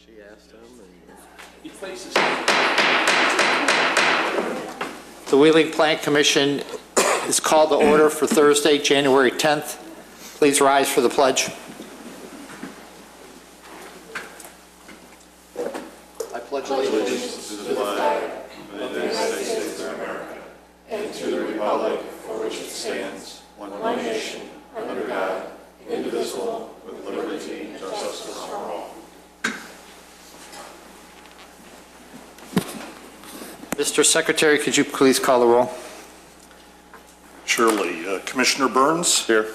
She asked him. He places. The Wheeling Plan Commission is called to order for Thursday, January 10th. Please rise for the pledge. I pledge allegiance to the flag of the United States of America and to the republic for which it stands, one nation, under God, indivisible, with liberty and justice for all. Mr. Secretary, could you please call the roll? Surely. Commissioner Burns? Here.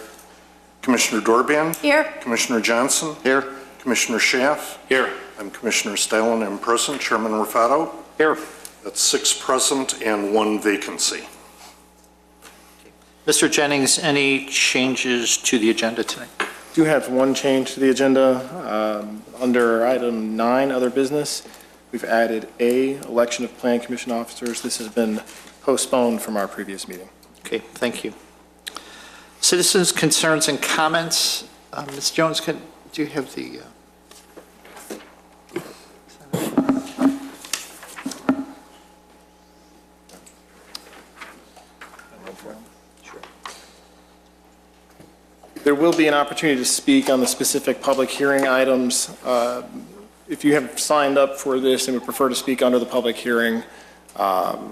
Commissioner Dorban? Here. Commissioner Johnson? Here. Commissioner Schaaf? Here. I'm Commissioner Stalin in person. Chairman Rufato? Here. That's 6 present and 1 vacancy. Mr. Jennings, any changes to the agenda tonight? Do have one change to the agenda. Under item 9, other business, we've added A, election of Plan Commission officers. This has been postponed from our previous meeting. Okay, thank you. Citizens' concerns and comments. Ms. Jones, do you have the... There will be an opportunity to speak on the specific public hearing items. If you have signed up for this and would prefer to speak under the public hearing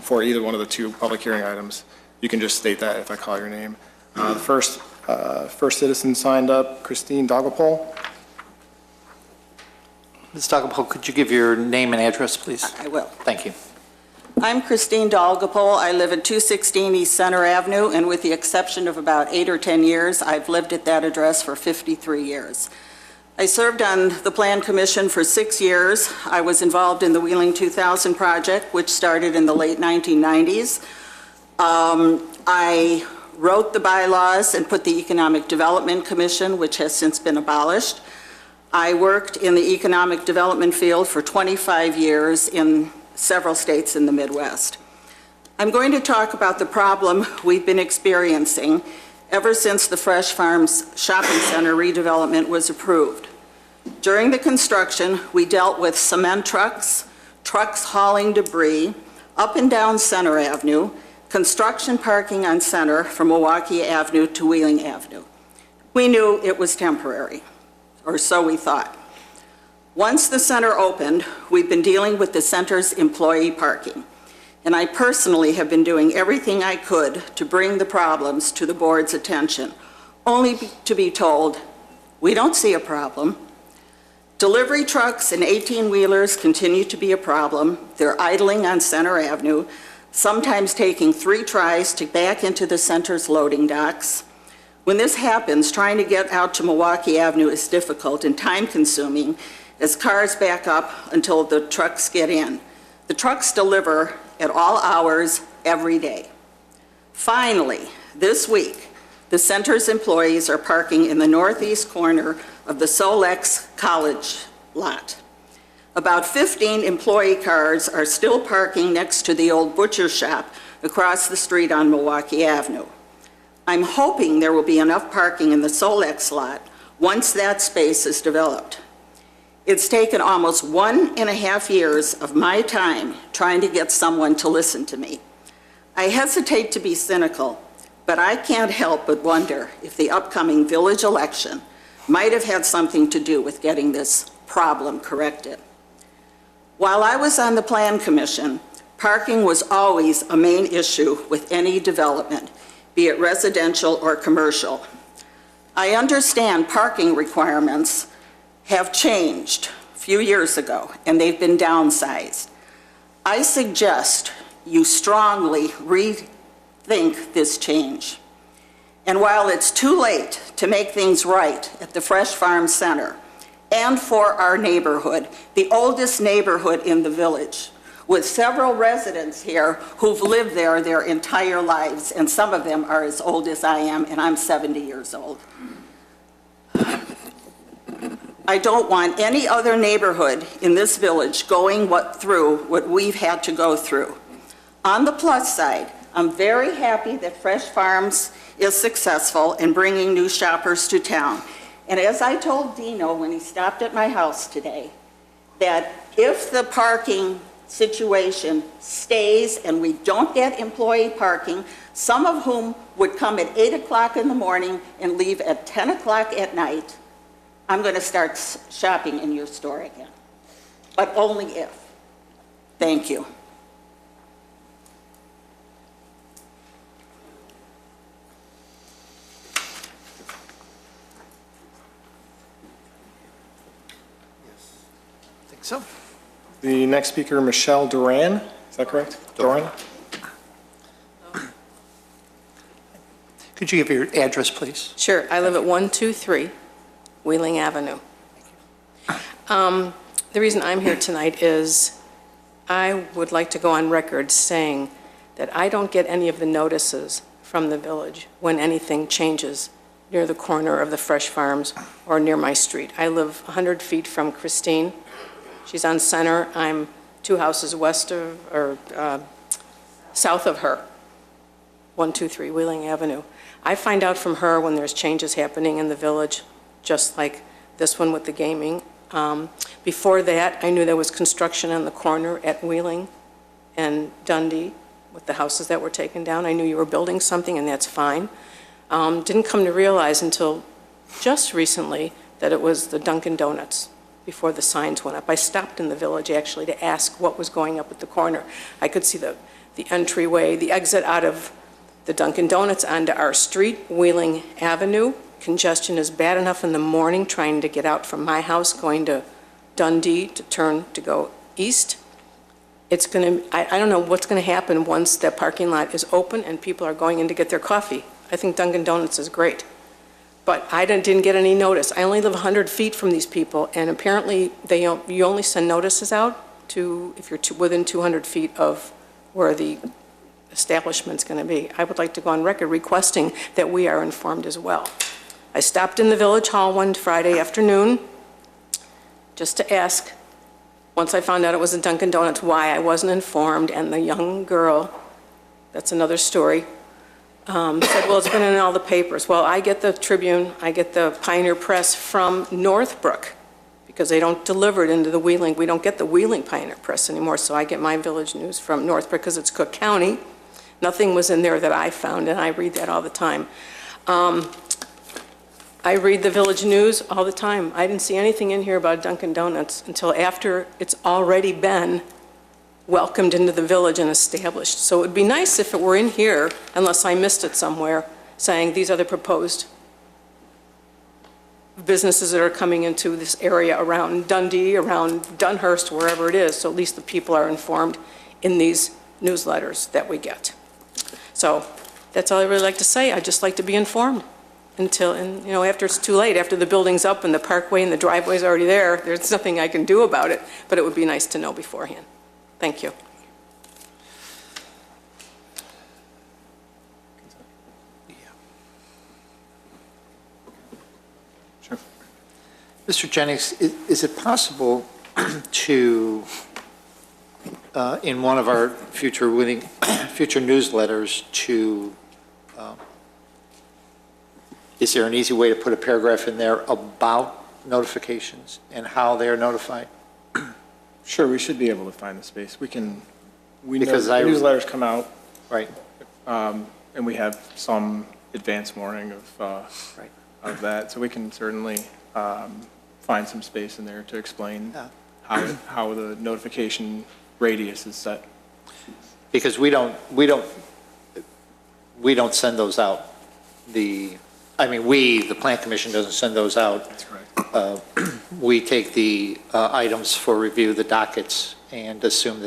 for either one of the 2 public hearing items, you can just state that if I call your name. The first citizen signed up, Christine Dogopole. Ms. Dogopole, could you give your name and address, please? I will. Thank you. I'm Christine Dalgopole. I live at 216 East Center Avenue, and with the exception of about 8 or 10 years, I've lived at that address for 53 years. I served on the Plan Commission for 6 years. I was involved in the Wheeling 2000 project, which started in the late 1990s. I wrote the bylaws and put the Economic Development Commission, which has since been abolished. I worked in the economic development field for 25 years in several states in the Midwest. I'm going to talk about the problem we've been experiencing ever since the Fresh Farms Shopping Center redevelopment was approved. During the construction, we dealt with cement trucks, trucks hauling debris up and down Center Avenue, construction parking on Center from Milwaukee Avenue to Wheeling Avenue. We knew it was temporary, or so we thought. Once the center opened, we've been dealing with the center's employee parking, and I personally have been doing everything I could to bring the problems to the board's attention, only to be told, we don't see a problem. Delivery trucks and 18-wheelers continue to be a problem. They're idling on Center Avenue, sometimes taking 3 tries to back into the center's loading docks. When this happens, trying to get out to Milwaukee Avenue is difficult and time-consuming as cars back up until the trucks get in. The trucks deliver at all hours every day. Finally, this week, the center's employees are parking in the northeast corner of the Solex College lot. About 15 employee cars are still parking next to the old butcher shop across the street on Milwaukee Avenue. I'm hoping there will be enough parking in the Solex lot once that space is developed. It's taken almost 1.5 years of my time trying to get someone to listen to me. I hesitate to be cynical, but I can't help but wonder if the upcoming village election might have had something to do with getting this problem corrected. While I was on the Plan Commission, parking was always a main issue with any development, be it residential or commercial. I understand parking requirements have changed a few years ago, and they've been downsized. I suggest you strongly rethink this change. And while it's too late to make things right at the Fresh Farm Center and for our neighborhood, the oldest neighborhood in the village, with several residents here who've lived there their entire lives, and some of them are as old as I am, and I'm 70 years old. I don't want any other neighborhood in this village going through what we've had to go through. On the plus side, I'm very happy that Fresh Farms is successful in bringing new shoppers to town. And as I told Dino when he stopped at my house today, that if the parking situation stays and we don't get employee parking, some of whom would come at 8 o'clock in the morning and leave at 10 o'clock at night, I'm going to start shopping in your store again. But only if. Thank you. I think so. The next speaker, Michelle Duran, is that correct? Duran? Could you give your address, please? Sure. I live at 123 Wheeling Avenue. The reason I'm here tonight is I would like to go on record saying that I don't get any of the notices from the village when anything changes near the corner of the Fresh Farms or near my street. I live 100 feet from Christine. She's on Center. I'm 2 houses west of, or south of her, 123 Wheeling Avenue. I find out from her when there's changes happening in the village, just like this one with the gaming. Before that, I knew there was construction on the corner at Wheeling and Dundee with the houses that were taken down. I knew you were building something, and that's fine. Didn't come to realize until just recently that it was the Dunkin' Donuts before the signs went up. I stopped in the village, actually, to ask what was going up at the corner. I could see the entryway, the exit out of the Dunkin' Donuts onto our street, Wheeling Avenue. Congestion is bad enough in the morning trying to get out from my house, going to Dundee to turn to go east. It's going to, I don't know what's going to happen once that parking lot is open and people are going in to get their coffee. I think Dunkin' Donuts is great. But I didn't get any notice. I only live 100 feet from these people, and apparently you only send notices out to if you're within 200 feet of where the establishment's going to be. I would like to go on record requesting that we are informed as well. I stopped in the Village Hall one Friday afternoon just to ask, once I found out it was a Dunkin' Donuts, why I wasn't informed, and the young girl, that's another story, said, well, it's been in all the papers. Well, I get the Tribune, I get the Pioneer Press from Northbrook, because they don't deliver it into the Wheeling. We don't get the Wheeling Pioneer Press anymore, so I get my village news from Northbrook because it's Cook County. Nothing was in there that I found, and I read that all the time. I read the village news all the time. I didn't see anything in here about Dunkin' Donuts until after it's already been welcomed into the village and established. So it would be nice if it were in here, unless I missed it somewhere, saying these are the proposed businesses that are coming into this area around Dundee, around Dunhurst, wherever it is, so at least the people are informed in these newsletters that we get. So that's all I really like to say. I'd just like to be informed until, and you know, after it's too late, after the building's up and the parkway and the driveway's already there, there's nothing I can do about it, but it would be nice to know beforehand. Thank you. Sure. Mr. Jennings, is it possible to, in one of our future newsletters, to, is there an easy way to put a paragraph in there about notifications and how they are notified? Sure, we should be able to find the space. We know Because the newsletters come out, Right. and we have some advance warning Right. of that, so we can certainly find some space in there to explain Yeah. how the notification radius is set. Because we don't send those out. The Plan Commission doesn't send those out. That's correct. We take the items for review, the dockets, and assume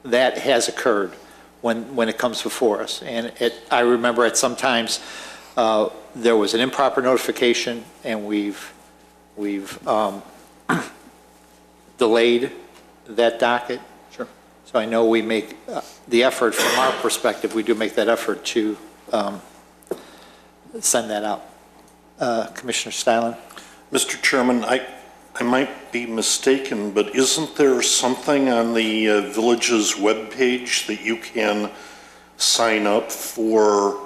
that has occurred when it comes before us. And I remember at some times there was an improper notification, and we've delayed that docket. Sure. So I know we make the effort from our perspective. We do make that effort to send that out. Commissioner Stylin? Mr. Chairman, I might be mistaken, but isn't there something on the village's webpage that you can sign up for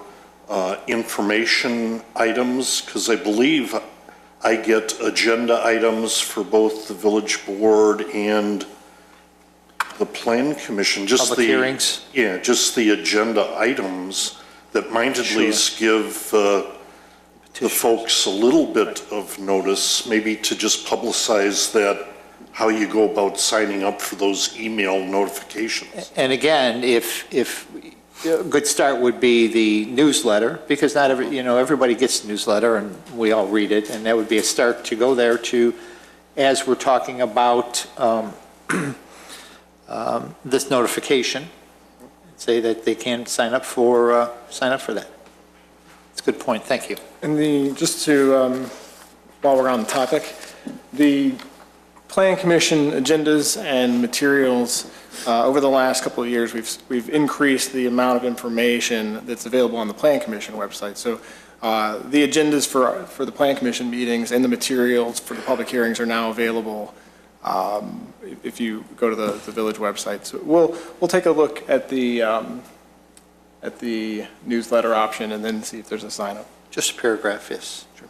information items? Because I believe I get agenda items for both the village board and the plan commission, just Public the hearings? Yeah, just the agenda items that might at least give the folks a little bit of notice, maybe to just publicize that, how you go about signing up for those email notifications. And again, if a good start would be the newsletter, because not everybody gets the newsletter and we all read it, and that would be a start to go there to, as we're talking about this notification, say that they can sign up for that. It's a good point, thank you. And just to, while we're on the topic, the Plan Commission agendas and materials, over the last couple of years, we've increased the amount of information that's available on the Plan Commission website. So the agendas for the Plan Commission meetings and the materials for the public hearings are now available if you go to the village website. So we'll take a look at the newsletter option and then see if there's a sign up. Just a paragraph, yes. Sure.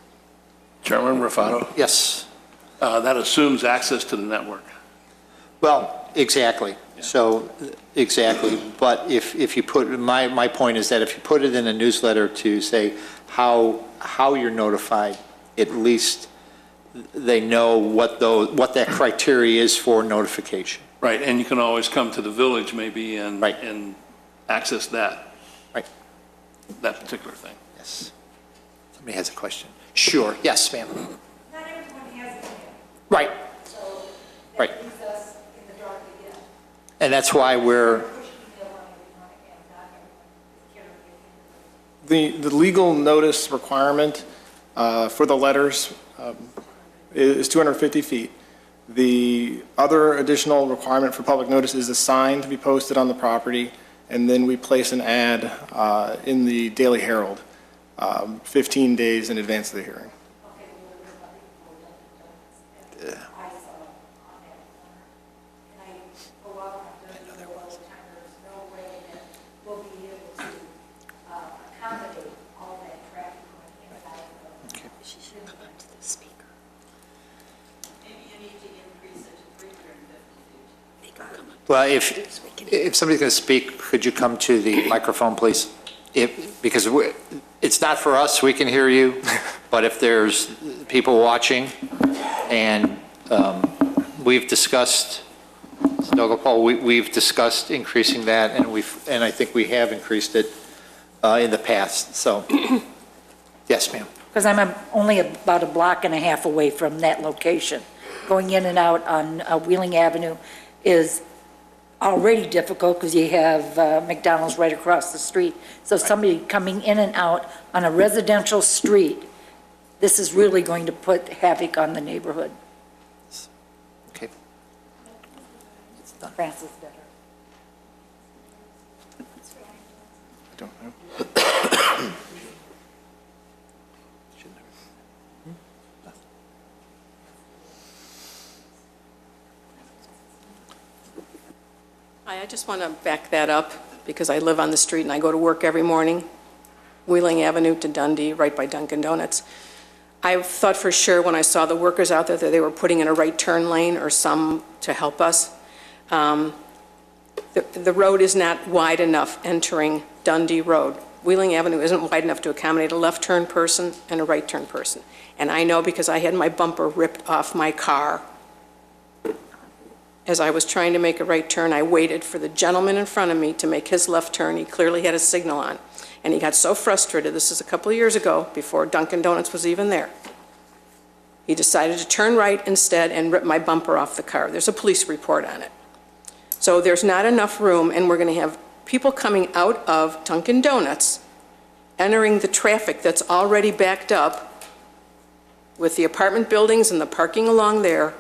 Chairman Raffato, Yes. that assumes access to the network. Well, exactly. So, exactly. But if you put, my point is that if you put it in a newsletter to say how you're notified, at least they know what that criteria is for notification. Right, and you can always come to the village maybe and, Right. and access that. Right. That particular thing. Yes. Somebody has a question. Sure. Yes, ma'am. Not everyone has it yet, Right. so Right. that leaves us in the dark again. And that's why we're, Push email on everyone and not everyone is carrying it. The legal notice requirement for the letters is 250 feet. The other additional requirement for public notice is a sign to be posted on the property, and then we place an ad in the Daily Herald 15 days in advance of the hearing. Okay, well, we're about to go down. I saw on that corner, and I go out and I know all the time, there's no way that we'll be able to accommodate all that traffic going in and out of the. She should come onto the speaker. Maybe you need to increase it to 350 feet. well, if somebody's going to speak, could you come to the microphone, please? Because it's not for us, we can hear you, but if there's people watching, and we've discussed, we've discussed increasing that, and I think we have increased it in the past, so, yes, ma'am. Because I'm only about a block and a half away from that location. Going in and out on Wheeling Avenue is already difficult because you have McDonald's right across the street. So somebody coming in and out on a residential street, this is really going to put havoc on the neighborhood. Okay. It's done. Francis better. I don't know. I just want to back that up because I live on the street and I go to work every morning, Wheeling Avenue to Dundee, right by Dunkin' Donuts. I thought for sure when I saw the workers out there that they were putting in a right turn lane or some to help us. The road is not wide enough entering Dundee Road. Wheeling Avenue isn't wide enough to accommodate a left turn person and a right turn person. And I know because I had my bumper ripped off my car. As I was trying to make a right turn, I waited for the gentleman in front of me to make his left turn. He clearly had a signal on. And he got so frustrated, this is a couple of years ago, before Dunkin' Donuts was even there. He decided to turn right instead and rip my bumper off the car. There's a police report on it. So there's not enough room, and we're going to have people coming out of Dunkin' Donuts, entering the traffic that's already backed up with the apartment buildings and the parking along there.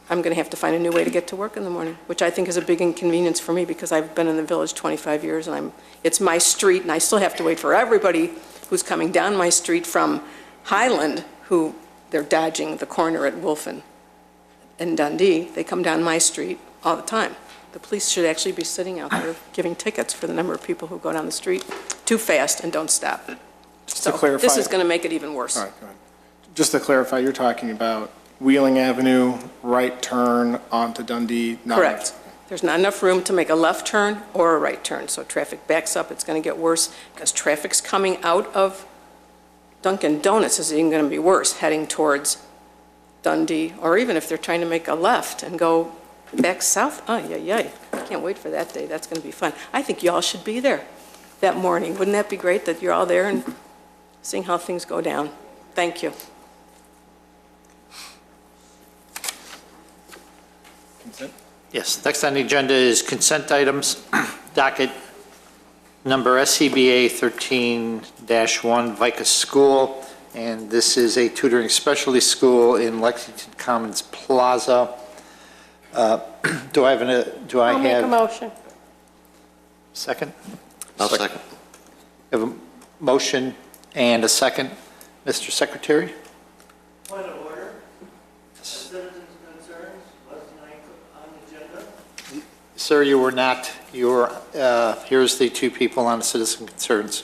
I'm going to have to find a new way to get to work in the morning, which I think is a big inconvenience for me because I've been in the village 25 years and it's my street and I still have to wait for everybody who's coming down my street from Highland, who they're dodging the corner at Wolf and Dundee. They come down my street all the time. The police should actually be sitting out there giving tickets for the number of people who go down the street too fast and don't stop. So clarify- this is going to make it even worse. All right, go ahead. Just to clarify, you're talking about Wheeling Avenue, right turn onto Dundee? not Correct. There's not enough room to make a left turn or a right turn, so traffic backs up. It's going to get worse because traffic's coming out of Dunkin' Donuts is even going to be worse, heading towards Dundee, or even if they're trying to make a left and go back south. Oh, yeah. I can't wait for that day. That's going to be fun. I think y'all should be there that morning. Wouldn't that be great that you're all there and seeing how things go down? Thank you. Consent? Yes, next on the agenda is consent items. Docket number SCBA 13-1 Vicus School, and this is a tutoring specialty school in Lexington Commons Plaza. Do I have I'll make a motion. Second? I'll second. Have a motion and a second. Mr. Secretary? Point of order. Citizens' concerns, wasn't I on the agenda? Sir, you were not. You were, here's the two people on the citizen concerns.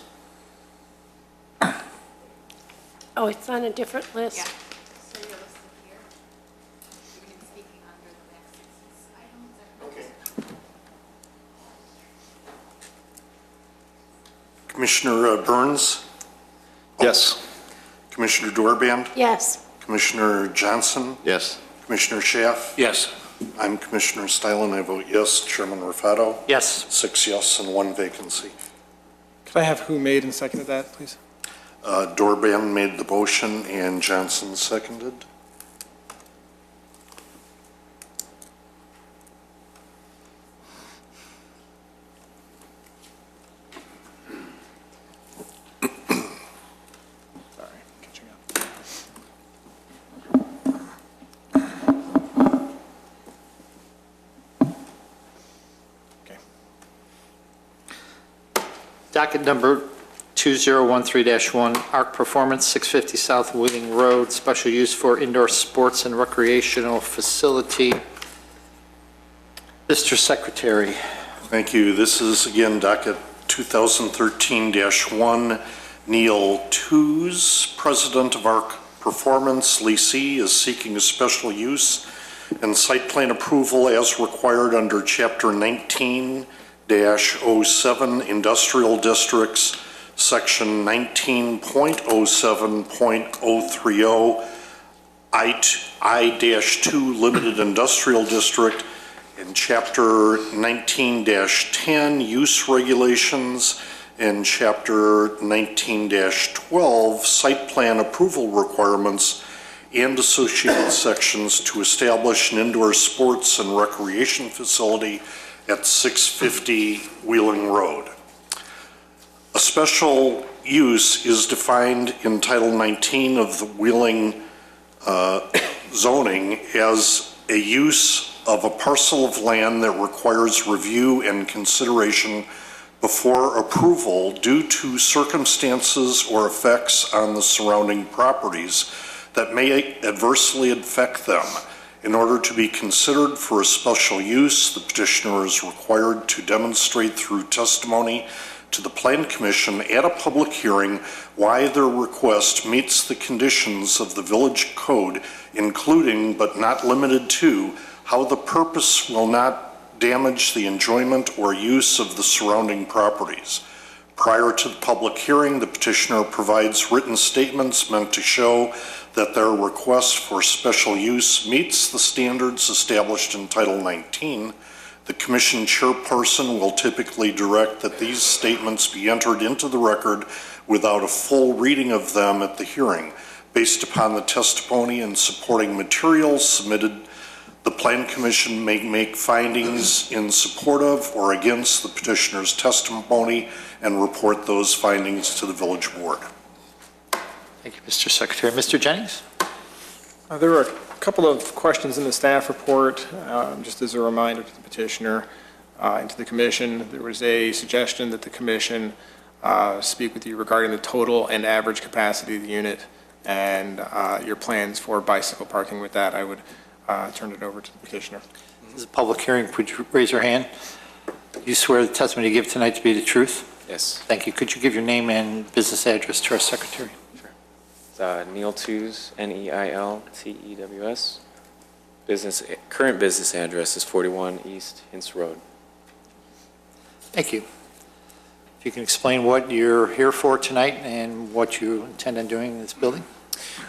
Oh, it's on a different list? So you're listed here. You're going to be speaking under the next 6 items. Okay. Commissioner Burns, Yes. Commissioner Doorband, Yes. Commissioner Johnson, Yes. Commissioner Schaaf. Yes. I'm Commissioner Stylen. I vote yes. Chairman Rafato. Yes. 6 yes and 1 vacancy. Could I have who made and seconded that, please? Doorband made the motion and Johnson seconded. Sorry, catching up. Okay. Docket number 2013-1, Arc Performance, 650 South Wheeling Road, special use for indoor sports and recreational facility. Mr. Secretary. Thank you. This is again docket 2013-1. Neil Tews, president of ARC Performance, leasee, is seeking a special use and site plan approval as required under Chapter 19-07 Industrial Districts, Section 19.07.030, I-2 Limited Industrial District, and Chapter 19-10 Use Regulations, and Chapter 19-12 Site Plan Approval Requirements, and associated sections to establish an indoor sports and recreation facility at 650 Wheeling Road. A special use is defined in Title 19 of the Wheeling zoning as a use of a parcel of land that requires review and consideration before approval due to circumstances or effects on the surrounding properties that may adversely affect them. In order to be considered for a special use, the petitioner is required to demonstrate through testimony to the Plan Commission at a public hearing why their request meets the conditions of the village code, including but not limited to how the purpose will not damage the enjoyment or use of the surrounding properties. Prior to the public hearing, the petitioner provides written statements meant to show that their request for special use meets the standards established in Title 19. The commission chairperson will typically direct that these statements be entered into the record without a full reading of them at the hearing. Based upon the testimony and supporting materials submitted, the Plan Commission may make findings in support of or against the petitioner's testimony and report those findings to the village board. Thank you, Mr. Secretary. Mr. Jennings? There were a couple of questions in the staff report, just as a reminder to the petitioner and to the commission. There was a suggestion that the commission speak with you regarding the total and average capacity of the unit and your plans for bicycle parking. With that, I would turn it over to the petitioner. This is a public hearing. Would you raise your hand? You swear the testimony you give tonight to be the truth? Yes. Thank you. Could you give your name and business address to our secretary? Sure. Neiltews, Neiltews. Current business address is 41 East Hints Road. Thank you. If you can explain what you're here for tonight and what you intend on doing in this building?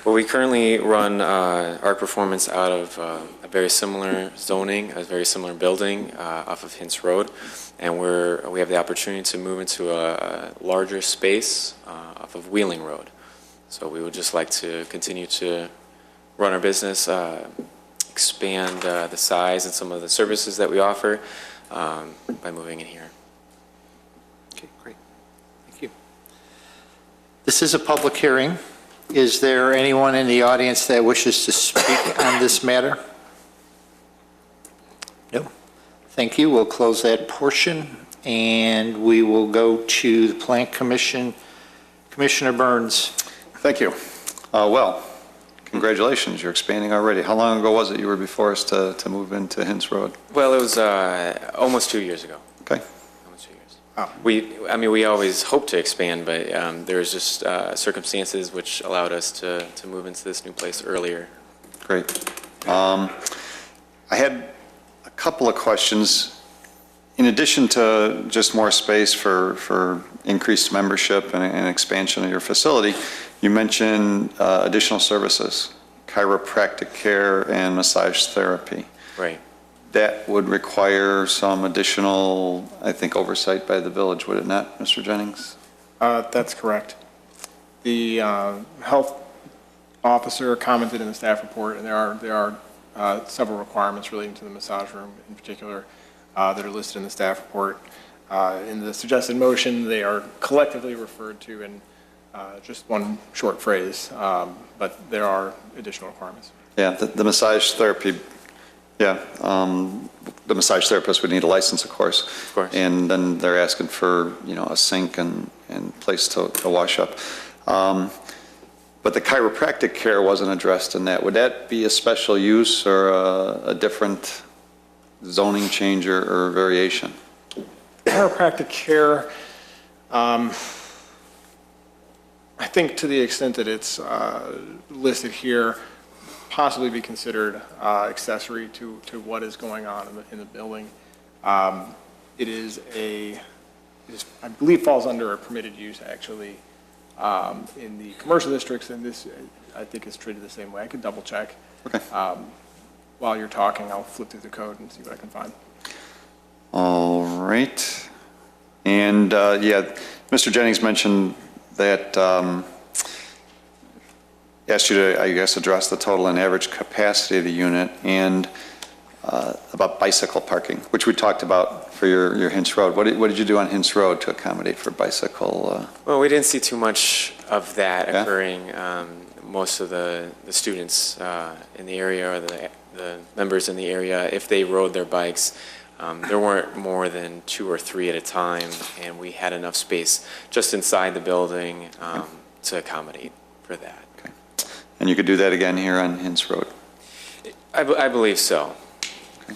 Well, we currently run our performance out of a very similar zoning, a very similar building off of Hints Road, and we have the opportunity to move into a larger space off of Wheeling Road. So we would just like to continue to run our business, expand the size and some of the services that we offer by moving in here. Okay, great. Thank you. This is a public hearing. Is there anyone in the audience that wishes to speak on this matter? No. Thank you. We'll close that portion, and we will go to the Plan Commission. Commissioner Burns. Thank you. Well, congratulations, you're expanding already. How long ago was it you were before us to move into Hints Road? Well, it was almost 2 years ago. Okay. Almost 2 years. We always hoped to expand, but there was just circumstances which allowed us to move into this new place earlier. Great. I had a couple of questions. In addition to just more space for increased membership and expansion of your facility, you mentioned additional services, chiropractic care and massage therapy. Right. That would require some additional, I think, oversight by the village, would it not, Mr. Jennings? That's correct. The health officer commented in the staff report, and there are several requirements relating to the massage room in particular that are listed in the staff report. In the suggested motion, they are collectively referred to in just one short phrase, but there are additional requirements. Yeah, the massage therapy, yeah, the massage therapist would need a license, of course. Of course. And then they're asking for, a sink and place to wash up. But the chiropractic care wasn't addressed in that. Would that be a special use or a different zoning change or variation? Chiropractic care, I think to the extent that it's listed here, possibly be considered accessory to what is going on in the building. It is I believe falls under a permitted use actually in the commercial districts, and this I think is treated the same way. I could double check. Okay. While you're talking, I'll flip through the code and see what I can find. All right. And yeah, Mr. Jennings mentioned that asked you to, I guess, address the total and average capacity of the unit and about bicycle parking, which we talked about for your Hints Road. What did you do on Hints Road to accommodate for bicycle? Well, we didn't see too much of that occurring. Most of the students in the area or the members in the area, if they rode their bikes, there weren't more than 2 or 3 at a time, and we had enough space just inside the building to accommodate for that. Okay. And you could do that again here on Hints Road? I believe so. Okay.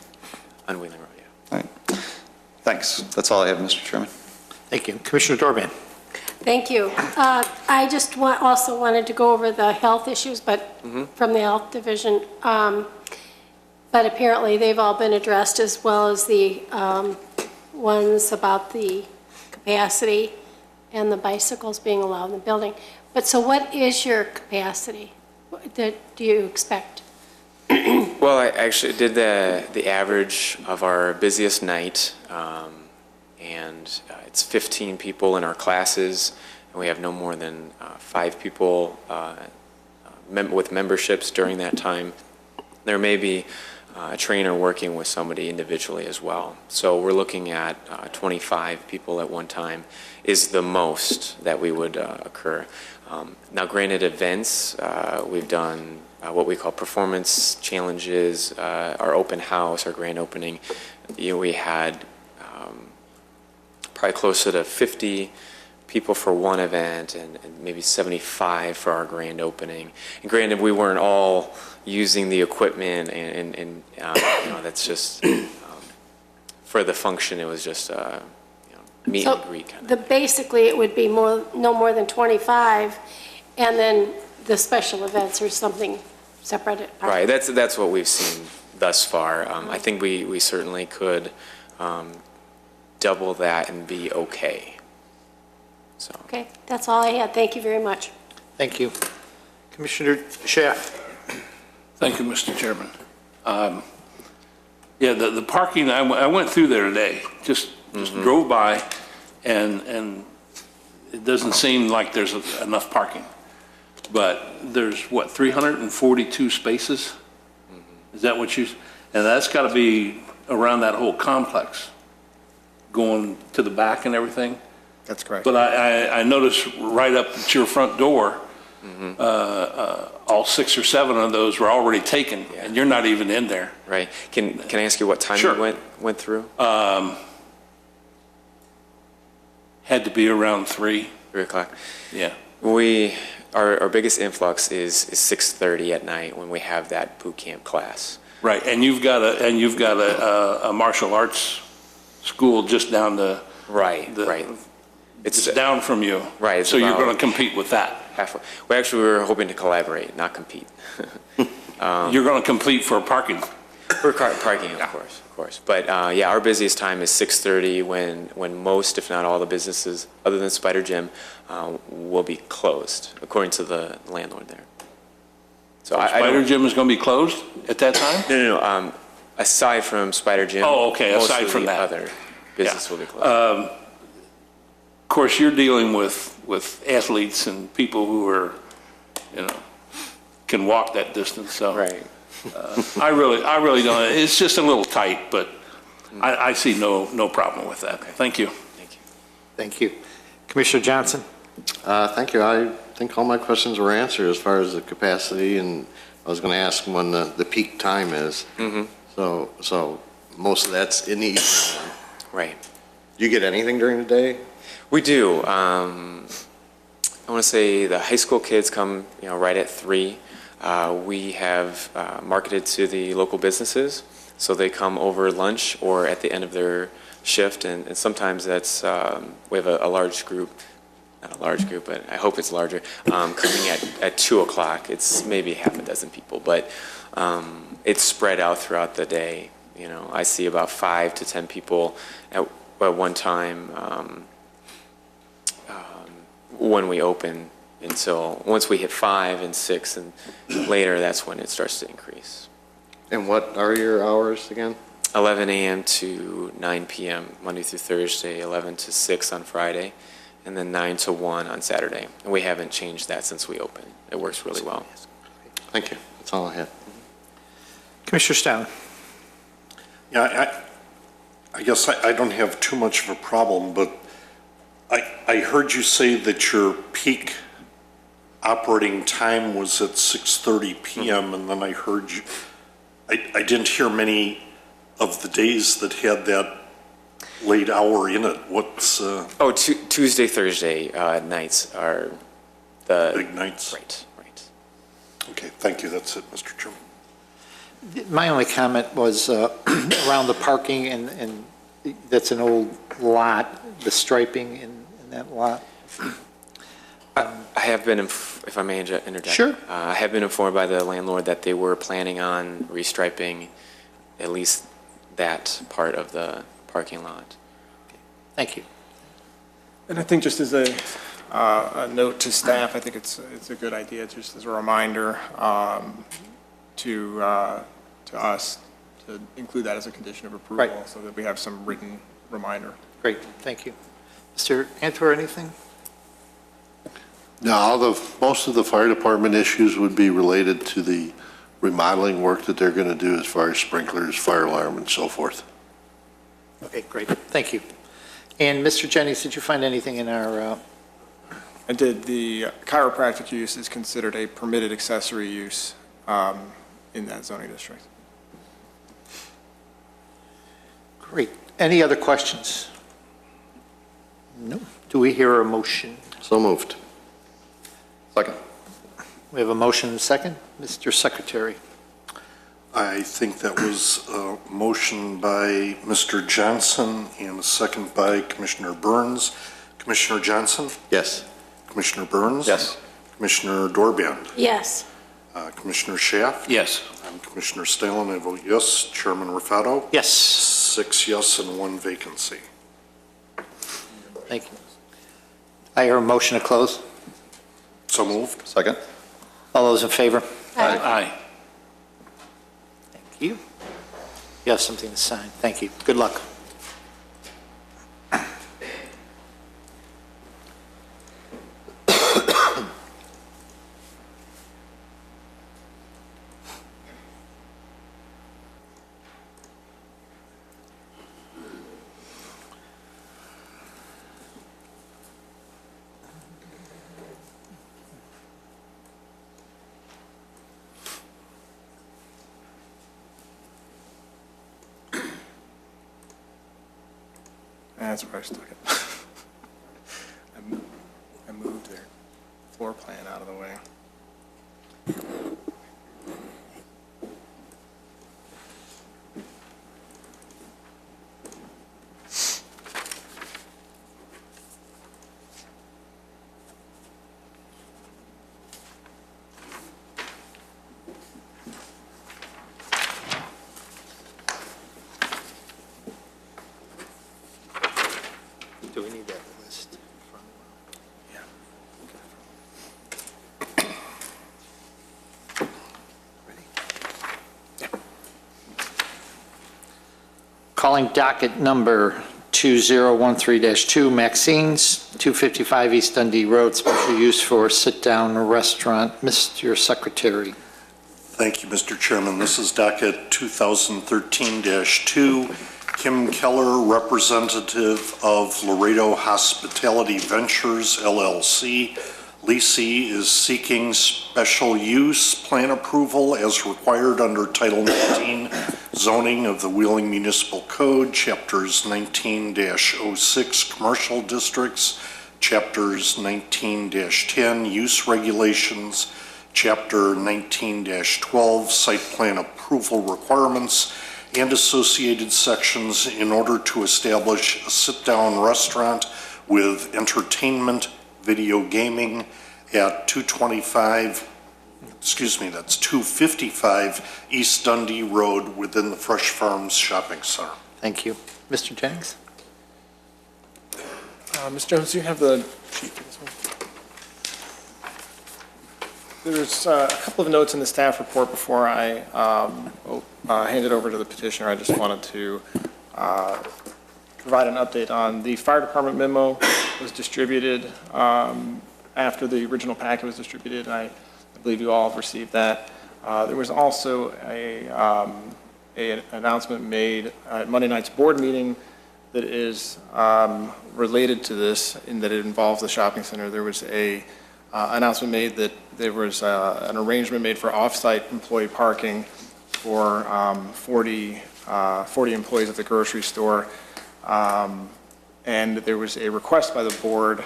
On Wheeling Road, yeah. All right. Thanks. That's all I have, Mr. Chairman. Thank you. Commissioner Dorban. Thank you. I just also wanted to go over the health issues, but from the health division. But apparently they've all been addressed, as well as the ones about the capacity and the bicycles being allowed in the building. But so what is your capacity that do you expect? Well, I actually did the average of our busiest night, and it's 15 people in our classes, and we have no more than 5 people with memberships during that time. There may be a trainer working with somebody individually as well. So we're looking at 25 people at one time is the most that we would occur. Now, granted, events, we've done what we call performance challenges, our open house, our grand opening. We had probably closer to 50 people for one event and maybe 75 for our grand opening. And granted, we weren't all using the equipment and that's just, for the function, it was just, meet and greet kind of. Basically, it would be no more than 25, and then the special events or something separate. Right, that's what we've seen thus far. I think we certainly could double that and be okay. So. Okay, that's all I had. Thank you very much. Thank you. Commissioner Schaaf. Thank you, Mr. Chairman. Yeah, the parking, I went through there today, just drove by, and it doesn't seem like there's enough parking. But there's, what, 342 spaces? Is that what you, and that's got to be around that whole complex, going to the back and everything? That's correct. But I noticed right up at your front door, all 6 or 7 of those were already taken, and you're not even in there. Right. Can I ask you what time Sure. you went through? Had to be around 3. 3 o'clock. Yeah. Our biggest influx is 6:30 at night when we have that boot camp class. Right, and you've got a martial arts school just down the. Right. Right. It's down from you. Right, it's So you're about- going to compete with that. Halfway. Well, actually, we were hoping to collaborate, not compete. You're going to compete for parking. For parking, of course. But yeah, our busiest time is 6:30 when most, if not all, the businesses other than Spider Gym will be closed, according to the landlord there. So Spider Gym is going to be closed at that time? No. Aside from Spider Gym. Oh, okay, most aside of from the that. other business will be closed. Of course, you're dealing with athletes and people who are, can walk that distance, so. Right. I really don't, it's just a little tight, but I see no problem with that. Thank you. Thank you. Thank you. Commissioner Johnson. Thank you. I think all my questions were answered as far as the capacity, and I was going to ask when the peak time is. So most of that's in the evening. Right. Do you get anything during the day? We do. I want to say the high school kids come, right at 3. We have marketed to the local businesses, so they come over lunch or at the end of their shift, and sometimes that's, we have a large group, not a large group, but I hope it's larger, coming at 2 o'clock. It's maybe half a dozen people, but it's spread out throughout the day. I see about 5 to 10 people at one time when we open, until once we hit 5 and 6 and later, that's when it starts to increase. And what are your hours again? 11 a.m. to 9 p.m. Monday through Thursday, 11 to 6 on Friday, and then 9 to 1 on Saturday. And we haven't changed that since we opened. It works really well. Thank you. That's all I had. Commissioner Stalin. Yeah, I guess I don't have too much of a problem, but I heard you say that your peak operating time was at 6:30 p.m., and then I heard you, I didn't hear many of the days that had that late hour in it. What's... Tuesday, Thursday nights are the... Big nights? Right. Okay, thank you. That's it, Mr. Chairman. My only comment was around the parking, and that's an old lot, the striping in that lot. I have been, if I may interject. Sure. I have been informed by the landlord that they were planning on restriping at least that part of the parking lot. Thank you. And I think just as a note to staff, I think it's a good idea, just as a reminder to us to include that as a condition of approval, Right. so that we have some written reminder. Great, thank you. Mr. Antwer, anything? No, most of the fire department issues would be related to the remodeling work that they're going to do as far as sprinklers, fire alarm, and so forth. Okay, great, thank you. And Mr. Jennings, did you find anything in our... I did. The chiropractic use is considered a permitted accessory use in that zoning district. Great. Any other questions? No. Do we hear a motion? So moved. Second. We have a motion and a second. Mr. Secretary. I think that was a motion by Mr. Johnson and a second by Commissioner Burns. Commissioner Johnson? Yes. Commissioner Burns? Yes. Commissioner Dorband, Yes. Commissioner Schaaf. Yes. I'm Commissioner Stalen, I vote yes. Chairman Rafato. Yes. 6 yes and 1 vacancy. Thank you. I hear a motion to close. So moved. Second? All those in favor? Aye. Thank you. You have something to sign. Thank you. Good luck. That's where I stuck it. I moved their floor plan out of the way. Do we need that list? Yeah. Calling docket number 2013-2, Maxine's, 255 East Dundee Road, special use for sit-down restaurant. Mr. Secretary. Thank you, Mr. Chairman. This is docket 2013-2. Kim Keller, representative of Laredo Hospitality Ventures, LLC. Lisi is seeking special use plan approval as required under Title 19 zoning of the Wheeling Municipal Code, Chapters 19-06 Commercial Districts, Chapters 19-10 Use Regulations, Chapter 19-12 Site Plan Approval Requirements, and associated sections in order to establish a sit-down restaurant with entertainment, video gaming at 255 East Dundee Road within the Fresh Farms Shopping Center. Thank you. Mr. Jennings? Ms. Jones, do you have the sheet for this one? There's a couple of notes in the staff report before I hand it over to the petitioner. I just wanted to provide an update on the fire department memo was distributed after the original packet was distributed. I believe you all have received that. There was also an announcement made at Monday night's board meeting that is related to this in that it involves the shopping center. There was a announcement made that there was an arrangement made for off-site employee parking for 40 employees at the grocery store. And there was a request by the board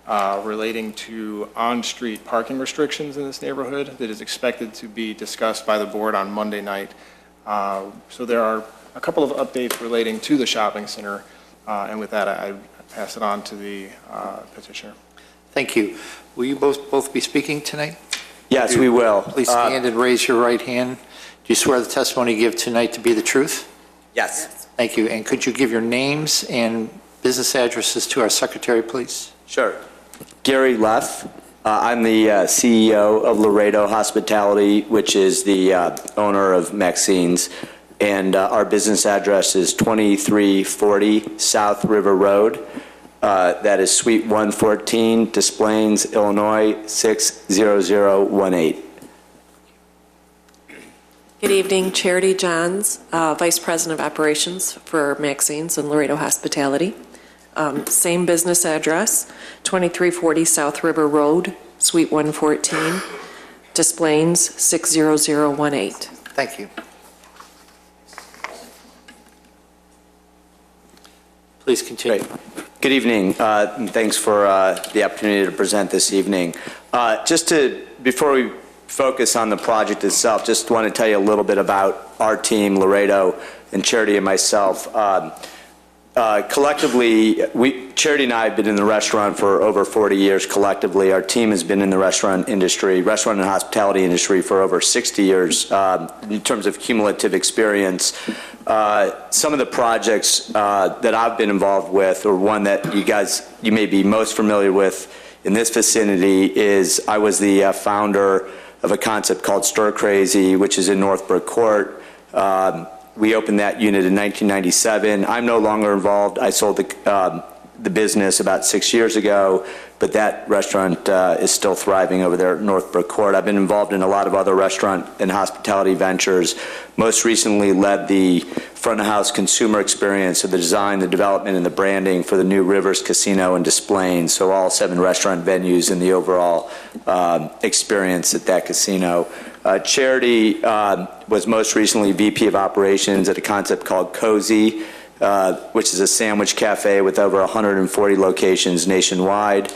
relating to on-street parking restrictions in this neighborhood that is expected to be discussed by the board on Monday night. So there are a couple of updates relating to the shopping center, and with that, I pass it on to the petitioner. Thank you. Will you both be speaking tonight? Yes, we will. Please stand and raise your right hand. Do you swear the testimony you give tonight to be the truth? Yes. Thank you. And could you give your names and business addresses to our secretary, please? Sure. Gary Leff. I'm the CEO of Laredo Hospitality, which is the owner of Maxine's. And our business address is 2340 South River Road. That is Suite 114, Des Plaines, Illinois, 60018. Good evening, Charity Johns, Vice President of Operations for Maxine's and Laredo Hospitality. Same business address, 2340 South River Road, Suite 114, Des Plaines, 60018. Thank you. Please continue. Great. Good evening, and thanks for the opportunity to present this evening. Before we focus on the project itself, just want to tell you a little bit about our team, Laredo, and Charity and myself. collectively, Charity and I have been in the restaurant for over 40 years collectively. Our team has been in the restaurant and hospitality industry for over 60 years in terms of cumulative experience. Some of the projects that I've been involved with, or one that you may be most familiar with in this vicinity, is I was the founder of a concept called Stir Crazy, which is in Northbrook Court. We opened that unit in 1997. I'm no longer involved. I sold the business about 6 years ago, but that restaurant is still thriving over there at Northbrook Court. I've been involved in a lot of other restaurant and hospitality ventures. Most recently led the front of house consumer experience, so the design, the development, and the branding for the new Rivers Casino and Des Plaines, so all 7 restaurant venues and the overall experience at that casino. Charity was most recently VP of Operations at a concept called Cozy, which is a sandwich cafe with over 140 locations nationwide.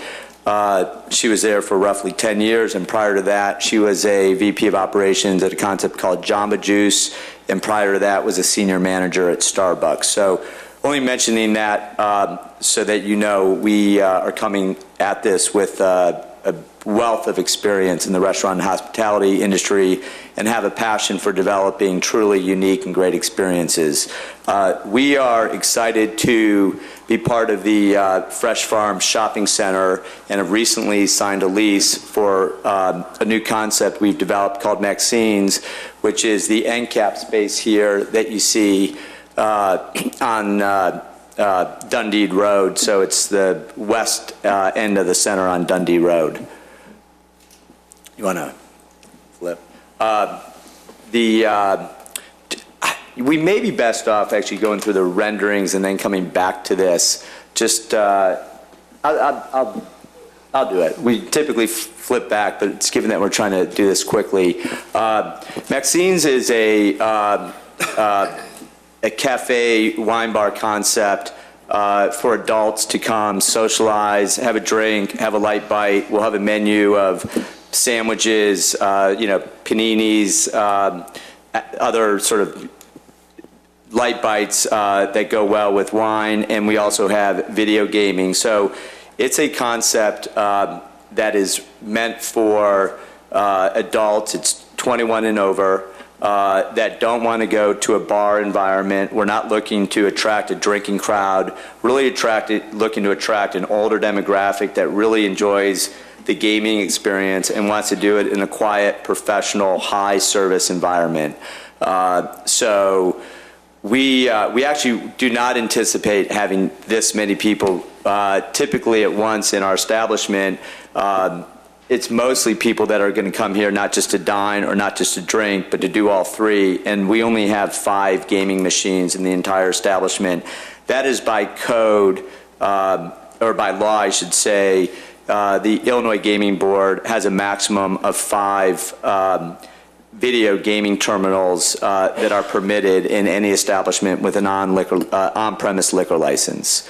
She was there for roughly 10 years, and prior to that, she was a VP of Operations at a concept called Jamba Juice, and prior to that was a senior manager at Starbucks. So only mentioning that so that you know we are coming at this with a wealth of experience in the restaurant and hospitality industry and have a passion for developing truly unique and great experiences. We are excited to be part of the Fresh Farm Shopping Center and have recently signed a lease for a new concept we've developed called Maxine's, which is the end cap space here that you see on Dundee Road. So it's the west end of the center on Dundee Road. You want to flip? We may be best off actually going through the renderings and then coming back to this. Just, I'll do it. We typically flip back, but it's given that we're trying to do this quickly. Maxine's is a cafe wine bar concept for adults to come socialize, have a drink, have a light bite. We'll have a menu of sandwiches, paninis, other sort of light bites that go well with wine, and we also have video gaming. So it's a concept that is meant for adults. It's 21 and over that don't want to go to a bar environment. We're not looking to attract a drinking crowd, really looking to attract an older demographic that really enjoys the gaming experience and wants to do it in a quiet, professional, high-service environment. So we actually do not anticipate having this many people typically at once in our establishment. It's mostly people that are going to come here not just to dine or not just to drink, but to do all three. And we only have 5 gaming machines in the entire establishment. That is by code, or by law, I should say. The Illinois Gaming Board has a maximum of 5 video gaming terminals that are permitted in any establishment with an on-premise liquor license.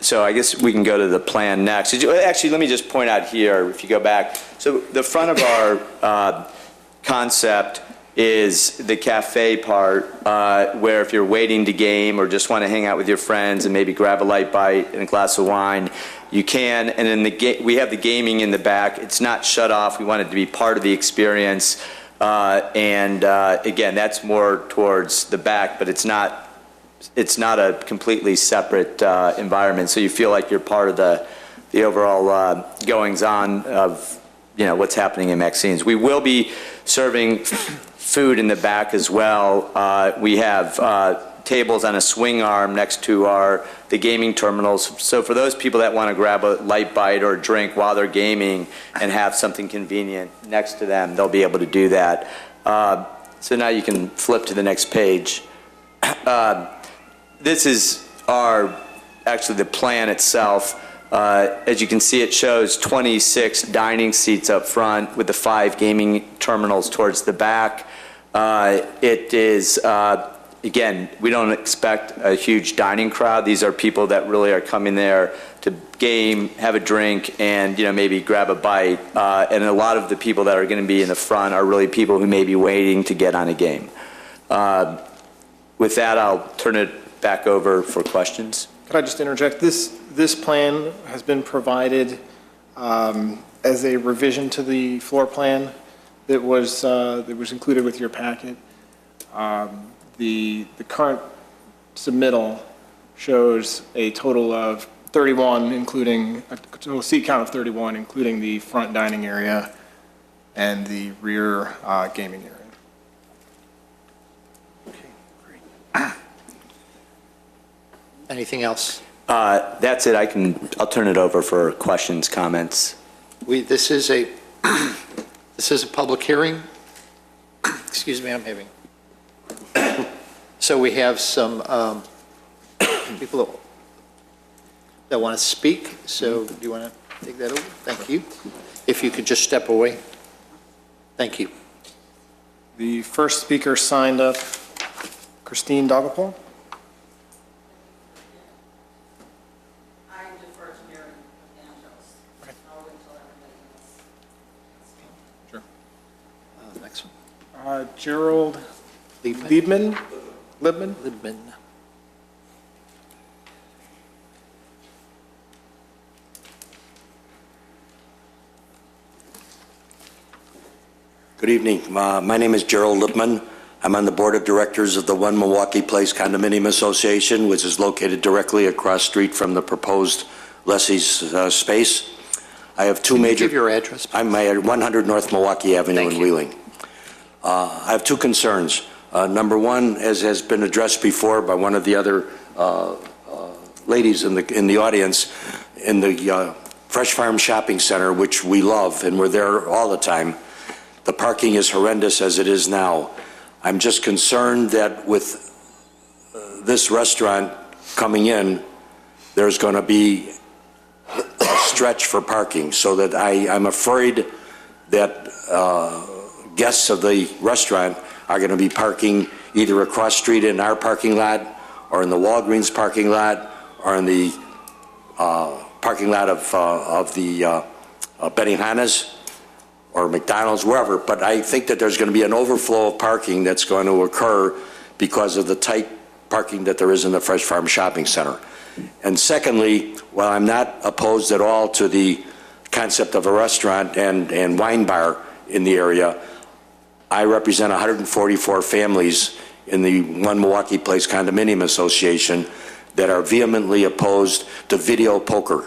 So I guess we can go to the plan next. Actually, let me just point out here, if you go back. So the front of our concept is the cafe part, where if you're waiting to game or just want to hang out with your friends and maybe grab a light bite and a glass of wine, you can. And then we have the gaming in the back. It's not shut off. We want it to be part of the experience. Again, that's more towards the back, but it's not a completely separate environment. So you feel like you're part of the overall goings on of what's happening in Maxine's. We will be serving food in the back as well. We have tables on a swing arm next to the gaming terminals. So for those people that want to grab a light bite or a drink while they're gaming and have something convenient next to them, they'll be able to do that. So now you can flip to the next page. This is actually the plan itself. As you can see, it shows 26 dining seats up front with the 5 gaming terminals towards the back. It is, again, we don't expect a huge dining crowd. These are people that really are coming there to game, have a drink, and maybe grab a bite. And a lot of the people that are going to be in the front are really people who may be waiting to get on a game. With that, I'll turn it back over for questions. Could I just interject? This plan has been provided as a revision to the floor plan that was included with your packet. The current submittal shows a total of 31, including a total seat count of 31, including the front dining area and the rear gaming area. Anything else? That's it. I'll turn it over for questions, comments. This is a public hearing. Excuse me, I'm having. So we have some people that want to speak. So do you want to take that over? Thank you. If you could just step away. Thank you. The first speaker signed up, Christine Dagapol. Next one. Gerald Liebman. Good evening. My name is Gerald Lippman. I'm on the board of directors of the One Milwaukee Place Condominium Association, which is located directly across street from the proposed lessee's space. I have two major. Give your address, please. I'm at 100 North Milwaukee Avenue Thank in you. Wheeling. I have two concerns. Number one, as has been addressed before by one of the other ladies in the audience, in the Fresh Farm Shopping Center, which we love and we're there all the time, the parking is horrendous as it is now. I'm just concerned that with this restaurant coming in, there's going to be a stretch for parking, so that I'm afraid that guests of the restaurant are going to be parking either across street in our parking lot, or in the Walgreens parking lot, or in the parking lot of the Benihana's or McDonald's, wherever. But I think that there's going to be an overflow of parking that's going to occur because of the tight parking that there is in the Fresh Farm Shopping Center. And secondly, while I'm not opposed at all to the concept of a restaurant and wine bar in the area, I represent 144 families in the One Milwaukee Place Condominium Association that are vehemently opposed to video poker.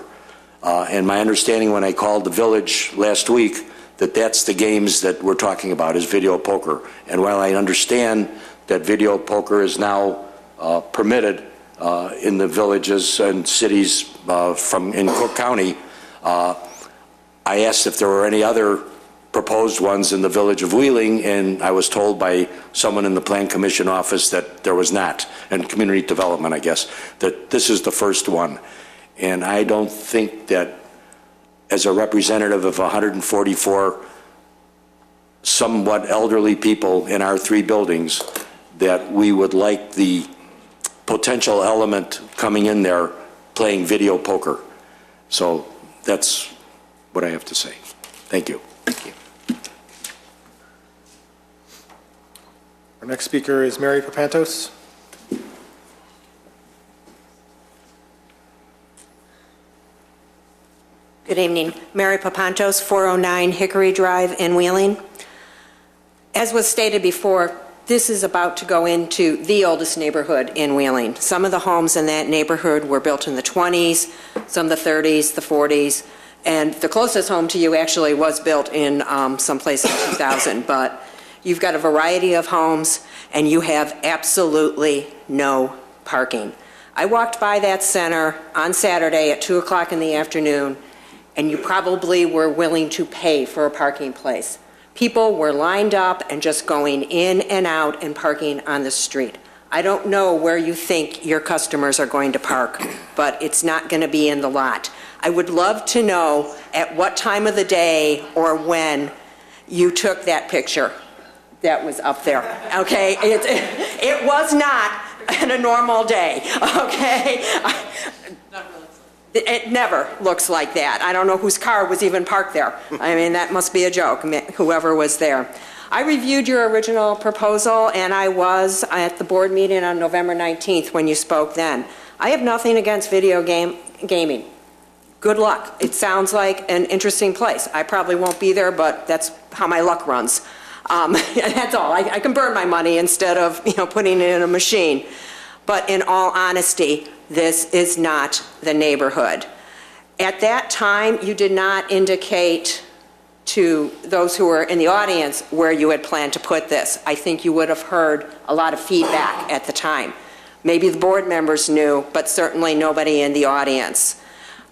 And my understanding when I called the village last week, that's the games that we're talking about, is video poker. And while I understand that video poker is now permitted in the villages and cities in Cook County, I asked if there were any other proposed ones in the village of Wheeling, and I was told by someone in the Plan Commission office that there was not, and community development, I guess, that this is the first one. And I don't think that, as a representative of 144 somewhat elderly people in our three buildings, that we would like the potential element coming in there playing video poker. So that's what I have to say. Thank you. Thank you. Our next speaker is Mary Papantos. Good evening. Mary Papantos, 409 Hickory Drive in Wheeling. As was stated before, this is about to go into the oldest neighborhood in Wheeling. Some of the homes in that neighborhood were built in the 20s, some the 30s, the 40s, and the closest home to you actually was built in someplace in 2000. But you've got a variety of homes, and you have absolutely no parking. I walked by that center on Saturday at 2 o'clock in the afternoon, and you probably were willing to pay for a parking place. People were lined up and just going in and out and parking on the street. I don't know where you think your customers are going to park, but it's not going to be in the lot. I would love to know at what time of the day or when you took that picture that was up there, okay? It was not on a normal day, okay? It never looks like that. I don't know whose car was even parked there. I mean, that must be a joke, whoever was there. I reviewed your original proposal, and I was at the board meeting on November 19th when you spoke then. I have nothing against gaming. Good luck. It sounds like an interesting place. I probably won't be there, but that's how my luck runs. That's all. I can burn my money instead of, putting it in a machine. But in all honesty, this is not the neighborhood. At that time, you did not indicate to those who were in the audience where you had planned to put this. I think you would have heard a lot of feedback at the time. Maybe the board members knew, but certainly nobody in the audience.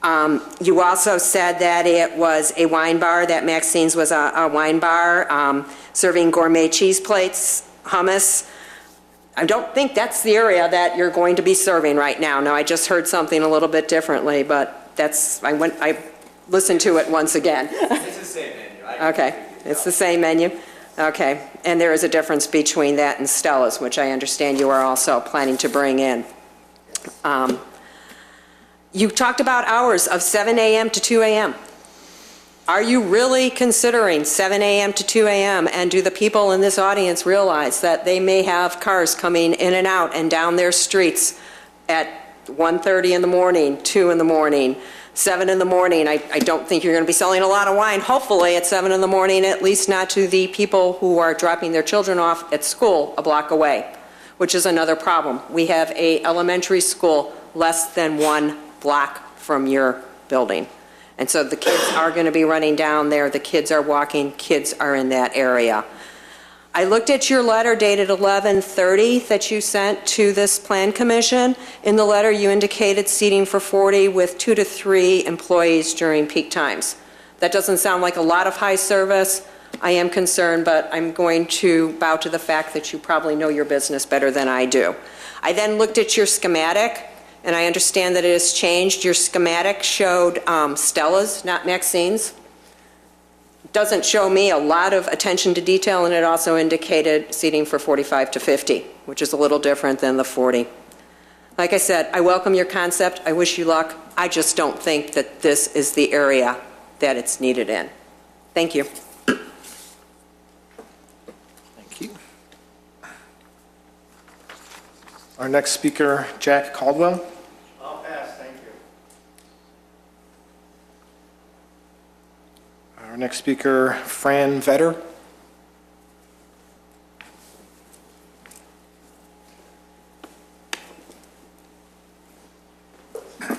You also said that it was a wine bar, that Maxine's was a wine bar, serving gourmet cheese plates, hummus. I don't think that's the area that you're going to be serving right now. Now, I just heard something a little bit differently, but I listened to it once again. It's the same menu. Okay, it's the same menu? Okay, and there is a difference between that and Stella's, which I understand you are also planning to bring in. You talked about hours of 7 a.m. to 2 a.m. Are you really considering 7 a.m. to 2 a.m.? And do the people in this audience realize that they may have cars coming in and out and down their streets at 1:30 in the morning, 2 in the morning, 7 in the morning? I don't think you're going to be selling a lot of wine, hopefully, at 7 in the morning, at least not to the people who are dropping their children off at school a block away, which is another problem. We have an elementary school less than 1 block from your building. And so the kids are going to be running down there. The kids are walking. Kids are in that area. I looked at your letter dated 11/30 that you sent to this plan commission. In the letter, you indicated seating for 40 with 2 to 3 employees during peak times. That doesn't sound like a lot of high service. I am concerned, but I'm going to bow to the fact that you probably know your business better than I do. I then looked at your schematic, and I understand that it has changed. Your schematic showed Stella's, not Maxine's. Doesn't show me a lot of attention to detail, and it also indicated seating for 45 to 50, which is a little different than the 40. Like I said, I welcome your concept. I wish you luck. I just don't think that this is the area that it's needed in. Thank you. Thank you. Our next speaker, Jack Caldwell. I'll pass, thank you. Our next speaker, Fran Vetter.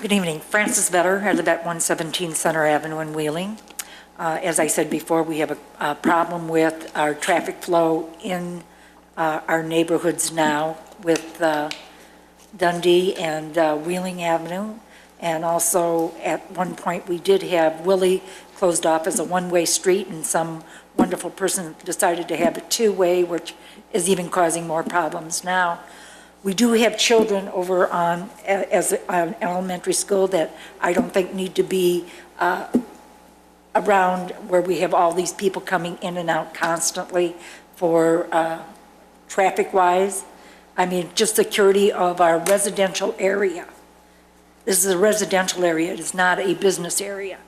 Good evening. Frances Vetter, I live at 117 Center Avenue in Wheeling. As I said before, we have a problem with our traffic flow in our neighborhoods now with Dundee and Wheeling Avenue. And also, at one point, we did have Willie closed off as a one-way street, and some wonderful person decided to have it two-way, which is even causing more problems now. We do have children over on, as an elementary school that I don't think need to be around where we have all these people coming in and out constantly for traffic-wise. I mean, just security of our residential area. This is a residential area. It is not a business area.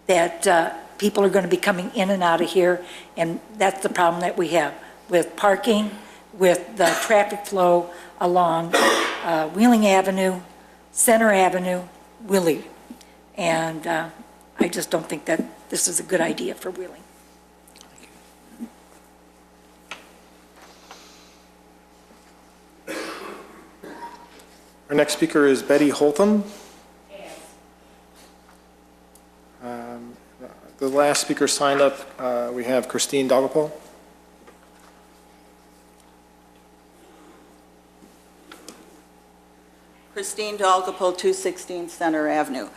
That people are going to be coming in and out of here, and that's the problem that we have with parking, with the traffic flow along Wheeling Avenue, Center Avenue, Willie. And I just don't think that this is a good idea for Wheeling. Our next speaker is Betty Holtham. The last speaker signed up, we have Christine Dogapole. Christine Dalgapole, 216 Center Avenue.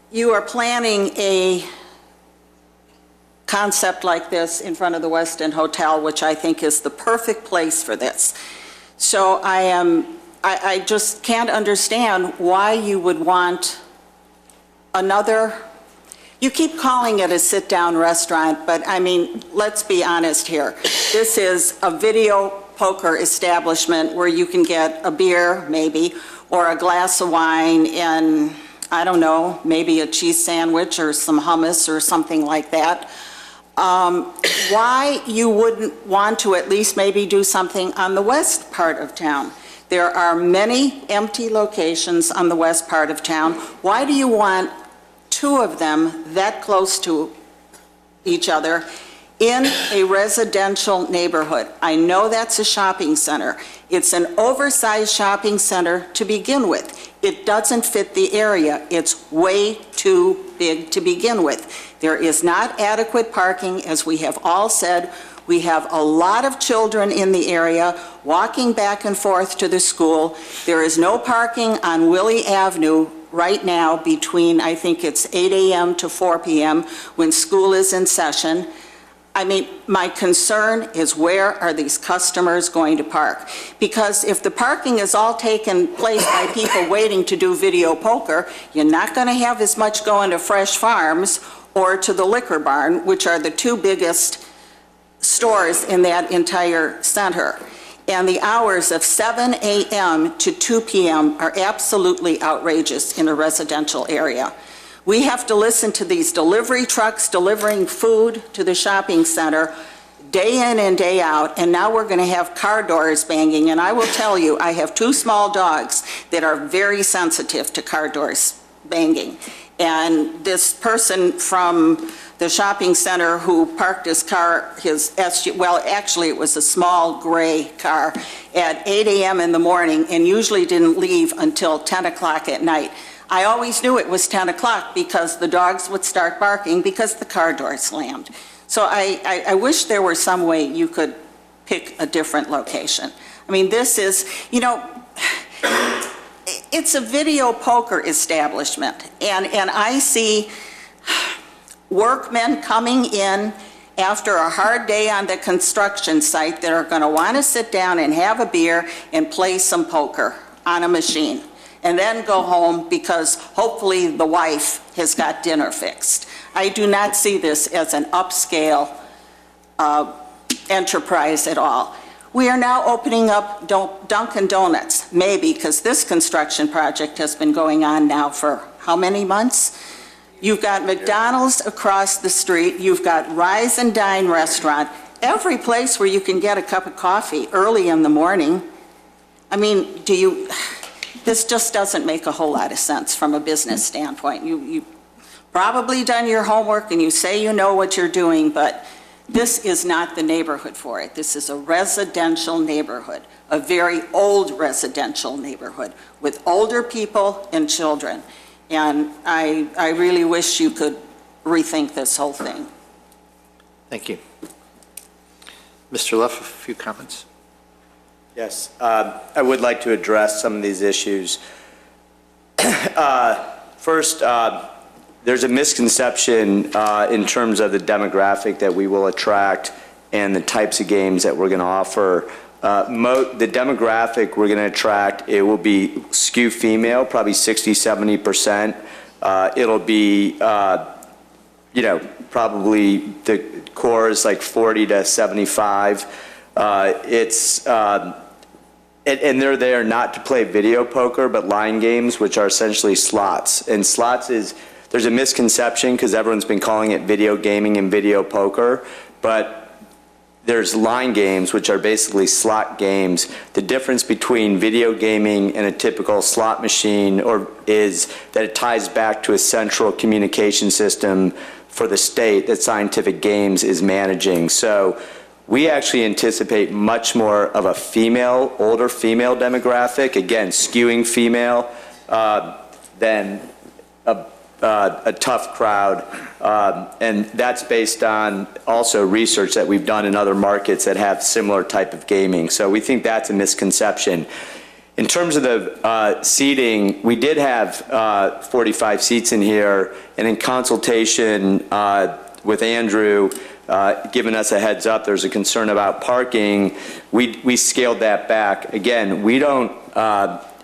You are planning a concept like this in front of the West End Hotel, which I think is the perfect place for this. So I just can't understand why you would want another, you keep calling it a sit-down restaurant, but I mean, let's be honest here. This is a video poker establishment where you can get a beer, maybe, or a glass of wine and, I don't know, maybe a cheese sandwich or some hummus or something like that. why you wouldn't want to at least maybe do something on the west part of town. There are many empty locations on the west part of town. Why do you want two of them that close to each other in a residential neighborhood? I know that's a shopping center. It's an oversized shopping center to begin with. It doesn't fit the area. It's way too big to begin with. There is not adequate parking, as we have all said. We have a lot of children in the area walking back and forth to the school. There is no parking on Willie Avenue right now between, I think it's 8 a.m. to 4 p.m. when school is in session. I mean, my concern is where are these customers going to park? Because if the parking is all taken place by people waiting to do video poker, you're not going to have as much going to Fresh Farms or to the Liquor Barn, which are the two biggest stores in that entire center. And the hours of 7 a.m. to 2 p.m. are absolutely outrageous in a residential area. We have to listen to these delivery trucks delivering food to the shopping center day in and day out, and now we're going to have car doors banging. And I will tell you, I have two small dogs that are very sensitive to car doors banging. And this person from the shopping center who parked his car, his SUV, well, actually it was a small gray car, at 8 a.m. in the morning and usually didn't leave until 10 o'clock at night. I always knew it was 10 o'clock because the dogs would start barking because the car door slammed. So I wish there were some way you could pick a different location. I mean, this is, you know, it's a video poker establishment, and I see workmen coming in after a hard day on the construction site that are going to want to sit down and have a beer and play some poker on a machine, and then go home because hopefully the wife has got dinner fixed. I do not see this as an upscale enterprise at all. We are now opening up Dunkin' Donuts, maybe, because this construction project has been going on now for how many months? You've got McDonald's across the street, you've got Rise and Dine restaurant, every place where you can get a cup of coffee early in the morning. I mean, this just doesn't make a whole lot of sense from a business standpoint. You've probably done your homework and you say you know what you're doing, but this is not the neighborhood for it. This is a residential neighborhood, a very old residential neighborhood with older people and children. And I really wish you could rethink this whole thing. Thank you. Mr. Leff, a few comments. Yes, I would like to address some of these issues. First, there's a misconception in terms of the demographic that we will attract and the types of games that we're going to offer. The demographic we're going to attract, it will be skew female, probably 60–70%. It'll be, you know, probably the core is like 40–75. And they're there not to play video poker, but line games, which are essentially slots. And slots is, there's a misconception because everyone's been calling it video gaming and video poker, but there's line games, which are basically slot games. The difference between video gaming and a typical slot machine is that it ties back to a central communication system for the state that Scientific Games is managing. So we actually anticipate much more of a female, older female demographic, again, skewing female, than a tough crowd. And that's based on also research that we've done in other markets that have similar type of gaming. So we think that's a misconception. In terms of the seating, we did have 45 seats in here, and in consultation with Andrew, giving us a heads up, there's a concern about parking, we scaled that back. Again, we don't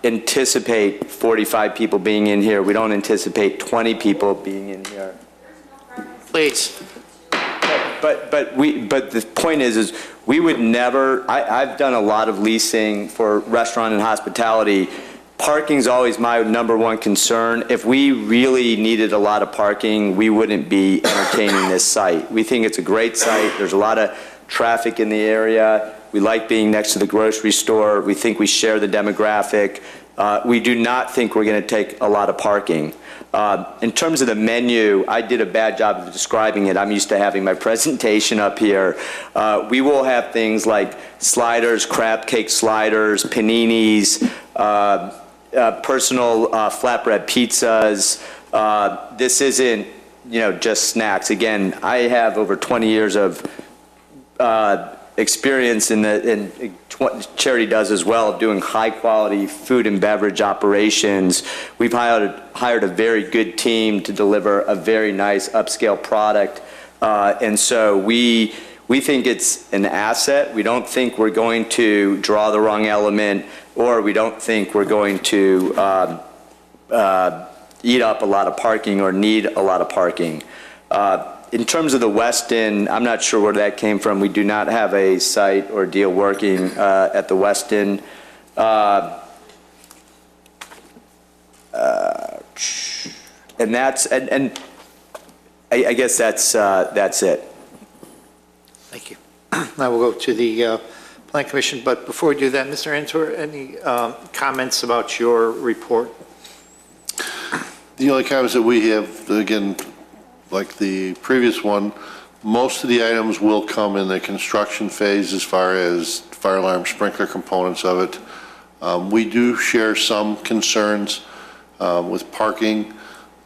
anticipate 45 people being in here. We don't anticipate 20 people being in here. Please. But the point is we would never, I've done a lot of leasing for restaurant and hospitality, Parking's always my number one concern. If we really needed a lot of parking, we wouldn't be entertaining this site. We think it's a great site. There's a lot of traffic in the area. We like being next to the grocery store. We think we share the demographic. We do not think we're going to take a lot of parking. In terms of the menu, I did a bad job of describing it. I'm used to having my presentation up here. We will have things like sliders, crab cake sliders, paninis, personal flatbread pizzas. This isn't, just snacks. Again, I have over 20 years of experience Charity does as well, doing high quality food and beverage operations. We've hired a very good team to deliver a very nice upscale product. And so we think it's an asset. We don't think we're going to draw the wrong element, or we don't think we're going to eat up a lot of parking or need a lot of parking. In terms of the Westin, I'm not sure where that came from. We do not have a site or deal working at the Westin. And that's, and I guess that's it. Thank you. Now we'll go to the Plan Commission, but before we do that, Mr. Antor, any comments about your report? The only comments that we have, again, like the previous one, most of the items will come in the construction phase as far as fire alarm sprinkler components of it. We do share some concerns with parking.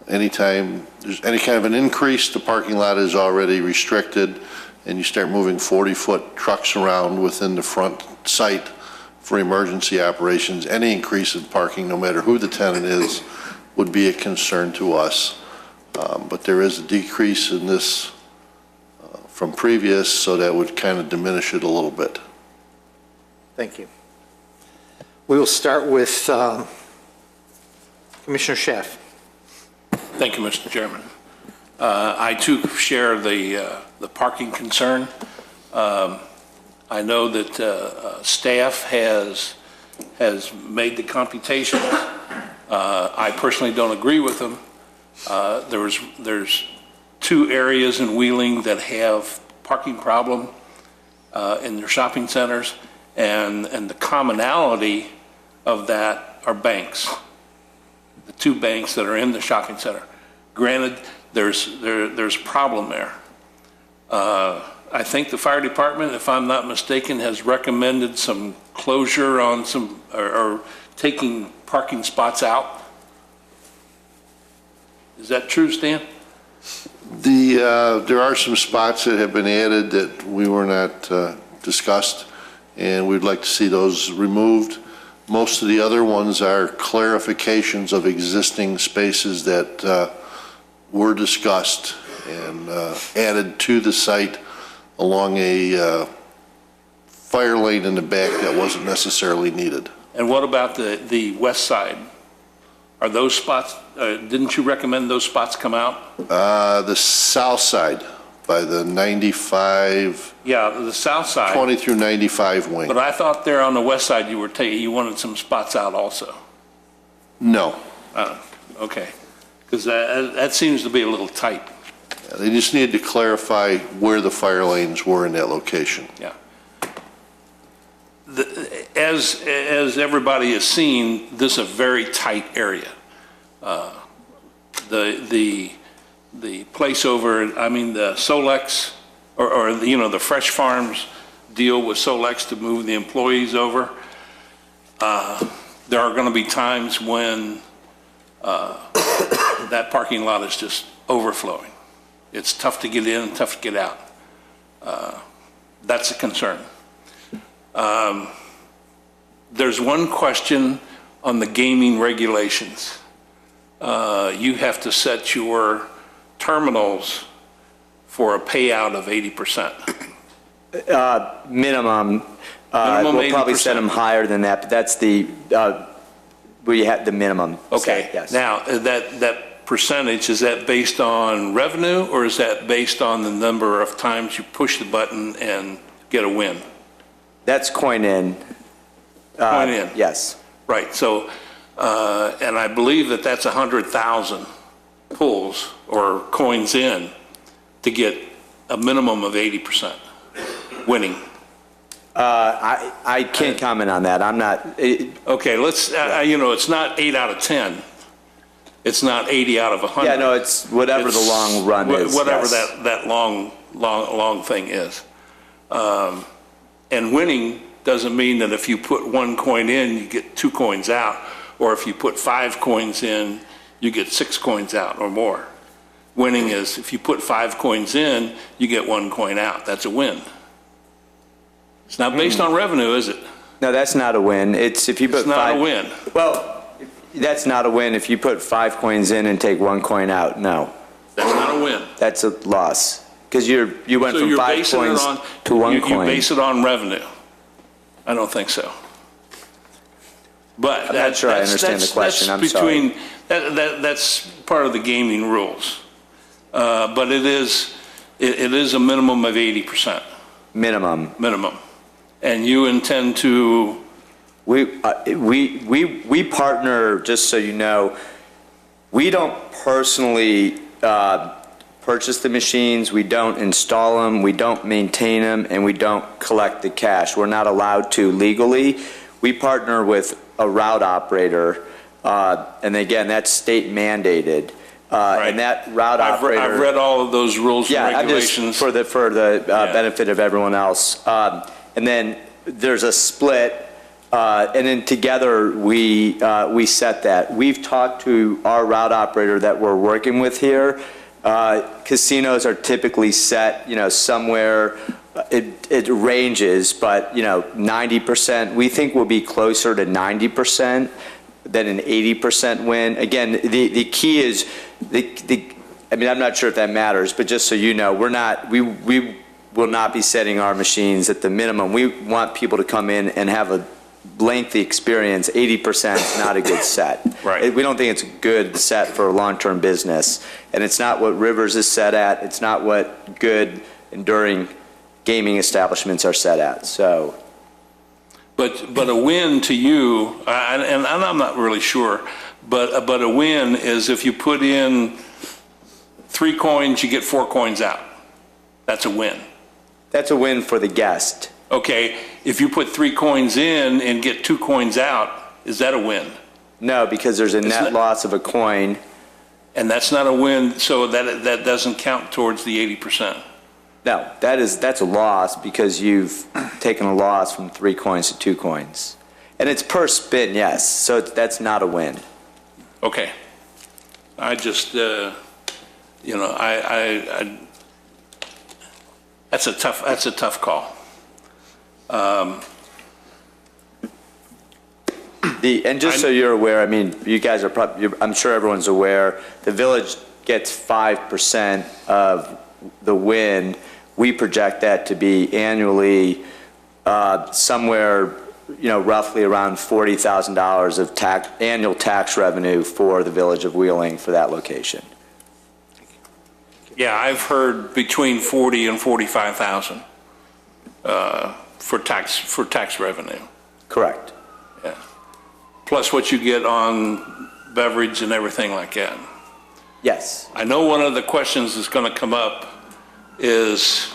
Anytime there's any kind of an increase, the parking lot is already restricted, and you start moving 40-foot trucks around within the front site for emergency operations. Any increase in parking, no matter who the tenant is, would be a concern to us. But there is a decrease in this from previous, so that would kind of diminish it a little bit. Thank you. We will start with Commissioner Schaaf. Thank you, Mr. Chairman. I too share the parking concern. I know that staff has made the computations. I personally don't agree with them. There's two areas in Wheeling that have parking problem in their shopping centers, and the commonality of that are banks. The two banks that are in the shopping center. Granted, there's a problem there. I think the fire department, if I'm not mistaken, has recommended some closure on some, or taking parking spots out. Is that true, Stan? There are some spots that have been added that we were not discussed, and we'd like to see those removed. Most of the other ones are clarifications of existing spaces that were discussed and added to the site along a fire lane in the back that wasn't necessarily needed. And what about the west side? Are those spots, didn't you recommend those spots come out? The south side by the 95. Yeah, the south side. 20 through 95 wing. But I thought there on the west side you wanted some spots out also. No. Okay. Because that seems to be a little tight. Yeah, they just needed to clarify where the fire lanes were in that location. Yeah. As everybody has seen, this is a very tight area. The place over, the Solex, or the Fresh Farms deal with Solex to move the employees over. There are going to be times when that parking lot is just overflowing. It's tough to get in and tough to get out. That's a concern. There's one question on the gaming regulations. You have to set your terminals for a payout of 80%. Minimum. Minimum we'll probably 80%. set them higher than that, but that's the we had the minimum. Okay. Set, yes. Now that percentage, is that based on revenue, or is that based on the number of times you push the button and get a win? That's coin in. Coin in. Yes. Right. So And I believe that that's 100,000 pulls or coins in to get a minimum of 80% winning. I can't comment on that. I'm not. Okay, let's, it's not 8 out of 10. It's not 80 out of 100. Yeah, no, it's whatever the long run is. Whatever yes. that long thing is. And winning doesn't mean that if you put 1 coin in, you get 2 coins out, or if you put 5 coins in, you get 6 coins out or more. Winning is if you put 5 coins in, you get 1 coin out. That's a win. It's not based on revenue, is it? No, that's not a win. It's if you put 5. It's not a win. Well, that's not a win if you put 5 coins in and take 1 coin out. No. That's not a win. That's a loss. Because you went from 5 coins to 1 coin. You base it on revenue. I don't think so. But I'm not sure I understand the question. I'm sorry. That's part of the gaming rules. But it is a minimum of 80%. Minimum. And you intend to? We partner, just so you know, we don't personally purchase the machines, we don't install them, we don't maintain them, and we don't collect the cash. We're not allowed to legally. We partner with a route operator, and again, that's state mandated. Right. And that route operator. I've read all of those rules and regulations. For the benefit of everyone else. And then there's a split, and then together we set that. We've talked to our route operator that we're working with here. Casinos are typically set, somewhere. It ranges, but 90%. We think we'll be closer to 90% than an 80% win. Again, the key is I'm not sure if that matters, but just so you know, we will not be setting our machines at the minimum. We want people to come in and have a lengthy experience. 80% is not a good set. Right. We don't think it's a good set for a long-term business. And it's not what Rivers is set at. It's not what good, enduring gaming establishments are set at. So. But a win to you, and I'm not really sure, but a win is if you put in 3 coins, you get 4 coins out. That's a win. That's a win for the guest. Okay, if you put 3 coins in and get 2 coins out, is that a win? No, because there's a net loss of a coin. And that's not a win, so that doesn't count towards the 80%. No, that's a loss because you've taken a loss from 3 coins to 2 coins. And it's per spin, yes, so that's not a win. Okay. I just, that's a tough call. And just so you're aware, you guys are I'm sure everyone's aware, the village gets 5% of the win. We project that to be annually somewhere, roughly around $40,000 of annual tax revenue for the village of Wheeling for that location. Yeah, I've heard between 40 and 45,000 for tax revenue. Correct. Yeah. Plus what you get on beverage and everything like that. Yes. I know one of the questions that's going to come up is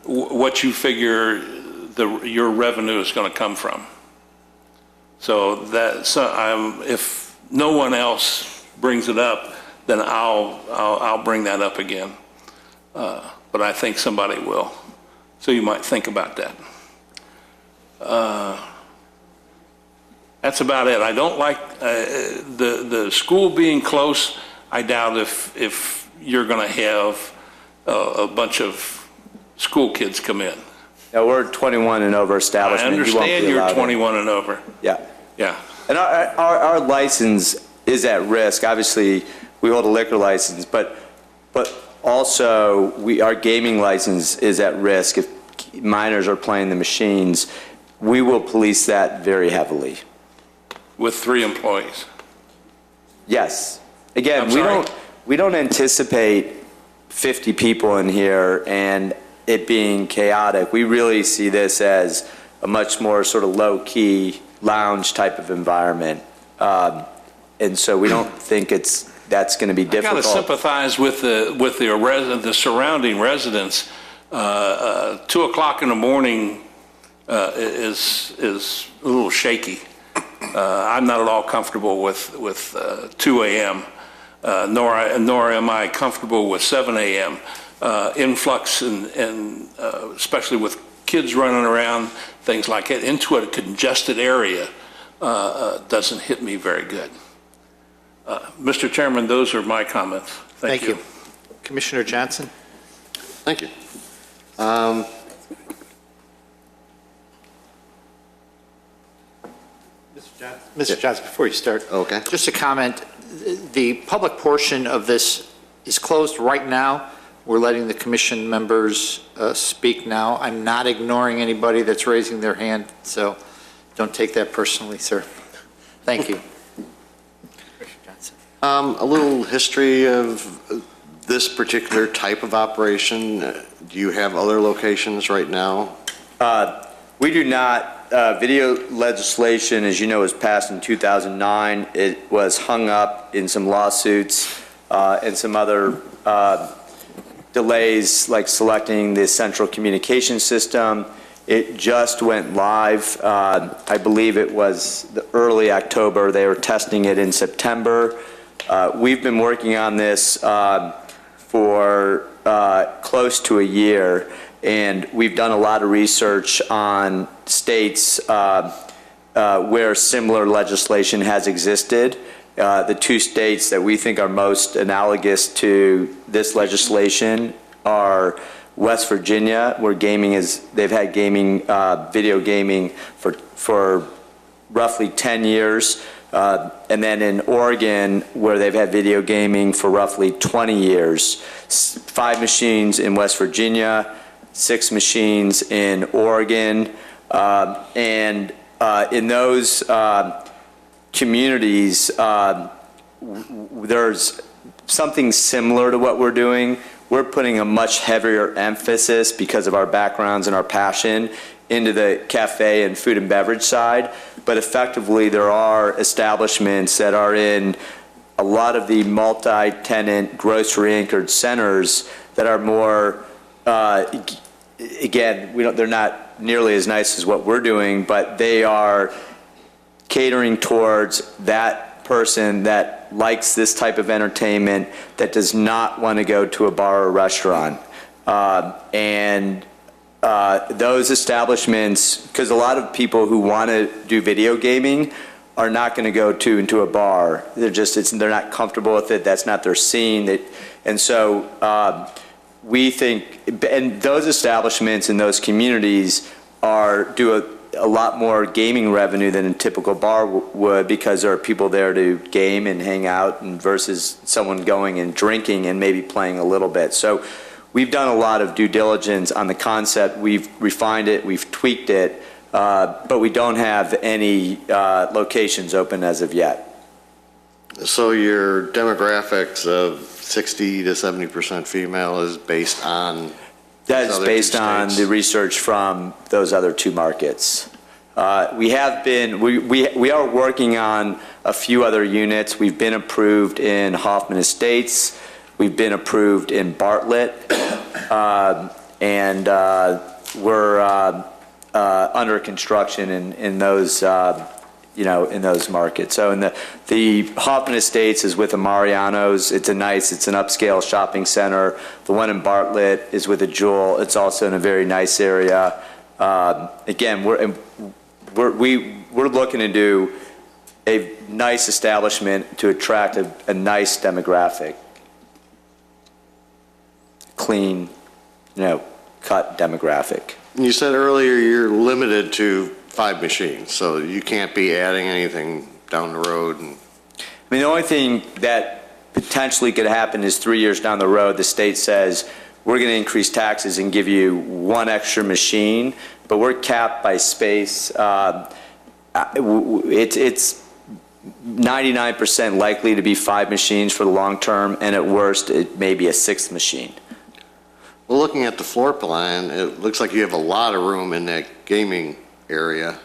what you figure your revenue is going to come from. So if no one else brings it up, then I'll bring that up again. But I think somebody will. So you might think about that. That's about it. I don't like the school being close. I doubt if you're going to have a bunch of school kids come in. Now, we're a 21 and over establishment. I understand you're 21 and over. Yeah. Yeah. And our license is at risk. Obviously, we hold a liquor license, but also our gaming license is at risk. If minors are playing the machines, we will police that very heavily. With 3 employees? Yes. Again, we don't anticipate 50 people in here and it being chaotic. We really see this as a much more sort of low-key lounge type of environment. And so we don't think that's going to be I got to difficult. sympathize with the surrounding residents. 2 o'clock in the morning is a little shaky. I'm not at all comfortable with 2 a.m. Nor am I comfortable with 7 a.m. Influx and especially with kids running around, things like that, into a congested area doesn't hit me very good. Mr. Chairman, those are my comments. Thank you. Commissioner Johnson? Thank you. Mr. Johnson, before you start. Okay. Just a comment. The public portion of this is closed right now. We're letting the commission members speak now. I'm not ignoring anybody that's raising their hand, so don't take that personally, sir. Thank you. A little history of this particular type of operation. Do you have other locations right now? We do not. Video legislation, as you know, was passed in 2009. It was hung up in some lawsuits and some other delays, like selecting the central communication system. It just went live. I believe it was the early October. They were testing it in September. We've been working on this for close to a year, and we've done a lot of research on states where similar legislation has existed. The two states that we think are most analogous to this legislation are West Virginia, where they've had video gaming for roughly 10 years. And then in Oregon, where they've had video gaming for roughly 20 years. 5 machines in West Virginia, 6 machines in Oregon. And in those communities, there's something similar to what we're doing. We're putting a much heavier emphasis, because of our backgrounds and our passion, into the cafe and food and beverage side. But effectively, there are establishments that are in a lot of the multi-tenant, grocery-anchored centers that are more, again, they're not nearly as nice as what we're doing, but they are catering towards that person that likes this type of entertainment, that does not want to go to a bar or restaurant. Those establishments, because a lot of people who want to do video gaming are not going to go into a bar. They're not comfortable with it. That's not their scene. And so we think, and those establishments in those communities do a lot more gaming revenue than a typical bar would, because there are people there to game and hang out, and versus someone going and drinking and maybe playing a little bit. So we've done a lot of due diligence on the concept. We've refined it, we've tweaked it, but we don't have any locations open as of yet. So your demographics of 60 to 70% female is based on? That is based on the research from those other 2 markets. We are working on a few other units. We've been approved in Hoffman Estates. We've been approved in Bartlett, and we're under construction in those, in those markets. So in the Hoffman Estates is with the Marianos. It's an upscale shopping center. The one in Bartlett is with a Jewel. It's also in a very nice area. Again, we're looking to do a nice establishment to attract a nice demographic. Clean, cut demographic. You said earlier you're limited to 5 machines, so you can't be adding anything down the road. The only thing that potentially could happen is 3 years down the road, the state says, we're going to increase taxes and give you 1 extra machine, but we're capped by space. It's 99% likely to be 5 machines for the long term, and at worst, it may be a 6th machine. Well, looking at the floor plan, it looks like you have a lot of room in that gaming area.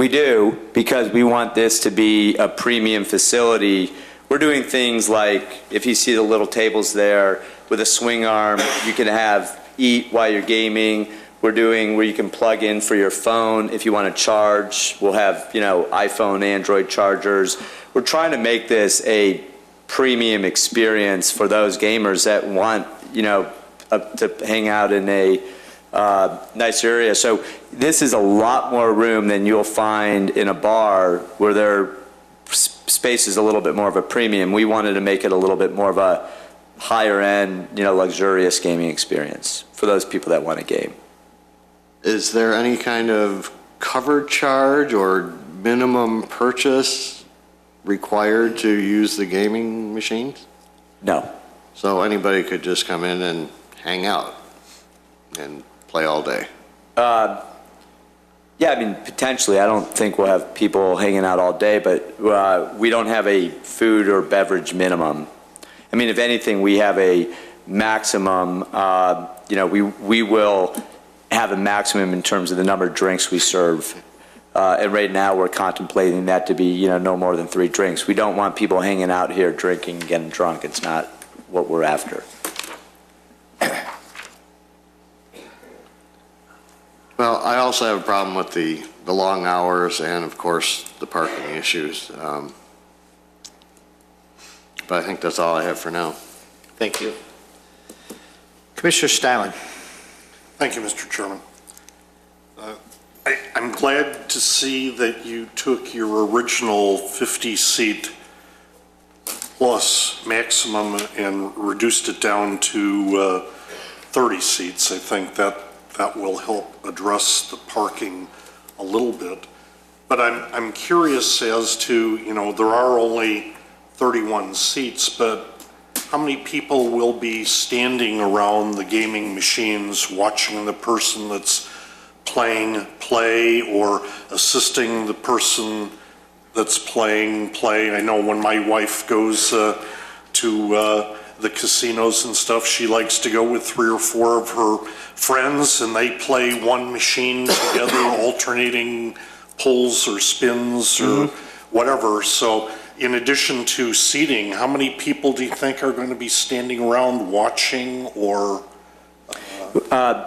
We do, because we want this to be a premium facility. We're doing things like, if you see the little tables there with a swing arm, you can eat while you're gaming. We're doing where you can plug in for your phone if you want to charge. We'll have, iPhone, Android chargers. We're trying to make this a premium experience for those gamers that want, to hang out in a nice area. So this is a lot more room than you'll find in a bar where their space is a little bit more of a premium. We wanted to make it a little bit more of a higher end, luxurious gaming experience for those people that want to game. Is there any kind of cover charge or minimum purchase required to use the gaming machines? No. So anybody could just come in and hang out and play all day? Yeah, potentially. I don't think we'll have people hanging out all day, but we don't have a food or beverage minimum. If anything, we have a maximum, we will have a maximum in terms of the number of drinks we serve. And right now, we're contemplating that to be, no more than 3 drinks. We don't want people hanging out here drinking and getting drunk. It's not what we're after. Well, I also have a problem with the long hours and, of course, the parking issues. But I think that's all I have for now. Thank you. Commissioner Steinle. Thank you, Mr. Chairman. I'm glad to see that you took your original 50-seat plus maximum and reduced it down to 30 seats. I think that will help address the parking a little bit. But I'm curious as to, there are only 31 seats, but how many people will be standing around the gaming machines watching the person that's play or assisting the person that's playing play? I know when my wife goes to the casinos and stuff, she likes to go with 3 or 4 of her friends and they play one machine together, alternating pulls or spins or whatever. So in addition to seating, how many people do you think are going to be standing around watching or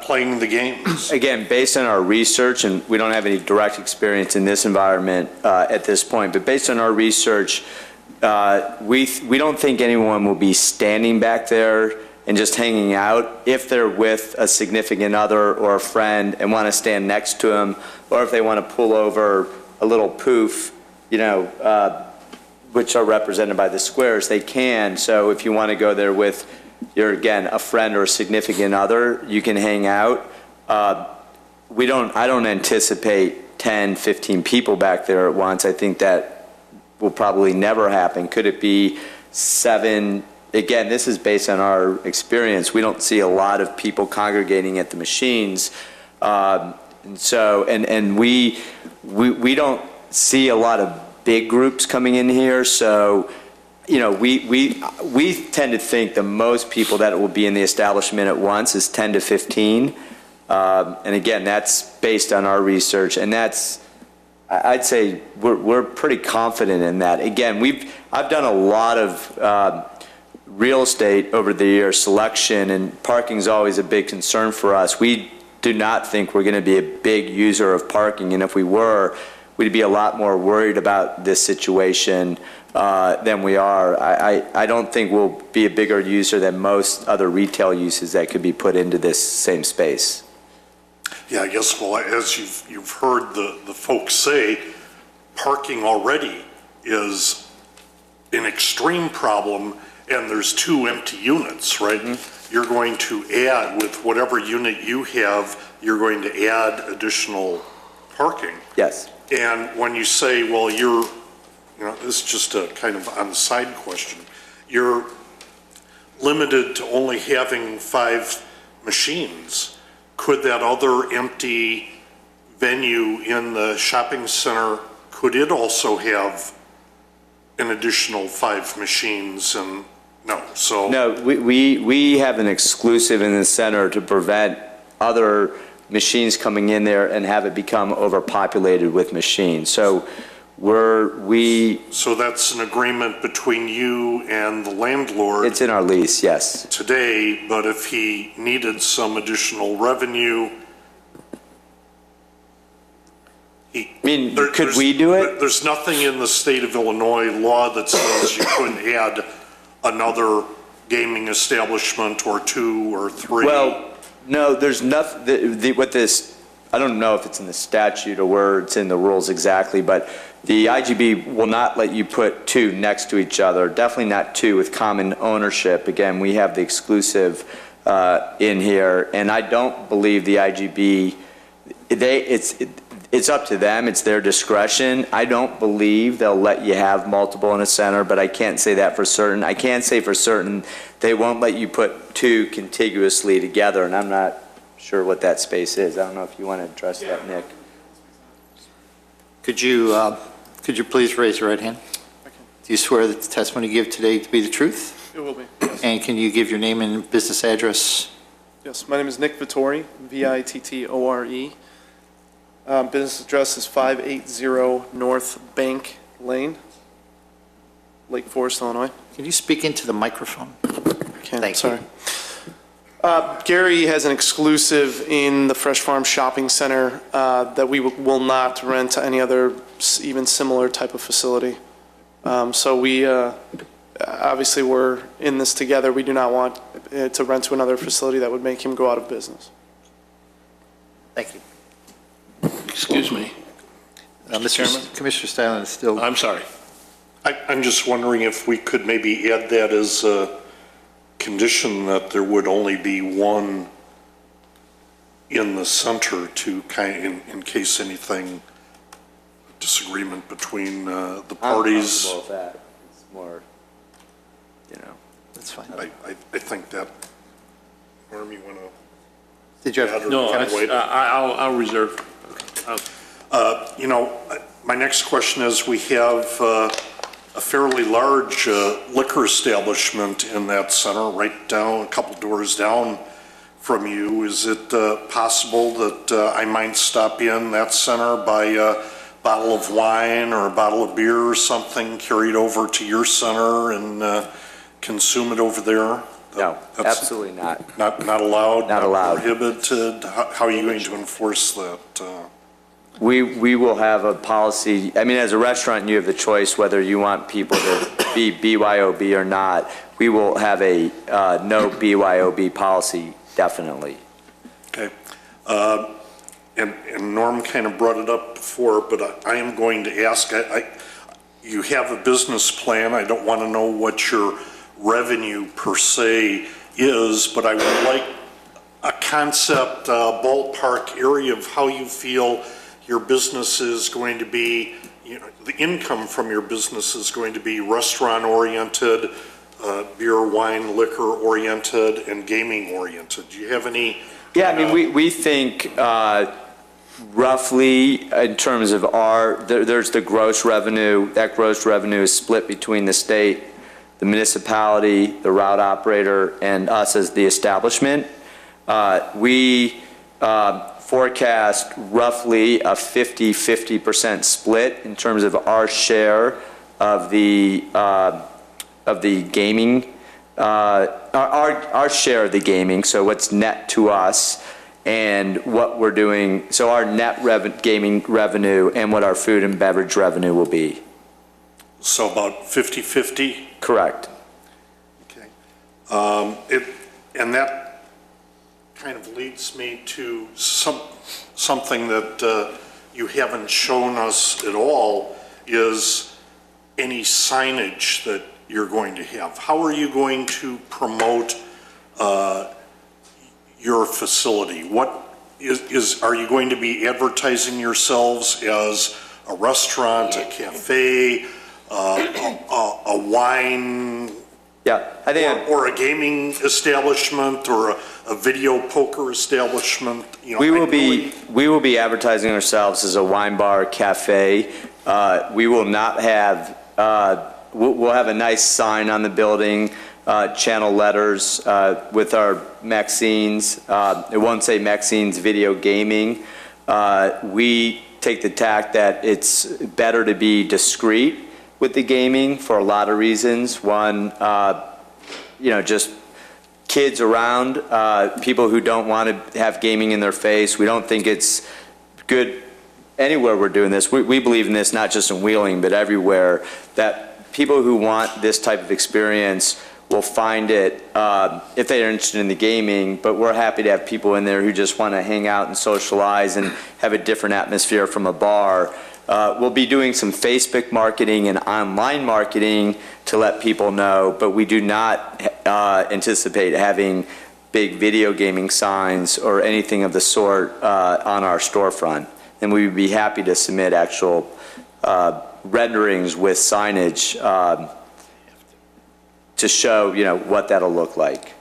playing the games? Again, based on our research, and we don't have any direct experience in this environment at this point, but based on our research, we don't think anyone will be standing back there and just hanging out. If they're with a significant other or a friend and want to stand next to them, or if they want to pull over a little poof, which are represented by the squares, they can. So if you want to go there with again, a friend or a significant other, you can hang out. I don't anticipate 10, 15 people back there at once. I think that will probably never happen. Could it be 7? Again, this is based on our experience. We don't see a lot of people congregating at the machines. And we don't see a lot of big groups coming in here. So, we tend to think the most people that will be in the establishment at once is 10 to 15. And again, that's based on our research, and I'd say we're pretty confident in that. Again, I've done a lot of real estate over the years, selection, and parking is always a big concern for us. We do not think we're going to be a big user of parking, and if we were, we'd be a lot more worried about this situation than we are. I don't think we'll be a bigger user than most other retail uses that could be put into this same space. Yeah, I guess, well, as you've heard the folks say, parking already is an extreme problem, and there's 2 empty units, right? Mm-hmm. You're going to add, with whatever unit you have, you're going to add additional parking. Yes. And when you say, well, this is just a kind of on the side question, you're limited to only having 5 machines. Could that other empty venue in the shopping center, could it also have an additional 5 machines? And no, so. No, we have an exclusive in the center to prevent other machines coming in there and have it become overpopulated with machines. So So that's an agreement between you and the landlord? It's in our lease, yes. Today, but if he needed some additional revenue, could we do it? There's nothing in the state of Illinois law that says you couldn't add another gaming establishment or 2 or 3. Well, no, there's nothing, with this, I don't know if it's in the statute or where it's in the rules exactly, but the IGB will not let you put 2 next to each other, definitely not 2 with common ownership. Again, we have the exclusive in here, and I don't believe the IGB, it's up to them, it's their discretion. I don't believe they'll let you have multiple in a center, but I can't say that for certain. I can say for certain they won't let you put 2 contiguously together, and I'm not sure what that space is. I don't know if you want to address that, Nick. Could you please raise your right hand? Do you swear that the testimony you give today to be the truth? It will be, yes. And can you give your name and business address? Yes, my name is Nick Vittori, Vittore. Business address is 580 North Bank Lane, Lake Forest, Illinois. Can you speak into the microphone? Thank you. Gary has an exclusive in the Fresh Farm Shopping Center that we will not rent to any other even similar type of facility. So we, obviously we're in this together. We do not want to rent to another facility that would make him go out of business. Thank you. Excuse me. Mr. Chairman? Commissioner Stylen is still... I'm sorry. I'm just wondering if we could maybe add that as a condition that there would only be one in the center to in case anything, disagreement between the parties. I'm comfortable with that. It's more, That's fine. I think that, Norm, you want to? Did you have? No, I'll reserve. My next question is, we have a fairly large liquor establishment in that center, right down, a couple doors down from you. Is it possible that I might stop in that center, buy a bottle of wine or a bottle of beer or something, carry it over to your center and consume it over there? No, absolutely not. Not allowed? Not allowed. Prohibited? How are you going to enforce that? We will have a policy. I mean, as a restaurant, you have the choice whether you want people to be BYOB or not. We will have a no BYOB policy, definitely. Okay. And Norm kind of brought it up before, but I am going to ask, you have a business plan. I don't want to know what your revenue per se is, but I would like a concept ballpark area of how you feel your business is going to be, the income from your business is going to be restaurant-oriented, beer, wine, liquor-oriented, and gaming-oriented. Do you have any? Yeah, I mean, we think roughly in terms of there's the gross revenue. That gross revenue is split between the state, the municipality, the route operator, and us as the establishment. We forecast roughly a 50% split in terms of our share of the gaming, our share of the gaming, so what's net to us and what we're doing, so our net gaming revenue and what our food and beverage revenue will be. So about 50-50? Correct. Okay. And that kind of leads me to something that you haven't shown us at all, is any signage that you're going to have. How are you going to promote your facility? Are you going to be advertising yourselves as a restaurant, a cafe, a wine, or a gaming establishment, or a video poker establishment? We will be advertising ourselves as a wine bar, cafe. We will not have. We'll have a nice sign on the building channel letters with our Maxine's. It won't say Maxine's Video Gaming. We take the tack that it's better to be discreet with the gaming for a lot of reasons. One, just kids around, people who don't want to have gaming in their face. We don't think it's good anywhere we're doing this. We believe in this not just in Wheeling, but everywhere, that people who want this type of experience will find it if they're interested in the gaming, but we're happy to have people in there who just want to hang out and socialize and have a different atmosphere from a bar. We'll be doing some Facebook marketing and online marketing to let people know, but we do not anticipate having big video gaming signs or anything of the sort on our storefront. And we would be happy to submit actual renderings with signage to show, what that'll look like.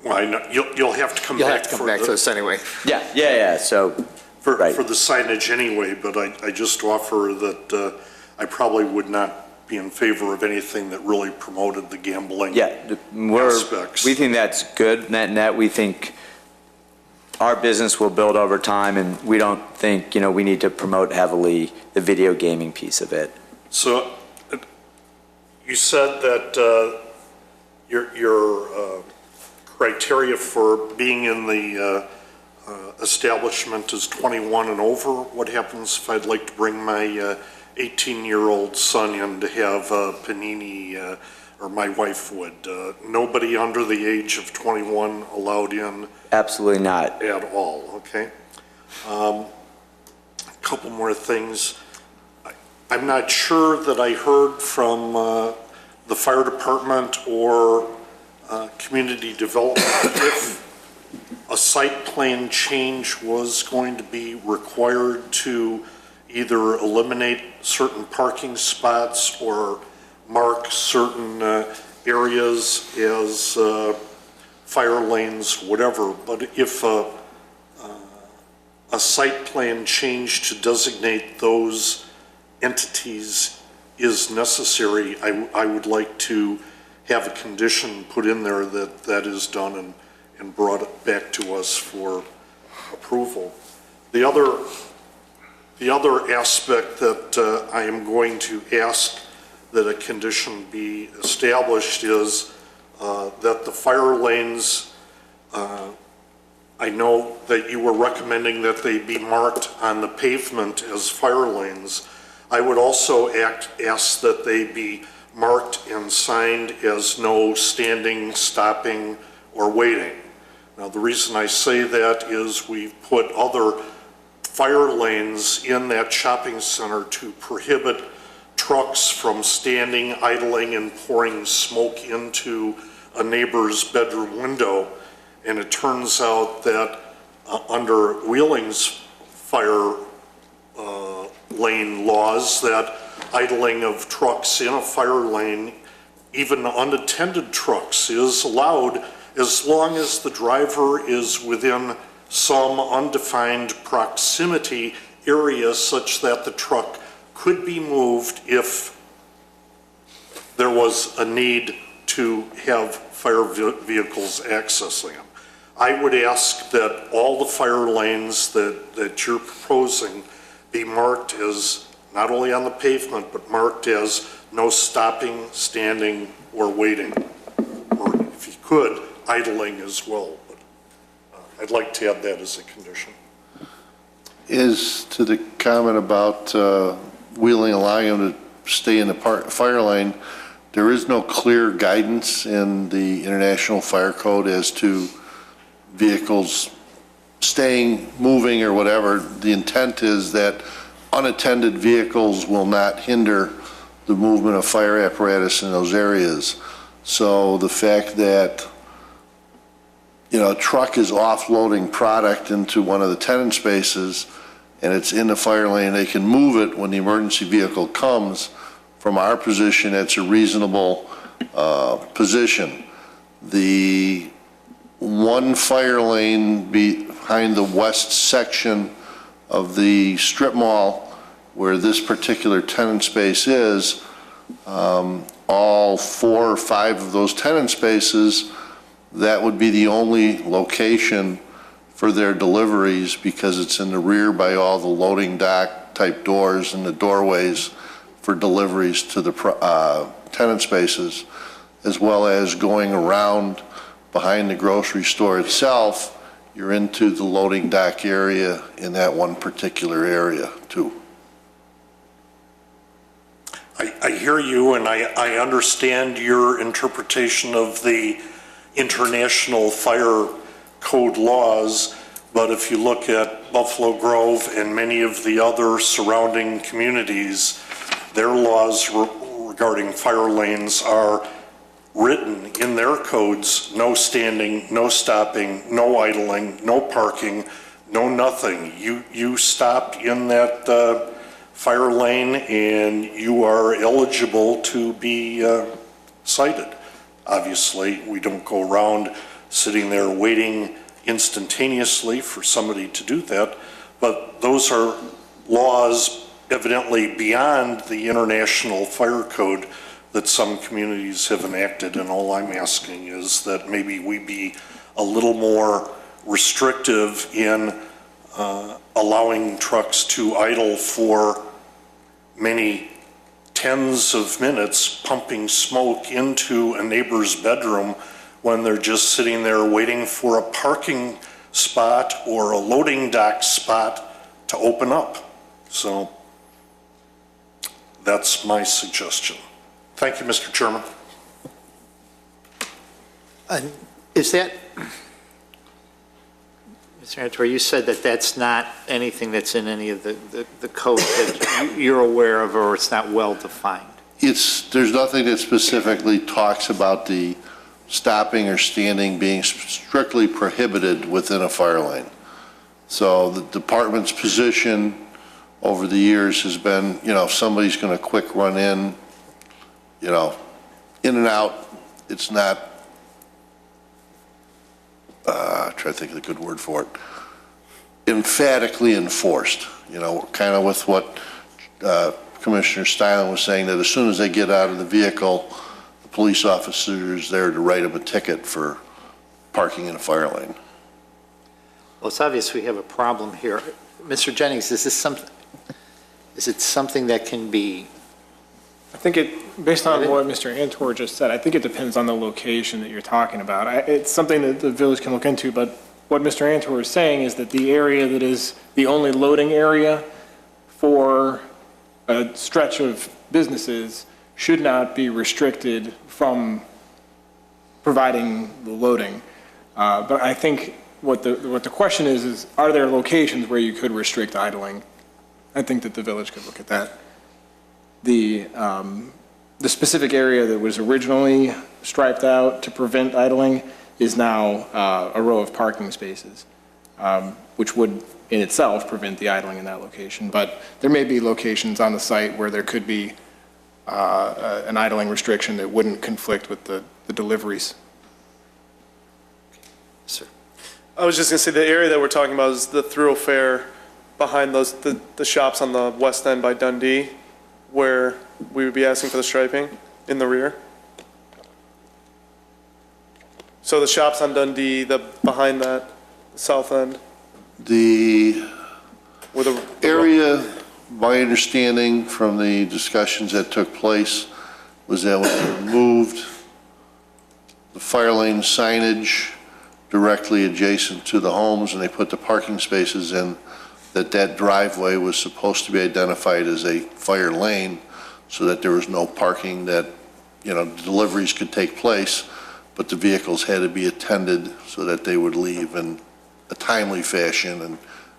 Well, I know, you'll have to come You'll back have to come back to us anyway. Yeah, so. For Right. the signage anyway, but I just offer that I probably would not be in favor of anything that really promoted the gambling aspects. We think that's good. Net, we think our business will build over time, and we don't think, we need to promote heavily the video gaming piece of it. So you said that your criteria for being in the establishment is 21 and over. What happens if I'd like to bring my 18-year-old son in to have panini, or my wife would? Nobody under the age of 21 allowed in? Absolutely not. At all, okay. A couple more things. I'm not sure that I heard from the fire department or community development if a site plan change was going to be required to either eliminate certain parking spots or mark certain areas as fire lanes, whatever. But if a site plan change to designate those entities is necessary, I would like to have a condition put in there that that is done and brought it back to us for approval. The other aspect that I am going to ask that a condition be established is that the fire lanes, I know that you were recommending that they be marked on the pavement as fire lanes. I would also ask that they be marked and signed as no standing, stopping, or waiting. Now, the reason I say that is we've put other fire lanes in that shopping center to prohibit trucks from standing, idling, and pouring smoke into a neighbor's bedroom window. And it turns out that under Wheeling's fire lane laws, that idling of trucks in a fire lane, even unattended trucks, is allowed as long as the driver is within some undefined proximity area such that the truck could be moved if there was a need to have fire vehicles accessing them. I would ask that all the fire lanes that you're proposing be marked as not only on the pavement, but marked as no stopping, standing, or waiting. Or if you could, idling as well. But I'd like to add that as a condition. Is to the comment about Wheeling allowing them to stay in the fire lane, there is no clear guidance in the International Fire Code as to vehicles staying, moving, or whatever. The intent is that unattended vehicles will not hinder the movement of fire apparatus in those areas. So the fact that a truck is offloading product into one of the tenant spaces and it's in the fire lane, they can move it when the emergency vehicle comes. From our position, it's a reasonable position. The one fire lane behind the west section of the strip mall where this particular tenant space is, all 4 or 5 of those tenant spaces, that would be the only location for their deliveries because it's in the rear by all the loading dock type doors and the doorways for deliveries to the tenant spaces, as well as going around behind the grocery store itself. You're into the loading dock area in that one particular area too. I hear you, and I understand your interpretation of the international fire code laws, but if you look at Buffalo Grove and many of the other surrounding communities, their laws regarding fire lanes are written in their codes: no standing, no stopping, no idling, no parking, no nothing. You stop in that fire lane and you are eligible to be cited. Obviously, we don't go around sitting there waiting instantaneously for somebody to do that, but those are laws evidently beyond the international fire code that some communities have enacted, and all I'm asking is that maybe we be a little more restrictive in allowing trucks to idle for many tens of minutes, pumping smoke into a neighbor's bedroom when they're just sitting there waiting for a parking spot or a loading dock spot to open up. So that's my suggestion. Thank you, Mr. Chairman. Is that, Mr. Antor, you said that that's not anything that's in any of the code that you're aware of, or it's not well defined? There's nothing that specifically talks about the stopping or standing being strictly prohibited within a fire lane. So the department's position over the years has been, if somebody's going to quick run in, in and out, it's not, try to think of the good word for it, emphatically enforced, kind of with what Commissioner Stylen was saying, that as soon as they get out of the vehicle, the police officer is there to write them a ticket for parking in a fire lane. Well, it's obvious we have a problem here. Mr. Jennings, is it something that can be? I think based on what Mr. Antor just said, I think it depends on the location that you're talking about. It's something that the village can look into, but what Mr. Antor is saying is that the area that is the only loading area for a stretch of businesses should not be restricted from providing the loading. But I think what the question is are there locations where you could restrict idling? I think that the village could look at that. The specific area that was originally striped out to prevent idling is now a row of parking spaces, which would in itself prevent the idling in that location. But there may be locations on the site where there could be an idling restriction that wouldn't conflict with the deliveries. Sir. I was just going to say the area that we're talking about is the thoroughfare behind the shops on the west end by Dundee, where we would be asking for the striping in the rear. So the shops on Dundee, behind that, the south end. The area, my understanding from the discussions that took place, was that when they removed the fire lane signage directly adjacent to the homes and they put the parking spaces in, that driveway was supposed to be identified as a fire lane so that there was no parking, that, deliveries could take place, but the vehicles had to be attended so that they would leave in a timely fashion. And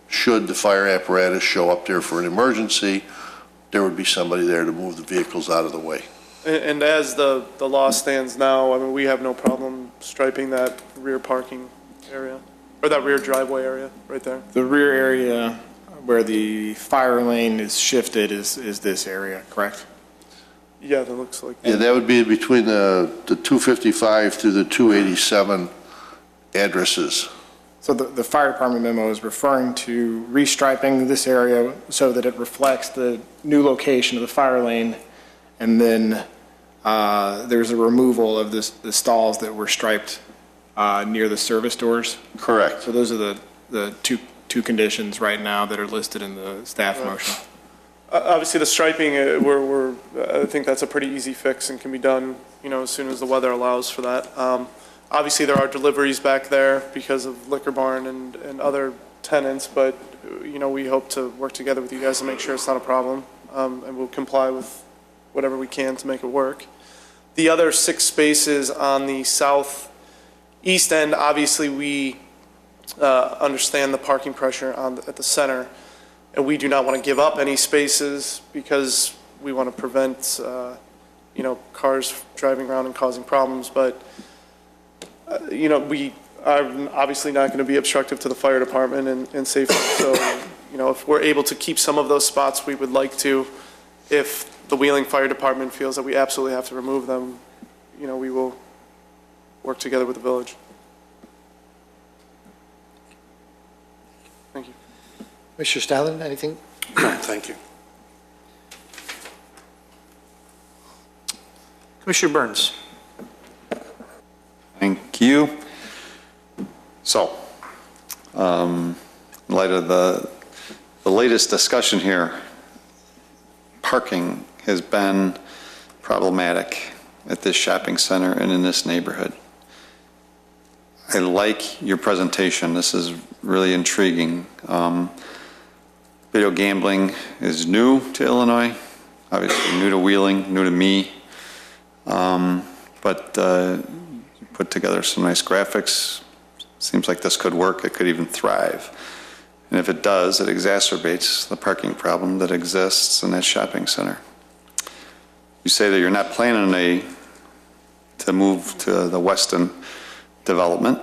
should the fire apparatus show up there for an emergency, there would be somebody there to move the vehicles out of the way. And as the law stands now, I mean, we have no problem striping that rear parking area, or that rear driveway area right there. The rear area where the fire lane is shifted is this area, correct? Yeah, that looks like. Yeah, that would be between the 255 to the 287 addresses. So the fire department memo is referring to restriping this area so that it reflects the new location of the fire lane And then there's a removal of the stalls that were striped near the service doors. Correct. So those are the two conditions right now that are listed in the staff motion. Obviously, the striping, I think that's a pretty easy fix and can be done, as soon as the weather allows for that. Obviously, there are deliveries back there because of Liquor Barn and other tenants, but, we hope to work together with you guys to make sure it's not a problem, and we'll comply with whatever we can to make it work. The other 6 spaces on the southeast end, obviously, we understand the parking pressure at the center, and we do not want to give up any spaces because we want to prevent, cars driving around and causing problems. But, we are obviously not going to be obstructive to the fire department and safety. So, if we're able to keep some of those spots, we would like to. If the Wheeling Fire Department feels that we absolutely have to remove them, we will work together with the village. Thank you. Mr. Stalin, anything? Thank you. Commissioner Burns. Thank you. So, in light of the latest discussion here, parking has been problematic at this shopping center and in this neighborhood. I like your presentation. This is really intriguing. Video gambling is new to Illinois, obviously new to Wheeling, new to me. But you put together some nice graphics. Seems like this could work. It could even thrive. And if it does, it exacerbates the parking problem that exists in that shopping center. You say that you're not planning to move to the Weston development.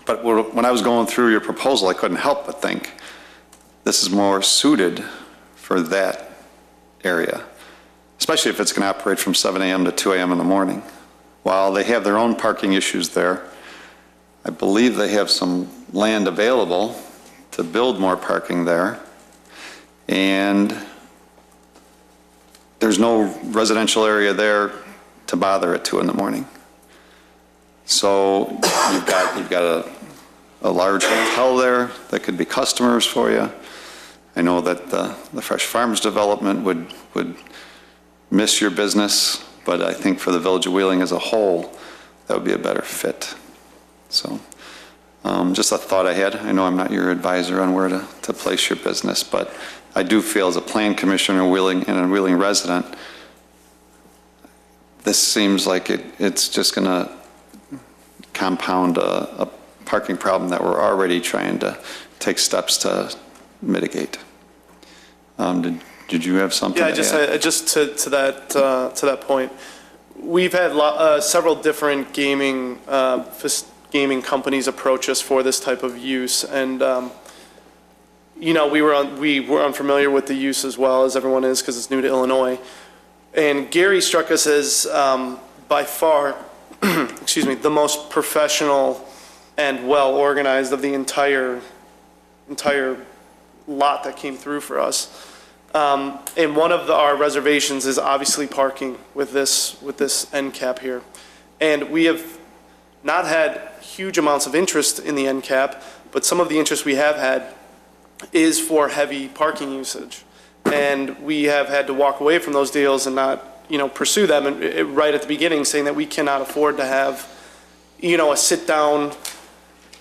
But when I was going through your proposal, I couldn't help but think this is more suited for that area, especially if it's going to operate from 7 a.m. to 2 a.m. in the morning. While they have their own parking issues there, I believe they have some land available to build more parking there. And there's no residential area there to bother at 2 in the morning. So you've got a large hotel there that could be customers for you. I know that the Fresh Farms development would miss your business, but I think for the Village of Wheeling as a whole, that would be a better fit. So just a thought I had. I know I'm not your advisor on where to place your business, but I do feel as a plan commissioner Wheeling and a Wheeling resident, this seems like it's just going to compound a parking problem that we're already trying to take steps to mitigate. Did you have something? Yeah, just to that point, we've had several different gaming companies approach us for this type of use, and we were unfamiliar with the use as well as everyone is because it's new to Illinois. And Gary struck us as by far, excuse me, the most professional and well organized of the entire lot that came through for us. And one of our reservations is obviously parking with this end cap here. And we have not had huge amounts of interest in the end cap, but some of the interest we have had is for heavy parking usage. And we have had to walk away from those deals and not, pursue them right at the beginning, saying that we cannot afford to have, a sit-down,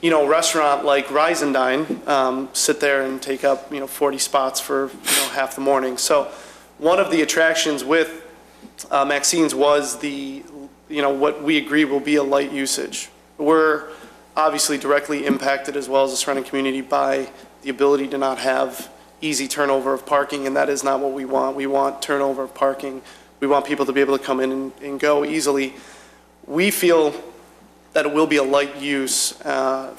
restaurant like Rise and Dine, sit there and take up, 40 spots for, half the morning. So one of the attractions with Maxine's was what we agree will be a light usage. We're obviously directly impacted as well as the surrounding community by the ability to not have easy turnover of parking, and that is not what we want. We want turnover of parking. We want people to be able to come in and go easily. We feel that it will be a light use. I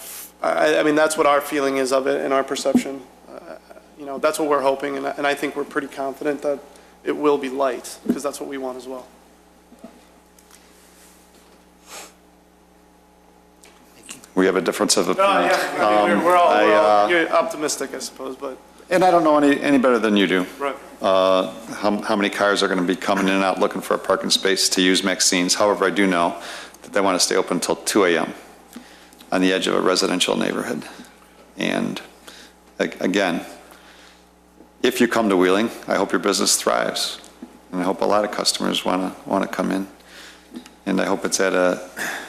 mean, that's what our feeling is of it and our perception. That's what we're hoping, and I think we're pretty confident that it will be light, because that's what we want as well. We have a difference of opinion. Yeah, we're all you're optimistic, I suppose, but. And I don't know any better than you do. Right. How many cars are going to be coming in and out looking for a parking space to use Maxine's. However, I do know that they want to stay open until 2 a.m. on the edge of a residential neighborhood. And again, if you come to Wheeling, I hope your business thrives. And I hope a lot of customers want to come in. And I hope it's at a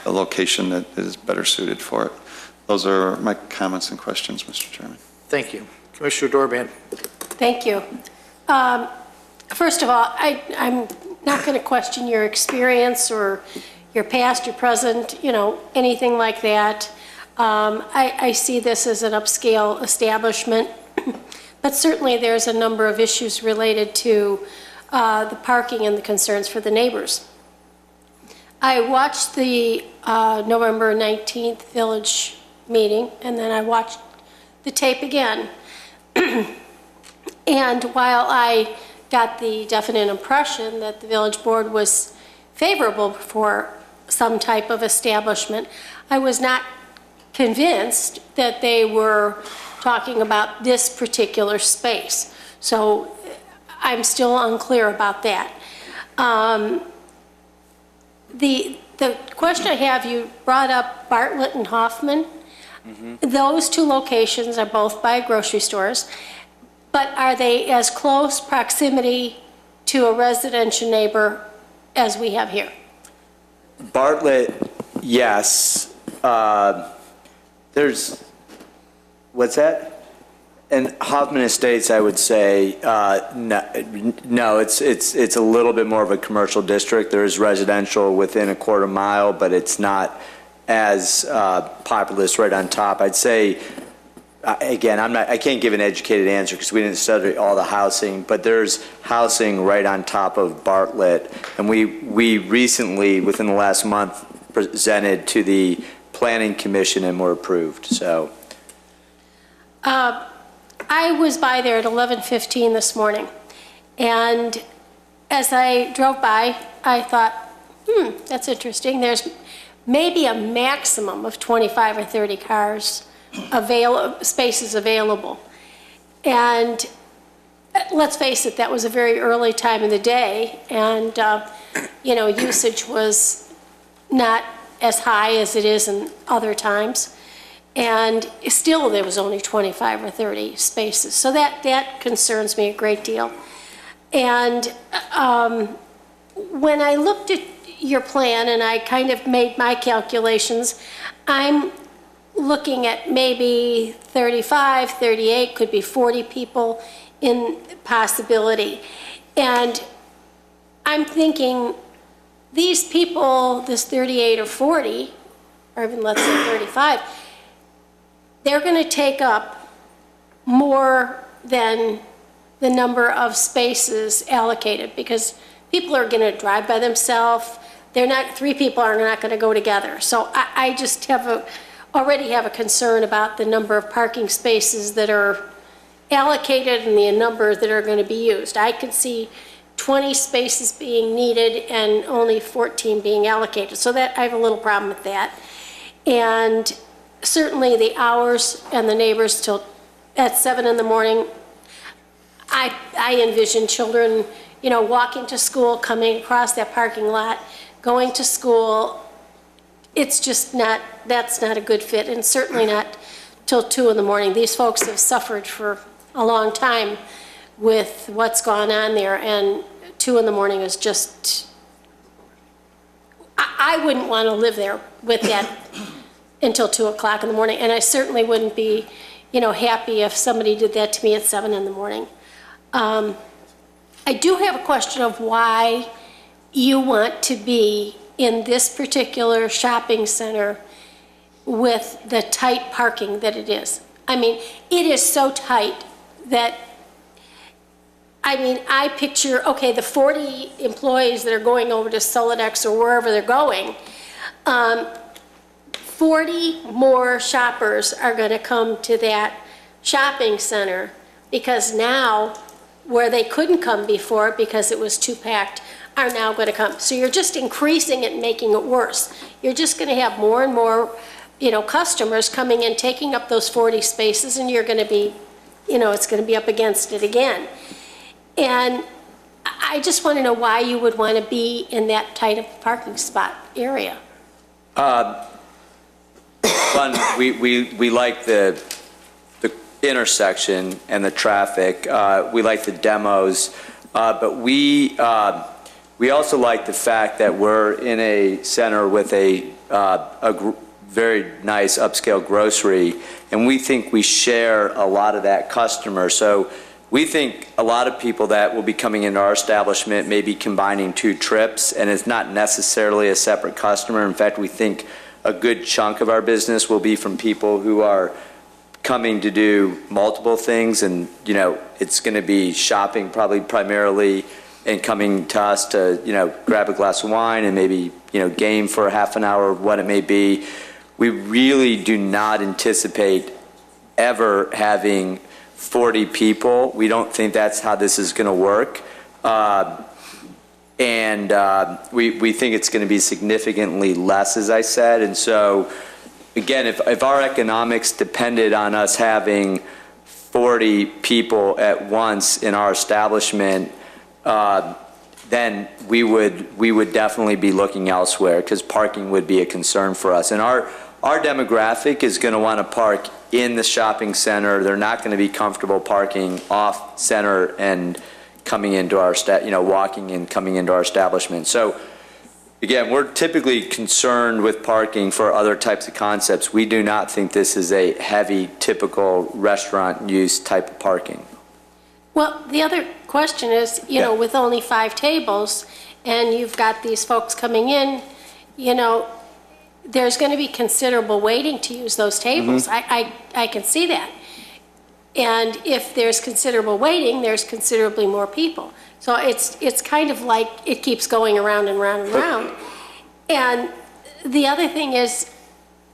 location that is better suited for it. Those are my comments and questions, Mr. Chairman. Thank you. Commissioner Dorban. Thank you. First of all, I'm not going to question your experience or your past, your present, anything like that. I see this as an upscale establishment, but certainly there's a number of issues related to the parking and the concerns for the neighbors. I watched the November 19th village meeting, and then I watched the tape again. And while I got the definite impression that the village board was favorable for some type of establishment, I was not convinced that they were talking about this particular space. So I'm still unclear about that. The question I have, you brought up Bartlett and Hoffman. Mm-hmm. Those two locations are both by grocery stores, but are they as close proximity to a residential neighbor as we have here? Bartlett, yes. There's, what's that? And Hoffman Estates, I would say, no, it's a little bit more of a commercial district. There is residential within a quarter mile, but it's not as populous right on top. I'd say, again, I can't give an educated answer because we didn't study all the housing, but there's housing right on top of Bartlett. And we recently, within the last month, presented to the Planning Commission and were approved, so. I was by there at 11:15 this morning, and as I drove by, I thought, that's interesting. There's maybe a maximum of 25 or 30 cars spaces available. And let's face it, that was a very early time in the day, and usage was not as high as it is in other times. And still there was only 25 or 30 spaces. So that concerns me a great deal. And when I looked at your plan and I kind of made my calculations, I'm looking at maybe 35, 38, could be 40 people in possibility. And I'm thinking these people, this 38 or 40, or even let's say 35, they're going to take up more than the number of spaces allocated because people are going to drive by themselves. Three people are not going to go together. So I just already have a concern about the number of parking spaces that are allocated and the number that are going to be used. I could see 20 spaces being needed and only 14 being allocated. So that I have a little problem with that. And certainly the hours and the neighbors till at 7 in the morning, I envision children, walking to school, coming across that parking lot, going to school. It's just that's not a good fit, and certainly not till 2 in the morning. These folks have suffered for a long time with what's gone on there, and 2 in the morning is just, I wouldn't want to live there with that until 2 o'clock in the morning. And I certainly wouldn't be, happy if somebody did that to me at 7 in the morning. I do have a question of why you want to be in this particular shopping center with the tight parking that it is. I mean, it is so tight that, I picture, okay, the 40 employees that are going over to Solidex or wherever they're going, 40 more shoppers are going to come to that shopping center because now, where they couldn't come before because it was too packed, are now going to come. So you're just increasing it and making it worse. You're just going to have more and more, customers coming in, taking up those 40 spaces, and you're going to be it's going to be up against it again. And I just want to know why you would want to be in that tight of parking spot area. One, we like the intersection and the traffic. We like the demos, but we also like the fact that we're in a center with a very nice upscale grocery, and we think we share a lot of that customer. So we think a lot of people that will be coming into our establishment may be combining two trips, and it's not necessarily a separate customer. In fact, we think a good chunk of our business will be from people who are coming to do multiple things, and it's going to be shopping probably primarily, and coming to us to grab a glass of wine and maybe game for a half an hour, what it may be. We really do not anticipate ever having 40 people. We don't think that's how this is going to work. We think it's going to be significantly less, as I said. And so, again, if our economics depended on us having 40 people at once in our establishment, then we would definitely be looking elsewhere, because parking would be a concern for us. And our demographic is going to want to park in the shopping center. They're not going to be comfortable parking off center and coming into our walking and coming into our establishment. So again, we're typically concerned with parking for other types of concepts. We do not think this is a heavy, typical restaurant use type of parking. Well, the other question is, with only 5 tables, and you've got these folks coming in, there's going to be considerable waiting to use those tables. I can see that. And if there's considerable waiting, there's considerably more people. So it's kind of like it keeps going around and round and round. And the other thing is,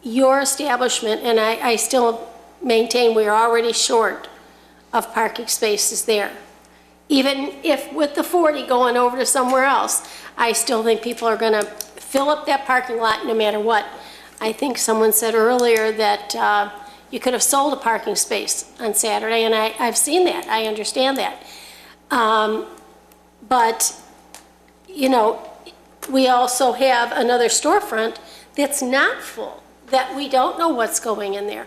your establishment, and I still maintain we're already short of parking spaces there. Even if with the 40 going over to somewhere else, I still think people are going to fill up that parking lot no matter what. I think someone said earlier that you could have sold a parking space on Saturday, and I've seen that. I understand that. But, we also have another storefront that's not full, that we don't know what's going in there.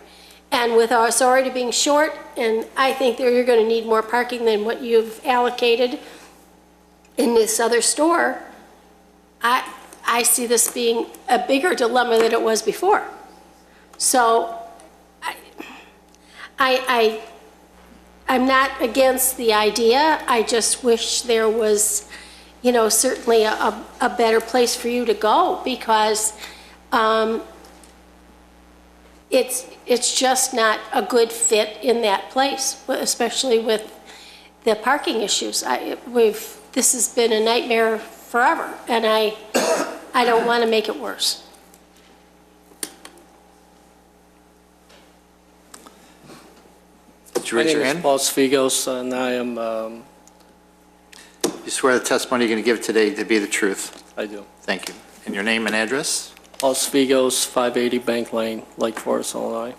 And with us already being short, and I think that you're going to need more parking than what you've allocated in this other store, I see this being a bigger dilemma than it was before. So I'm not against the idea. I just wish there was, certainly a better place for you to go, because it's just not a good fit in that place, especially with the parking issues. This has been a nightmare forever, and I don't want to make it worse. Did you raise your hand? My name is Paul Svigos, and I am... You swear the testimony you're going to give today to be the truth? I do. Thank you. And your name and address? Paul Svigos, 580 Bank Lane, Lake Forest, Illinois.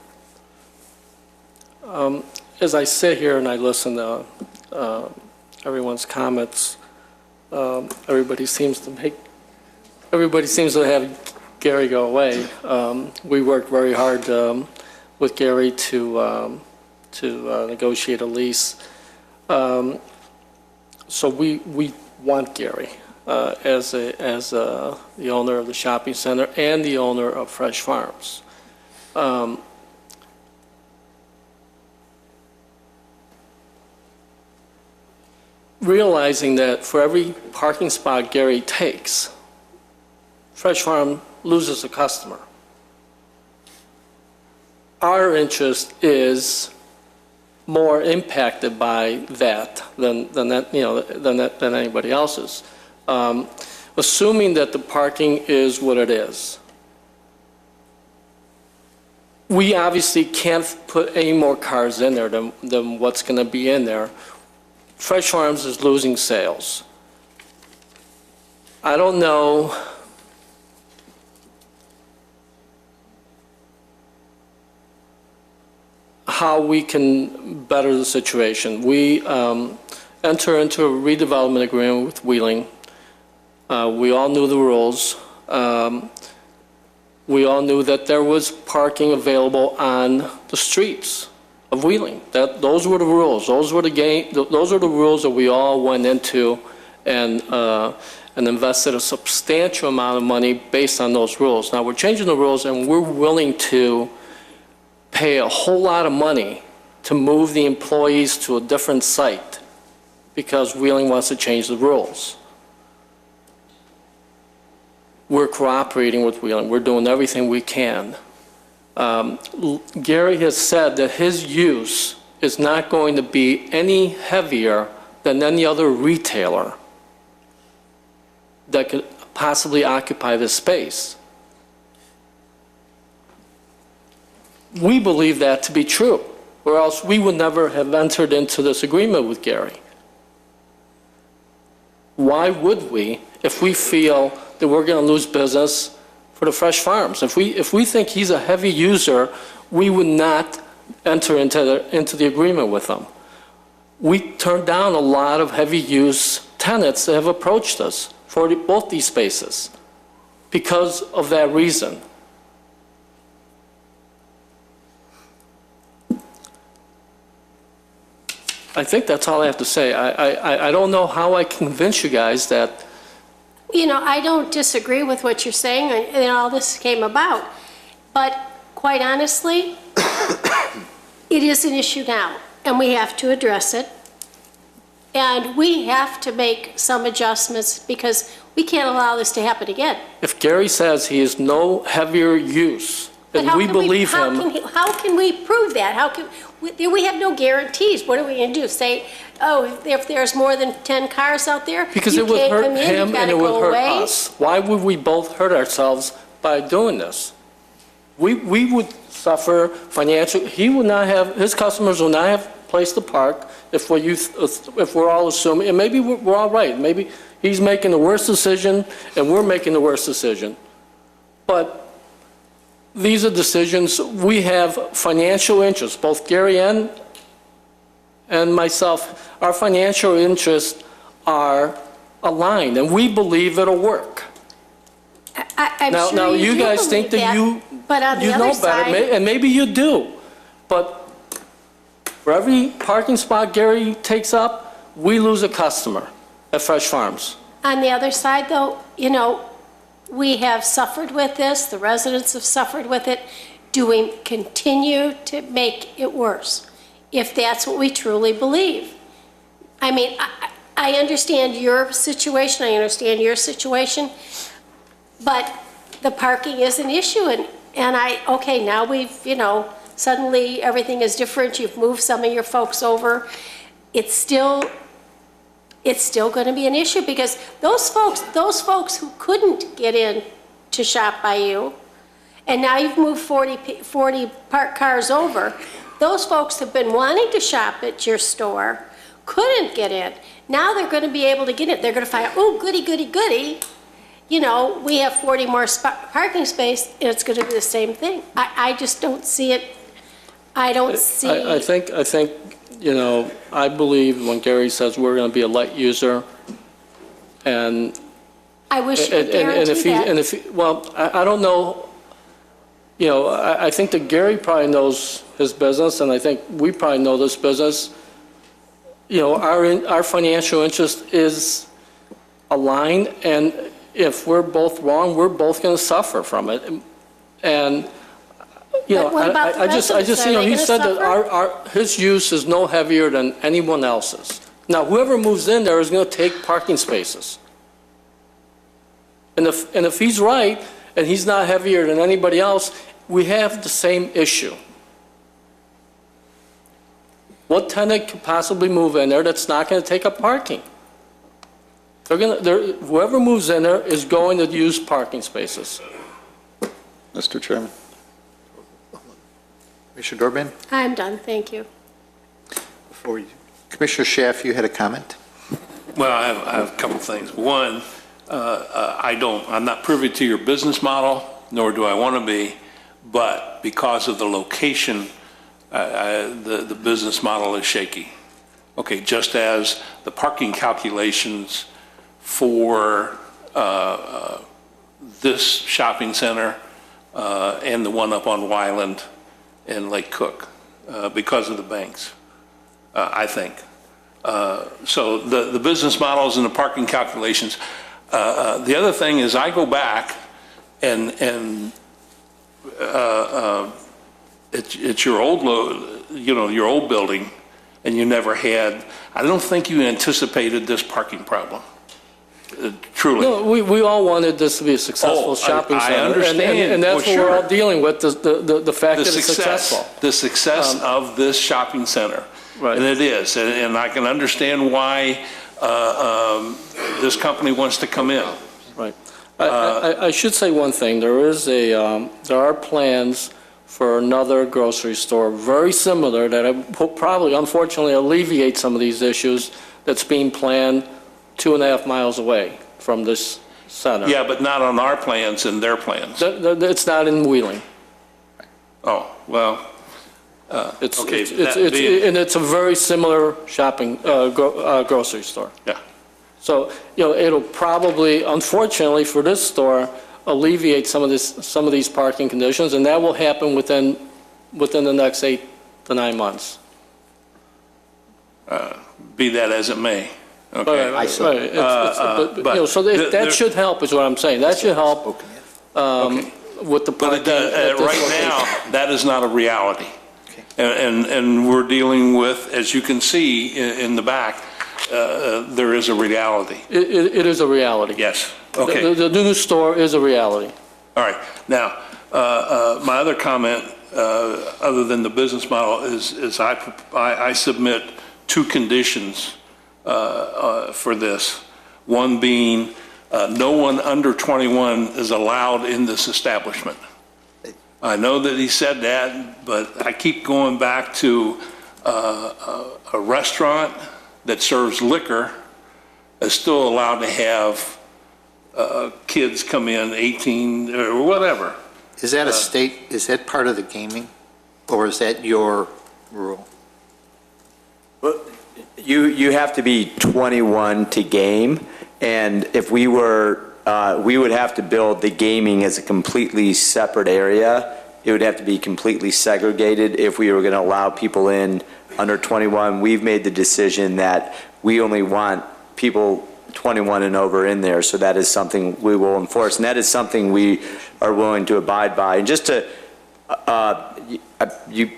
As I sit here and I listen to everyone's comments, everybody seems to have Gary go away. We worked very hard with Gary to negotiate a lease. So we want Gary as the owner of the shopping center and the owner of Fresh Farms. Realizing that for every parking spot Gary takes, Fresh Farm loses a customer. Our interest is more impacted by that than anybody else's. Assuming that the parking is what it is, we obviously can't put any more cars in there than what's going to be in there. Fresh Farms is losing sales. I don't know how we can better the situation. We enter into a redevelopment agreement with Wheeling. We all knew the rules. We all knew that there was parking available on the streets of Wheeling. Those were the rules. Those were the rules that we all went into and invested a substantial amount of money based on those rules. Now we're changing the rules, and we're willing to pay a whole lot of money to move the employees to a different site because Wheeling wants to change the rules. We're cooperating with Wheeling. We're doing everything we can. Gary has said that his use is not going to be any heavier than any other retailer that could possibly occupy this space. We believe that to be true, or else we would never have entered into this agreement with Gary. Why would we if we feel that we're going to lose business for the fresh farms? If we think he's a heavy user, we would not enter into the agreement with him. We turned down a lot of heavy use tenants that have approached us for both these spaces because of that reason. I think that's all I have to say. I don't know how I convince you guys that. You know, I don't disagree with what you're saying and all this came about. But quite honestly, it is an issue now, and we have to address it. And we have to make some adjustments because we can't allow this to happen again. If Gary says he is no heavier use, then we believe him. How can we prove that? We have no guarantees. What are we going to do? Say, oh, if there's more than 10 cars out there, because you it would can't hurt come in, him you and gotta it would go hurt away? us. Why would we both hurt ourselves by doing this? We would suffer financial. He would not have. His customers would not have a place to park if we're all assuming. And maybe we're all right. Maybe he's making the worst decision and we're making the worst decision. But these are decisions. We have financial interests, both Gary and myself. Our financial interests are aligned, and we believe it'll work. I'm sure now you guys believe think that you know better, and maybe you do. But for every parking spot Gary takes up, we lose a customer at Fresh Farms. On the other side, though, you know, we have suffered with this. The residents have suffered with it. Do we continue to make it worse if that's what we truly believe? I mean, I understand your situation. I understand your situation. But the parking is an issue. And okay, now we've, you know, suddenly everything is different. You've moved some of your folks over. It's still going to be an issue because those folks who couldn't get in to shop by you, and now you've moved 40 parked cars over, those folks have been wanting to shop at your store, couldn't get in. Now they're going to be able to get in. They're going to find out, oh, goody, goody, goody. You know, we have 40 more parking space, and it's going to be the same thing. I just don't see it. I don't see. I think. You know, I believe when Gary says we're going to be a light user, and I wish you could guarantee that. Well, I don't know. You know, I think that Gary probably knows his business, and I think we probably know this business. You know, our financial interest is aligned, and if we're both wrong, we're both going to suffer from it. And you know, I just, you know, he said that his use is no heavier than anyone else's. Now, whoever moves in there is going to take parking spaces. And if he's right, and he's not heavier than anybody else, we have the same issue. What tenant could possibly move in there that's not going to take up parking? Whoever moves in there is going to use parking spaces. Mr. Chairman. Commissioner Dorbin? I'm done, thank you. Commissioner Schaaf, you had a comment? Well, I have a couple of things. One, I'm not privy to your business model, nor do I want to be, but because of the location the business model is shaky. Okay, just as the parking calculations for this shopping center and the one up on Wyland and Lake Cook, because of the banks, I think. So the business models and the parking calculations. The other thing is I go back and it's your old, your old building, and you never had, I don't think you anticipated this parking problem. Truly. No, we all wanted this to be a successful shopping center. I understand. And that's what we're all dealing with, the fact that it's successful. The success of this shopping center. Right. And it is. And I can understand why this company wants to come in. Right. I should say one thing. There are plans for another grocery store very similar that will probably, unfortunately, alleviate some of these issues that's being planned 2.5 miles away from this center. Yeah, but not on our plans and their plans. It's not in Wheeling. Oh, well, okay. And it's a very similar shopping, grocery store. Yeah. So, it'll probably, unfortunately for this store, alleviate some of these parking conditions, and that will happen within the next 8 to 9 months. Be that as it may. Okay. Right. So that should help, is what I'm saying. That should help with the parking. But right now, that is not a reality. And we're dealing with, as you can see in the back, there is a reality. It is a reality. Yes. Okay. The new store is a reality. All right. Now, my other comment, other than the business model, is I submit 2 conditions for this. One being, no one under 21 is allowed in this establishment. I know that he said that, but I keep going back to a restaurant that serves liquor is still allowed to have kids come in 18 or whatever. Is that is that part of the gaming, or is that your rule? Well, you have to be 21 to game, and if we were, we would have to build the gaming as a completely separate area. It would have to be completely segregated if we were going to allow people in under 21. We've made the decision that we only want people 21 and over in there, so that is something we will enforce, and that is something we are willing to abide by. And just to,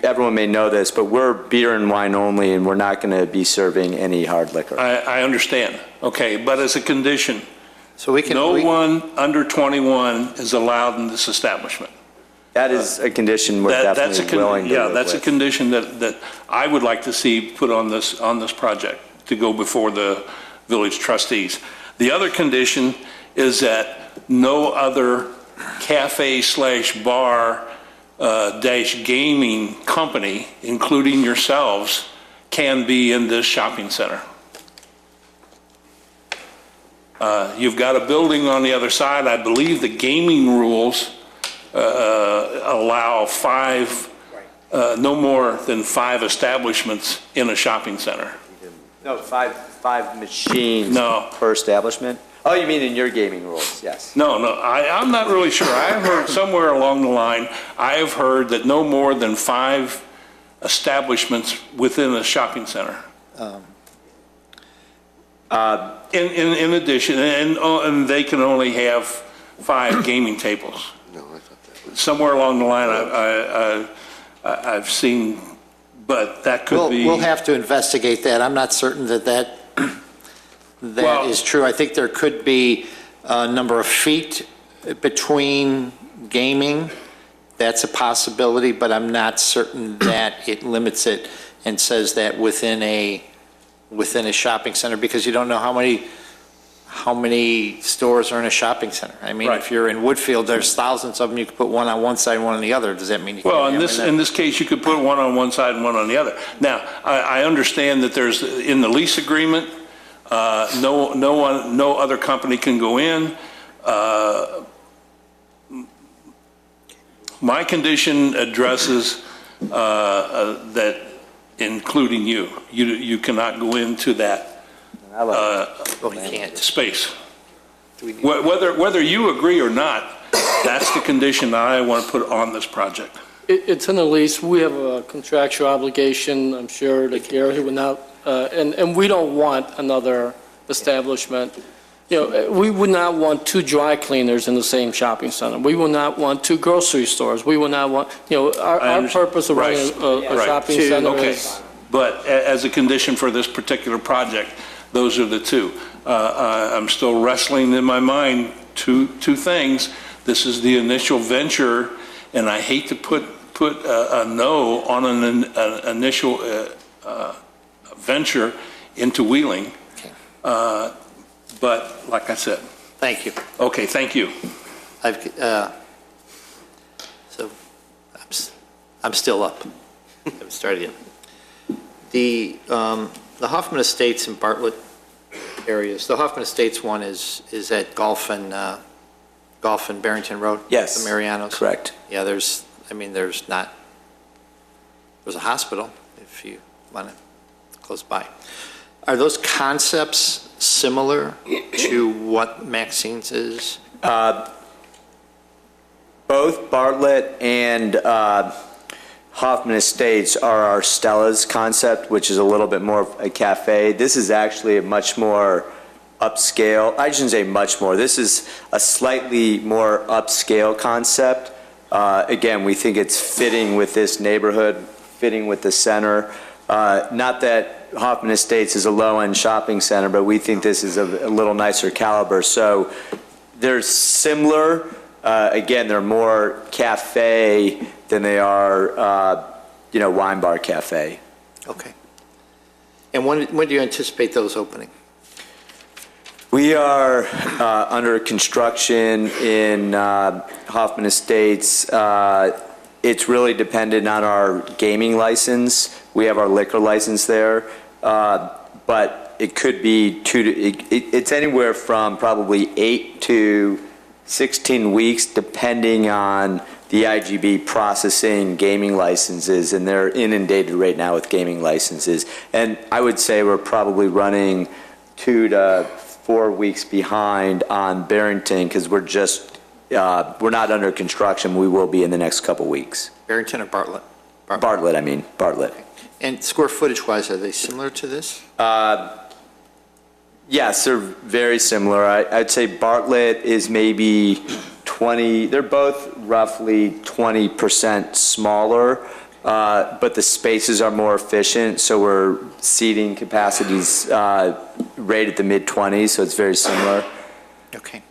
everyone may know this, but we're beer and wine only, and we're not going to be serving any hard liquor. I understand. Okay, but as a condition, so no one under 21 is allowed in this establishment. That is a condition we're definitely willing to live that's with. a condition that I would like to see put on this project to go before the village trustees. The other condition is that no other cafe/bar dash gaming company, including yourselves, can be in this shopping center. You've got a building on the other side. I believe the gaming rules allow no more than 5 establishments in a shopping center. No, five machines per establishment? Oh, you mean in your gaming rules, yes. No, I'm not really sure. I heard somewhere along the line, I have heard that no more than 5 establishments within a shopping center. In addition, and they can only have 5 gaming tables. Somewhere along the line, I've seen, but that could be. We'll have to investigate that. I'm not certain that is true. I think there could be a number of feet between gaming. That's a possibility, but I'm not certain that it limits it and says that within a shopping center, because you don't know how many stores are in a shopping center. I mean, if you're in Woodfield, there's thousands of them. You could put one on one side, one on the other. Does that mean you can't? Well, in this case, you could put one on one side and one on the other. Now, I understand that there's in the lease agreement, no other company can go in. My condition addresses that, including you. You cannot go into that space. Whether you agree or not, that's the condition that I want to put on this project. It's in the lease. We have a contractual obligation, I'm sure, that Gary would not, and we don't want another establishment. You know, we would not want 2 dry cleaners in the same shopping center. We would not want 2 grocery stores. We would not want, you know, our purpose of running a shopping center is... But as a condition for this particular project, those are the 2. I'm still wrestling in my mind two things. This is the initial venture, and I hate to put a no on an initial venture into Wheeling. But like I said. Thank you. Okay, thank you. So I'm still up. I haven't started yet. The Hoffman Estates and Bartlett areas, the Hoffman Estates one is at Golf and Barrington Road? Yes. The Marianos? Correct. Yeah, there's a hospital if you want to, close by. Are those concepts similar to what Maxine's is? Both Bartlett and Hoffman Estates are our Stella's concept, which is a little bit more of a cafe. This is actually a much more upscale, I shouldn't say much more, this is a slightly more upscale concept. Again, we think it's fitting with this neighborhood, fitting with the center. Not that Hoffman Estates is a low-end shopping center, but we think this is a little nicer caliber. So they're similar. Again, they're more cafe than they are, wine bar cafe. Okay. And when do you anticipate those opening? We are under construction in Hoffman Estates. It's really dependent on our gaming license. We have our liquor license there, but it could be it's anywhere from probably 8 to 16 weeks, depending on the IGB processing gaming licenses, and they're inundated right now with gaming licenses. And I would say we're probably running 2 to 4 weeks behind on Barrington because we're not under construction. We will be in the next couple weeks. Barrington or Bartlett? Bartlett. Okay. And square footage-wise, are they similar to this? Yes, they're very similar. I'd say Bartlett is maybe 20, they're both roughly 20% smaller, but the spaces are more efficient, so we're seating capacities right at the mid-20s, so it's very similar. Okay.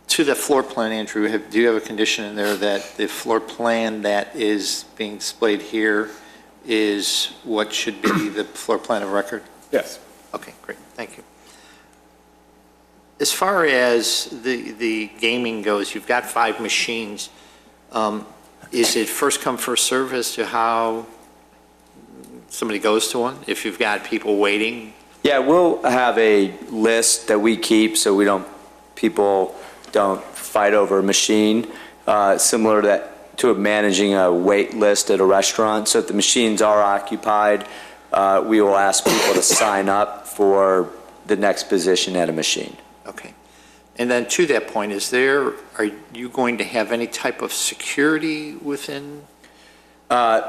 To the floor plan, Andrew, do you have a condition in there that the floor plan that is being displayed here is what should be the floor plan of record? Yes. Okay, great, thank you. As far as the gaming goes, you've got 5 machines. Is it first come, first serve as to how somebody goes to one? If you've got people waiting? Yeah, we'll have a list that we keep so people don't fight over a machine, similar to managing a wait list at a restaurant. So if the machines are occupied, we will ask people to sign up for the next position at a machine. Okay. And then to that point, are you going to have any type of security within?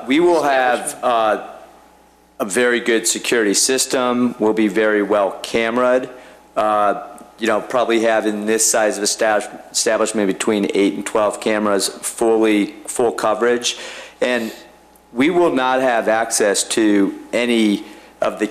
We will have a very good security system. We'll be very well cameraed. Probably have in this size of establishment between 8 and 12 cameras, full coverage. And we will not have access to any of the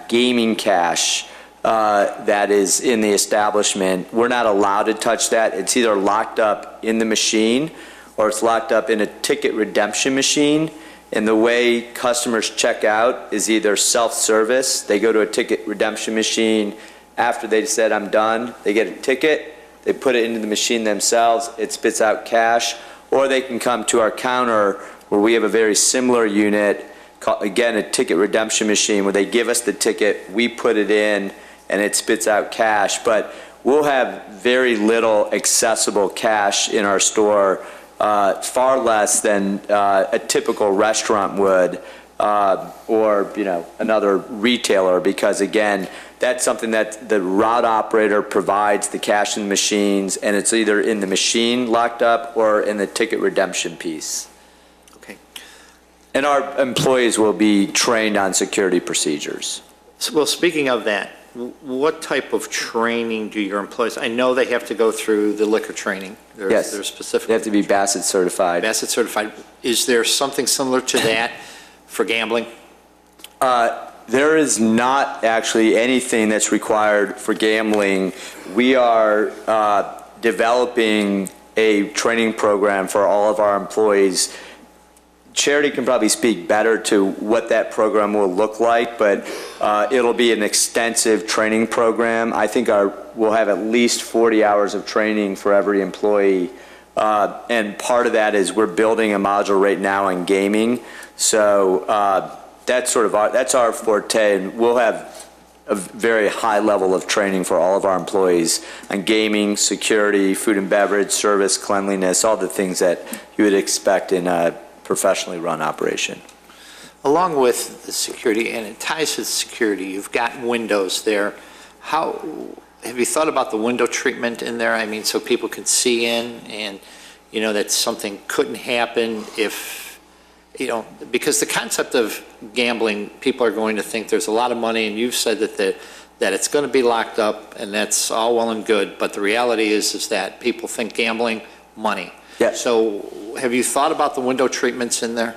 gaming cash that is in the establishment. We're not allowed to touch that. It's either locked up in the machine or it's locked up in a ticket redemption machine. And the way customers check out is either self-service. They go to a ticket redemption machine. After they said, I'm done, they get a ticket. They put it into the machine themselves. It spits out cash. Or they can come to our counter where we have a very similar unit, again, a ticket redemption machine, where they give us the ticket, we put it in, and it spits out cash. But we'll have very little accessible cash in our store far less than a typical restaurant would, or, another retailer, because again, that's something that the route operator provides the cash in machines, and it's either in the machine locked up or in the ticket redemption piece. Okay. And our employees will be trained on security procedures. Well, speaking of that, what type of training do your employees, I know they have to go through the liquor training. Yes. There's specific. They have to be Bassett certified. Bassett certified. Is there something similar to that for gambling? There is not actually anything that's required for gambling. We are developing a training program for all of our employees. Charity can probably speak better to what that program will look like, but it'll be an extensive training program. I think we'll have at least 40 hours of training for every employee. And part of that is we're building a module right now in gaming. So that's that's our forte, and we'll have a very high level of training for all of our employees on gaming, security, food and beverage, service, cleanliness, all the things that you would expect in a professionally run operation. Along with the security, and it ties to the security, you've got windows there. How have you thought about the window treatment in there? I mean, so people can see in, and that something couldn't happen if, because the concept of gambling, people are going to think there's a lot of money, and you've said that it's going to be locked up, and that's all well and good, but the reality is that people think gambling, money. Yeah. So have you thought about the window treatments in there?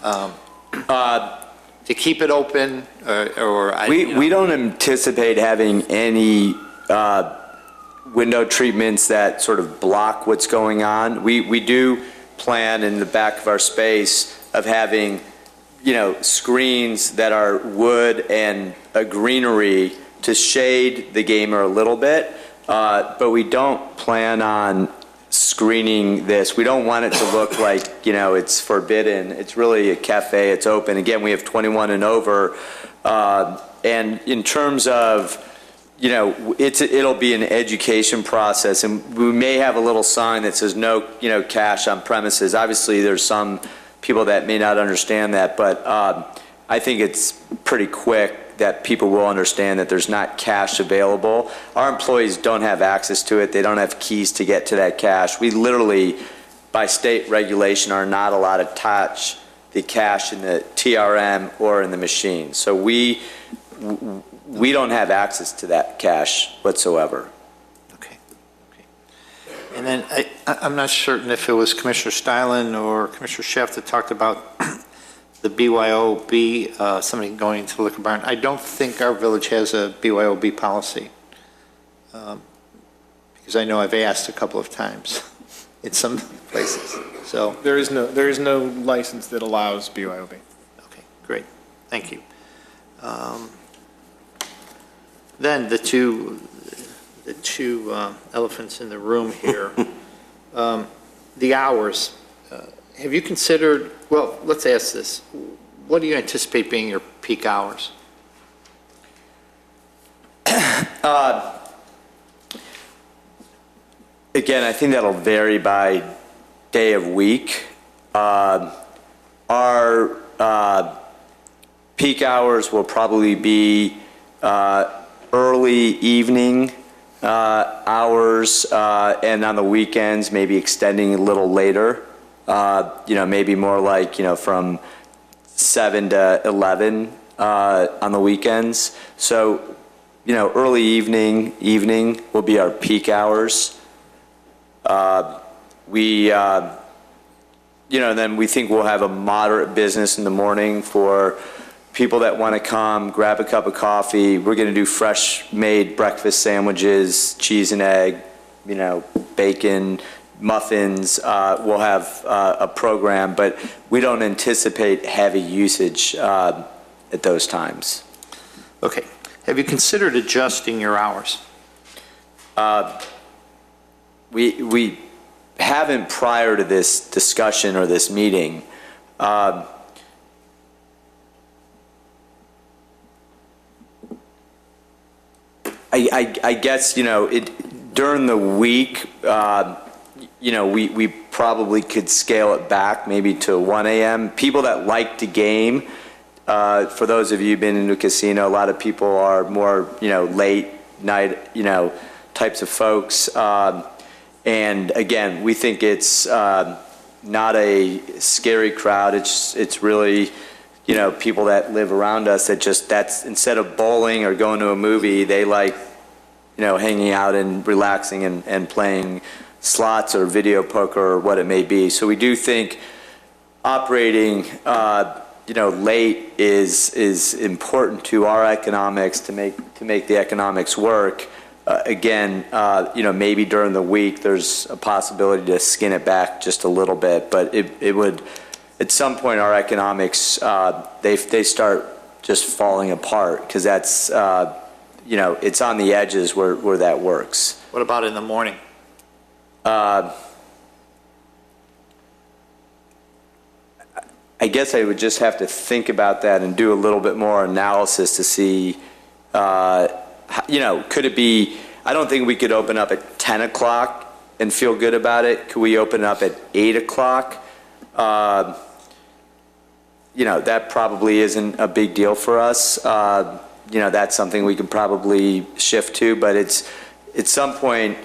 To keep it open, we don't anticipate having any window treatments that sort of block what's going on. We do plan in the back of our space of having, screens that are wood and a greenery to shade the gamer a little bit, but we don't plan on screening this. We don't want it to look like, it's forbidden. It's really a cafe. It's open. Again, we have 21 and over. And in terms of, it'll be an education process, and we may have a little sign that says no, cash on premises. Obviously, there's some people that may not understand that, but I think it's pretty quick that people will understand that there's not cash available. Our employees don't have access to it. They don't have keys to get to that cash. We literally, by state regulation, are not allowed to touch the cash in the TRM or in the machine. So we don't have access to that cash whatsoever. Okay. And then I'm not certain if it was Commissioner Stylen or Commissioner Schaaf that talked about the BYOB, somebody going to the liquor barn. I don't think our village has a BYOB policy, because I know I've asked a couple of times in some places. So There is no license that allows BYOB. okay, great, thank you. Then the two elephants in the room here, the hours. Have you considered, well, let's ask this. What do you anticipate being your peak hours? Again, I think that'll vary by day of week. Our peak hours will probably be early evening hours, and on the weekends, maybe extending a little later. Maybe more like, from 7 to 11 on the weekends. So, early evening will be our peak hours. Then we think we'll have a moderate business in the morning for people that want to come, grab a cup of coffee. We're going to do fresh-made breakfast sandwiches, cheese and egg, bacon, muffins. We'll have a program, but we don't anticipate heavy usage at those times. Okay. Have you considered adjusting your hours? We haven't prior to this discussion or this meeting. I guess, during the week, we probably could scale it back maybe to 1 a.m. People that like to game, for those of you who've been into a casino, a lot of people are more, late night, types of folks. And again, we think it's not a scary crowd. It's really, people that live around us that's instead of bowling or going to a movie, they like, hanging out and relaxing and playing slots or video poker or what it may be. So we do think operating, late is important to our economics to make the economics work. Again, maybe during the week there's a possibility to skin it back just a little bit, but it would, at some point, our economics they start just falling apart because that's it's on the edges where that works. What about in the morning? I guess I would just have to think about that and do a little bit more analysis to see, could it be, I don't think we could open up at 10 o'clock and feel good about it. Could we open up at 8 o'clock? That probably isn't a big deal for us. That's something we could probably shift to, but it's at some point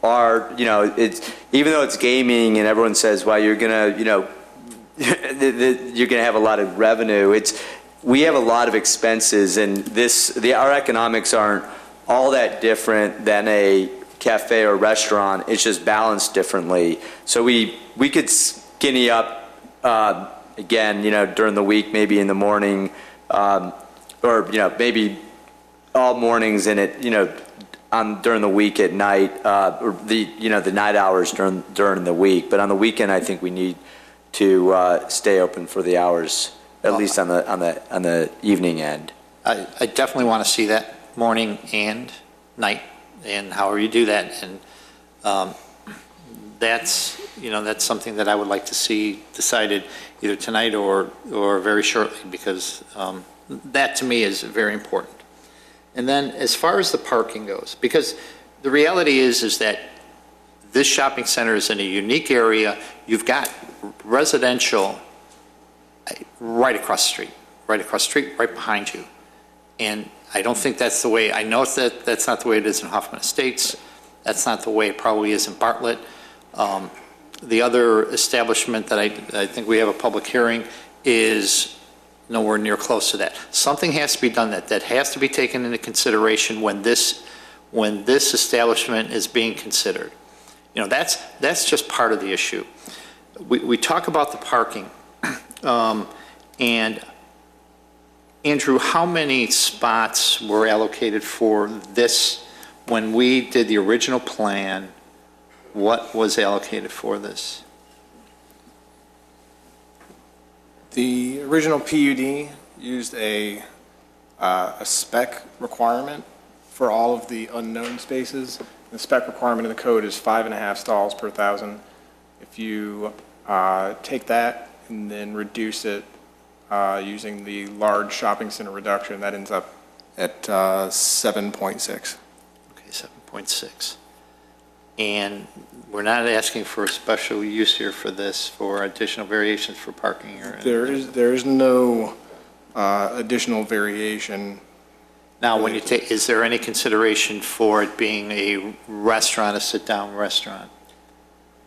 it's, even though it's gaming and everyone says, well, you're gonna, you're gonna have a lot of revenue. We have a lot of expenses, and our economics aren't all that different than a cafe or restaurant. It's just balanced differently. So we could skinny up again, during the week, maybe in the morning, or maybe all mornings and during the week at night, or the night hours during the week. But on the weekend, I think we need to stay open for the hours, at least on the evening end. I definitely want to see that morning and night, and however you do that, and that's something that I would like to see decided either tonight or very shortly, because that to me is very important. And then as far as the parking goes, because the reality is that this shopping center is in a unique area. You've got residential right across the street, right behind you. And I don't think that's the way, I know that that's not the way it is in Hoffman Estates. That's not the way it probably is in Bartlett. The other establishment that I think we have a public hearing is nowhere near close to that. Something has to be done that has to be taken into consideration when this establishment is being considered. That's just part of the issue. We talk about the parking, and Andrew, how many spots were allocated for this when we did the original plan? What was allocated for this? The original PUD used a spec requirement for all of the unknown spaces. The spec requirement in the code is 5.5 stalls per 1,000. If you take that and then reduce it using the large shopping center reduction, that ends up at 7.6. Okay, 7.6. And we're not asking for a special use here for this, for additional variations for parking or? There is no additional variation. Now, when you take, is there any consideration for it being a restaurant, a sit-down restaurant?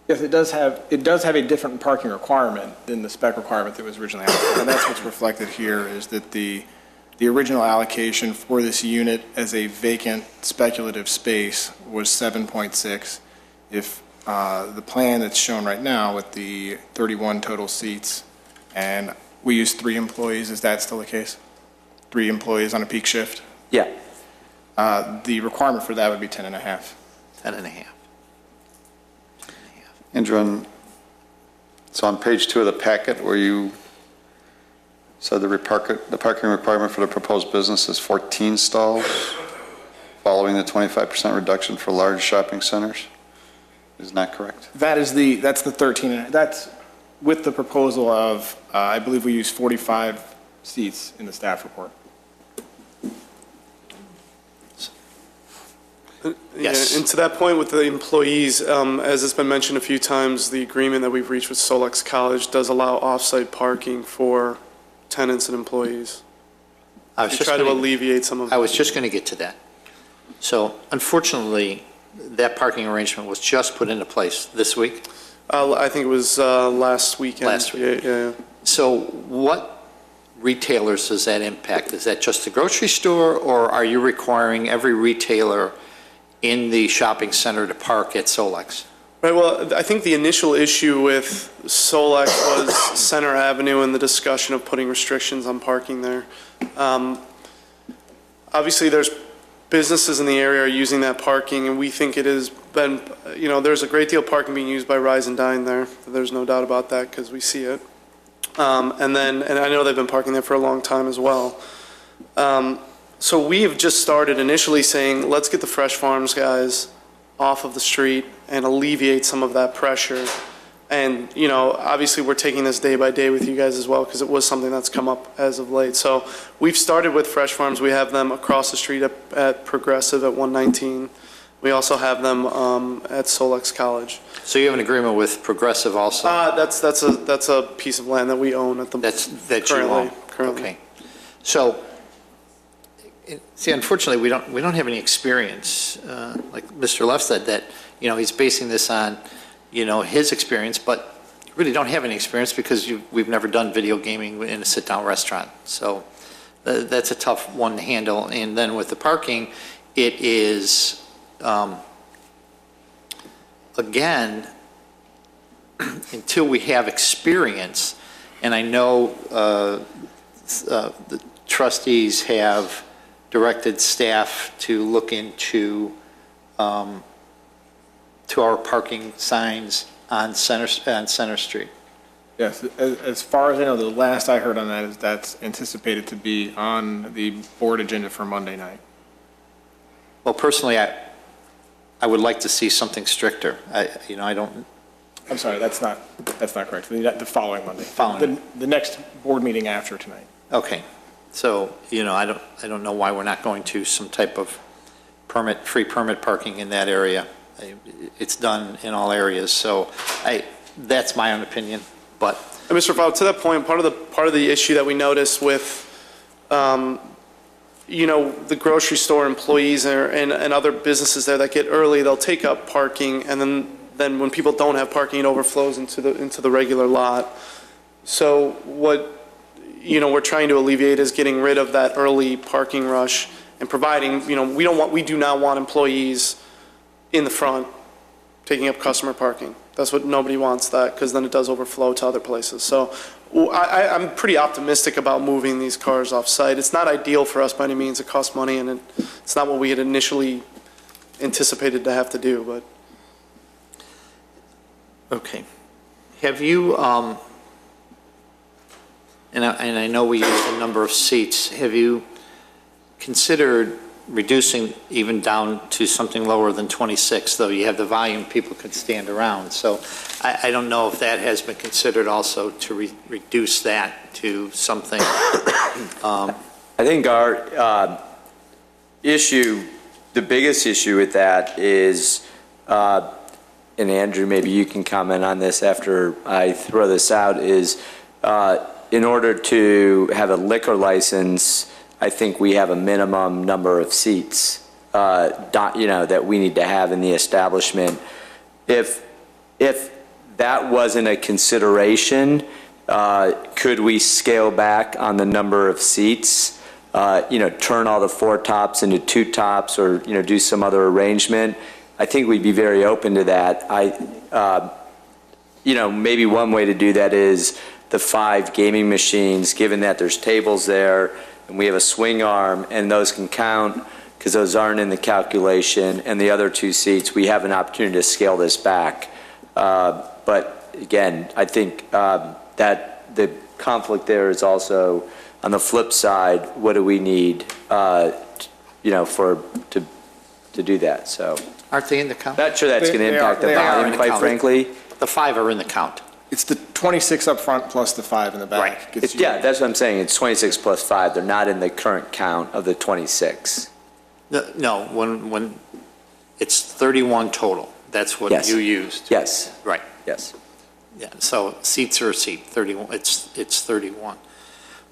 Yes, it does have a different parking requirement than the spec requirement that was originally allocated. And that's what's reflected here, is that the original allocation for this unit as a vacant speculative space was 7.6. If the plan that's shown right now with the 31 total seats, and we use 3 employees, is that still the case? 3 employees on a peak shift? Yeah. The requirement for that would be 10.5. 10.5. Andrew, so on page 2 of the packet where you said the parking requirement for the proposed business is 14 stalls, following the 25% reduction for large shopping centers. Isn't that correct? That's the 13, that's with the proposal of, I believe we use 45 seats in the staff report. Yes. Yeah, and to that point with the employees, as it's been mentioned a few times, the agreement that we've reached with Solex College does allow off-site parking for tenants and employees. I was To just try to gonna- alleviate some of. I was just going to get to that. So unfortunately, that parking arrangement was just put into place this week. I think it was last weekend. Last week. Yeah. So what retailers does that impact? Is that just the grocery store, or are you requiring every retailer in the shopping center to park at Solex? Right, well, I think the initial issue with Solex was Center Avenue and the discussion of putting restrictions on parking there. Obviously, there's businesses in the area are using that parking, and we think it has been, there's a great deal of parking being used by Rise and Dine there. There's no doubt about that because we see it. And I know they've been parking there for a long time as well. So we have just started initially saying, let's get the Fresh Farms guys off of the street and alleviate some of that pressure. And, obviously we're taking this day by day with you guys as well because it was something that's come up as of late. So we've started with Fresh Farms. We have them across the street at Progressive at 119. We also have them at Solex College. So you have an agreement with Progressive also? That's a piece of land that we own at the That you own? currently. Okay. So, see, unfortunately, we don't have any experience, like Mr. Leff said, that, he's basing this on, his experience, but you really don't have any experience because we've never done video gaming in a sit-down restaurant. So that's a tough one to handle. And then with the parking, it is, again, until we have experience, and I know the trustees have directed staff to look into to our parking signs on Center Street. Yes, as far as I know, the last I heard on that is that's anticipated to be on the board agenda for Monday night. Well, personally, I would like to see something stricter. I don't. I'm sorry, that's not correct. The following Monday. Following. The next board meeting after tonight. Okay, so, I don't know why we're not going to some type of free permit parking in that area. It's done in all areas, so that's my own opinion, but. And Mr. Fowler, to that point, part of the issue that we noticed with, the grocery store employees and other businesses there that get early, they'll take up parking, and then when people don't have parking, it overflows into the regular lot. So what we're trying to alleviate is getting rid of that early parking rush and providing, we do not want employees in the front taking up customer parking. That's what nobody wants, that, because then it does overflow to other places. So I'm pretty optimistic about moving these cars off-site. It's not ideal for us by any means. It costs money, and it's not what we had initially anticipated to have to do, but. Okay. Have you, and I know we use a number of seats, have you considered reducing even down to something lower than 26, though you have the volume people could stand around? So I don't know if that has been considered also to reduce that to something. I think our issue, the biggest issue with that is, and Andrew, maybe you can comment on this after I throw this out, is in order to have a liquor license, I think we have a minimum number of seats, that we need to have in the establishment. If that wasn't a consideration, could we scale back on the number of seats? Turn all the 4 tops into 2 tops, or do some other arrangement? I think we'd be very open to that. Maybe one way to do that is the 5 gaming machines, given that there's tables there and we have a swing arm and those can count because those aren't in the calculation, and the other 2 seats, we have an opportunity to scale this back. But again, I think that the conflict there is also on the flip side, what do we need, to do that? So. Aren't they in the count? Not sure that's going to impact the volume, quite frankly. The 5 are in the count. It's the 26 up front plus the 5 in the back. Right. Yeah, that's what I'm saying. It's 26 plus 5. They're not in the current count of the 26. No, when it's 31 total. That's what Yes. you used. Yes, Right. yes. Yeah, so seats are a seat, 31, it's 31.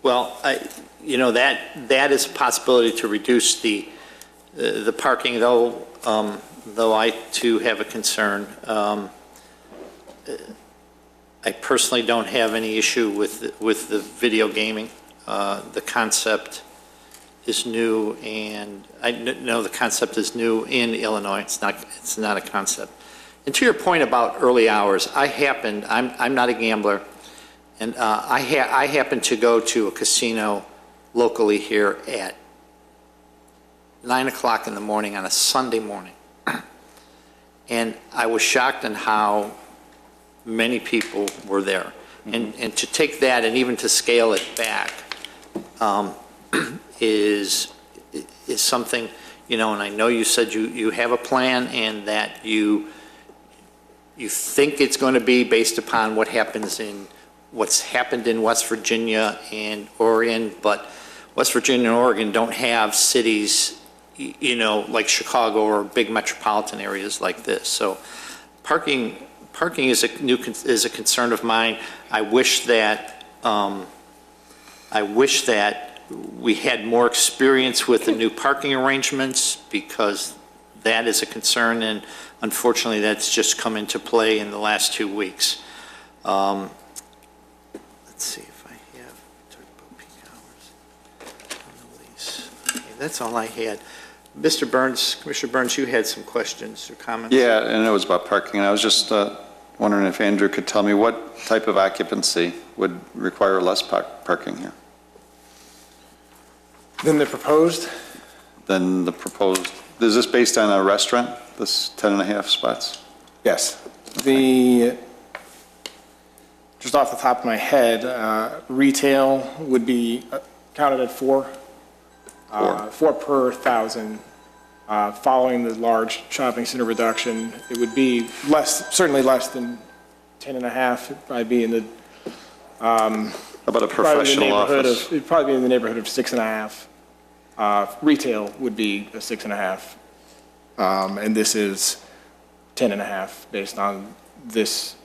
Well, that is a possibility to reduce the parking, though I too have a concern. I personally don't have any issue with the video gaming. The concept is new, and I know the concept is new in Illinois. It's not a concept. And to your point about early hours, I'm not a gambler, and I happened to go to a casino locally here at 9 o'clock in the morning on a Sunday morning. And I was shocked on how many people were there. And to take that and even to scale it back is something, and I know you said you have a plan and that you think it's going to be based upon what's happened in West Virginia and Oregon, but West Virginia and Oregon don't have cities, like Chicago or big metropolitan areas like this. So parking is a concern of mine. I wish that we had more experience with the new parking arrangements, because that is a concern, and unfortunately that's just come into play in the last 2 weeks. Let's see if I have talked about peak hours on the lease. Okay, that's all I had. Mr. Burns, Commissioner Burns, you had some questions or comments? Yeah, and it was about parking, and I was just wondering if Andrew could tell me what type of occupancy would require less parking here Then the proposed, than the proposed. Is this based on a restaurant, this 10.5 spots? yes. Just off the top of my head, retail would be counted at 4. 4 per 1,000. Following the large shopping center reduction, it would be certainly less than 10.5. It'd probably be in the How about a professional office? It'd probably be in the neighborhood of 6.5. Retail would be a 6.5. And this is 10.5 based on this.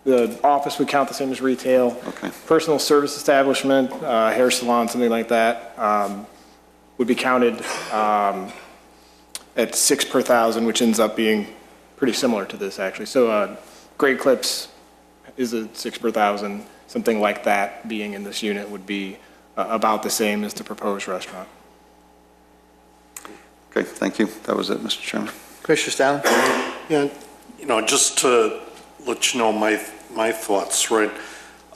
The office would count the same as retail. Okay. Personal service establishment, hair salon, something like that, would be counted at 6 per 1,000, which ends up being pretty similar to this, actually. So Great Clips is a 6 per 1,000. Something like that being in this unit would be about the same as the proposed restaurant. Okay, thank you. That was it, Mr. Chairman. Commissioner Stalin? Yeah, just to let you know my thoughts, right?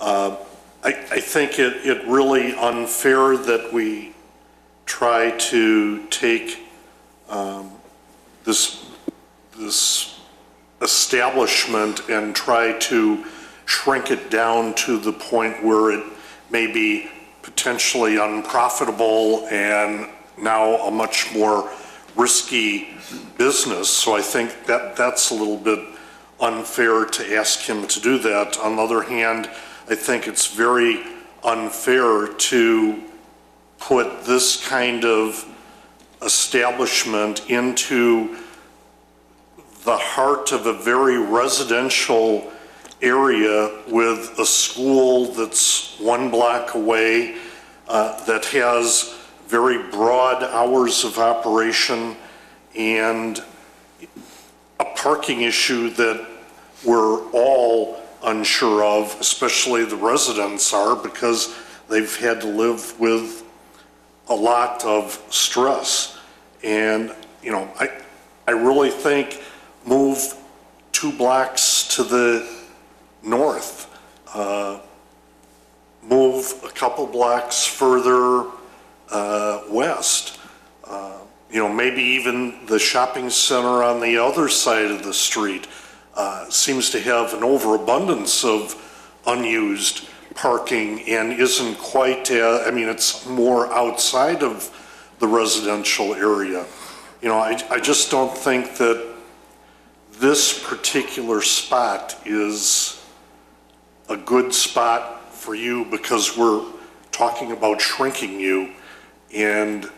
I think it really unfair that we try to take this establishment and try to shrink it down to the point where it may be potentially unprofitable and now a much more risky business. So I think that's a little bit unfair to ask him to do that. On the other hand, I think it's very unfair to put this kind of establishment into the heart of a very residential area with a school that's 1 block away, that has very broad hours of operation, and a parking issue that we're all unsure of, especially the residents are, because they've had to live with a lot of stress. And, I really think move 2 blocks to the north, move a couple blocks further west, maybe even the shopping center on the other side of the street seems to have an overabundance of unused parking and isn't quite, it's more outside of the residential area. I just don't think that this particular spot is a good spot for you, because we're talking about shrinking you, and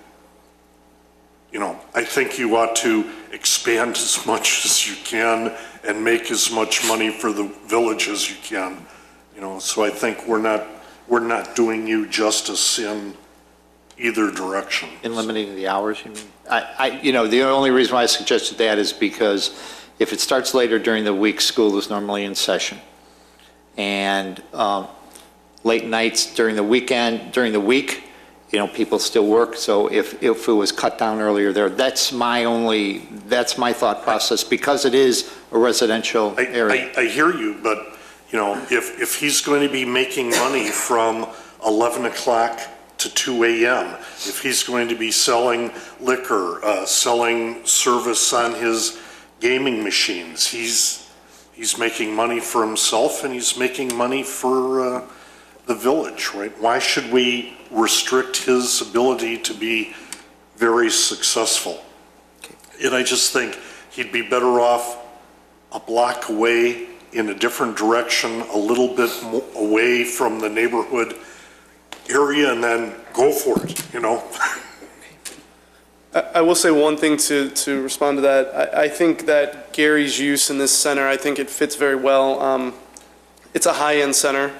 I think you ought to expand as much as you can and make as much money for the village as you can. So I think we're not doing you justice in either direction. In limiting the hours, you mean? The only reason why I suggested that is because if it starts later during the week, school is normally in session. And late nights during the weekend, during the week, people still work. So if it was cut down earlier there, that's my thought process, because it is a residential area. I hear you, but, if he's going to be making money from 11 o'clock to 2 a.m., if he's going to be selling liquor, selling service on his gaming machines, he's making money for himself and he's making money for the village, right? Why should we restrict his ability to be very successful? And I just think he'd be better off a block away in a different direction, a little bit away from the neighborhood area, and then go for it, I will say one thing to respond to that. I think that Gary's use in this center, I think it fits very well. It's a high-end center.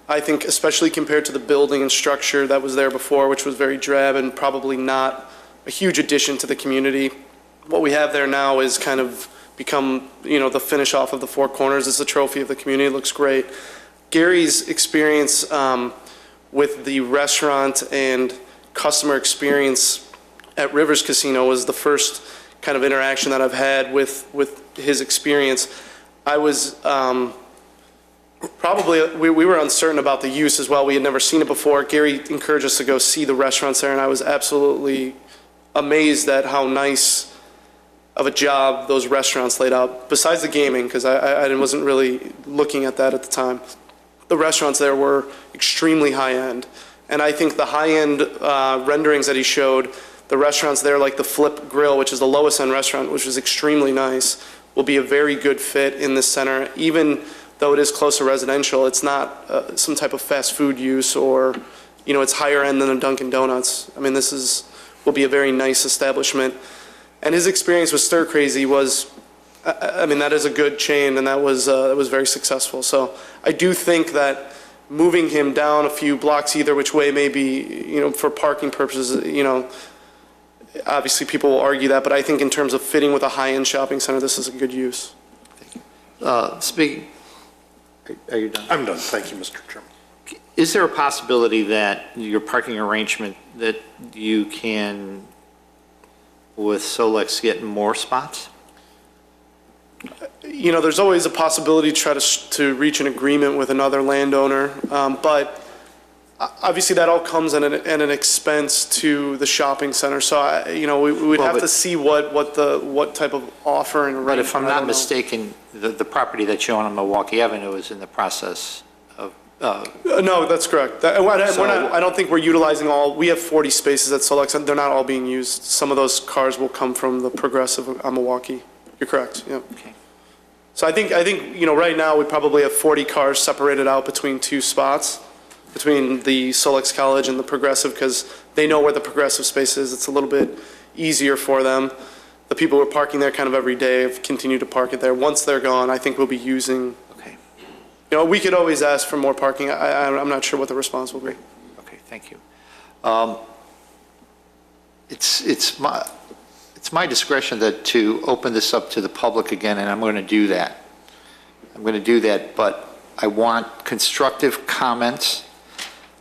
I think especially compared to the building and structure that was there before, which was very drab and probably not a huge addition to the community. What we have there now is kind of become, the finish off of the Four Corners. It's a trophy of the community. It looks great. Gary's experience with the restaurant and customer experience at Rivers Casino was the first kind of interaction that I've had with his experience. I was we were uncertain about the use as well. We had never seen it before. Gary encouraged us to go see the restaurants there, and I was absolutely amazed at how nice of a job those restaurants laid out, besides the gaming, because I wasn't really looking at that at the time. The restaurants there were extremely high-end, and I think the high-end renderings that he showed, the restaurants there, like the Flip Grill, which is the lowest-end restaurant, which is extremely nice, will be a very good fit in this center. Even though it is close to residential, it's not some type of fast food use, or, it's higher-end than a Dunkin' Donuts. I mean, will be a very nice establishment. And his experience with Stir Crazy was, that is a good chain, and that was very successful. So I do think that moving him down a few blocks either which way, maybe, for parking purposes, obviously people will argue that, but I think in terms of fitting with a high-end shopping center, this is a good use. Speaking, are you done? I'm done. Thank you, Mr. Chairman. Is there a possibility that your parking arrangement, that you can, with Solex, get more spots? There's always a possibility to try to reach an agreement with another landowner, but obviously that all comes at an expense to the shopping center. So we would have to see what type of offer and arrangement. But if I'm not mistaken, the property that you own on Milwaukee Avenue is in the process of. No, that's correct. I don't think we're utilizing all. We have 40 spaces at Solex, and they're not all being used. Some of those cars will come from the Progressive on Milwaukee. You're correct. Yeah. Okay. So I think right now we probably have 40 cars separated out between two spots, between the Solex College and the Progressive, because they know where the Progressive space is. It's a little bit easier for them. The people who are parking there kind of every day have continued to park it there. Once they're gone, I think we'll be using. Okay. We could always ask for more parking. I'm not sure what the response will be. Okay, thank you. It's my discretion to open this up to the public again, and I'm going to do that. But I want constructive comments.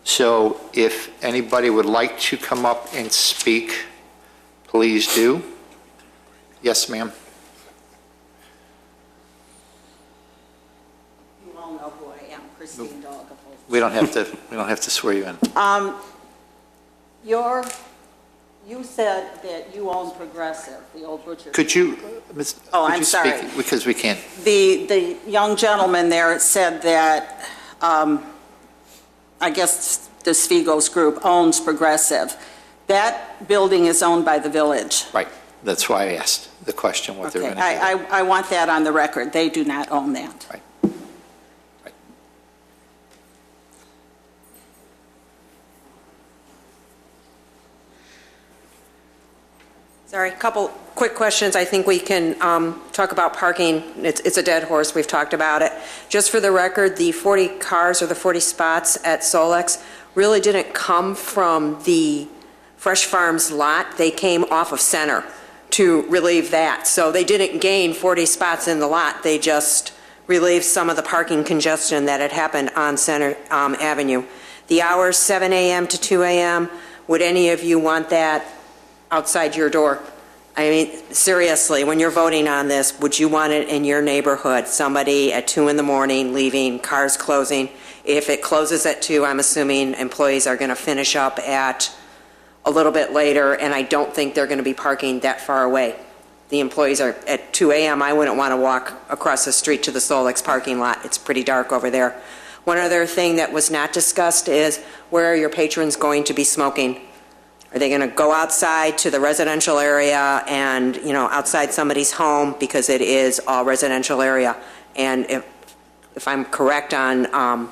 So if anybody would like to come up and speak, please do. Yes, ma'am. You all know who I am, Christine Dog. We don't have to swear you in. You said that you own Progressive, the old butcher. Could you, I'm sorry. speak? Because we can't. The young gentleman there said that, I guess the Svigos Group owns Progressive. That building is owned by the village. Right. That's why I asked the question, what they're Okay, going to do. I want that on the record. They do not own that. Right. Is Sorry, a couple quick questions. I think we can talk about parking. It's a dead horse. We've talked about it. Just for the record, the 40 cars or the 40 spots at Solex really didn't come from the Fresh Farms lot. They came off of Center to relieve that. So they didn't gain 40 spots in the lot. They just relieved some of the parking congestion that had happened on Center Avenue. The hours, 7 a.m. to 2 a.m., would any of you want that outside your door? I mean, seriously, when you're voting on this, would you want it in your neighborhood? Somebody at 2 in the morning leaving, cars closing. If it closes at 2, I'm assuming employees are going to finish up at a little bit later, and I don't think they're going to be parking that far away. The employees are at 2 a.m. I wouldn't want to walk across the street to the Solex parking lot. It's pretty dark over there. One other thing that was not discussed is where are your patrons going to be smoking? Are they going to go outside to the residential area and, outside somebody's home, because it is all residential area? And if I'm correct on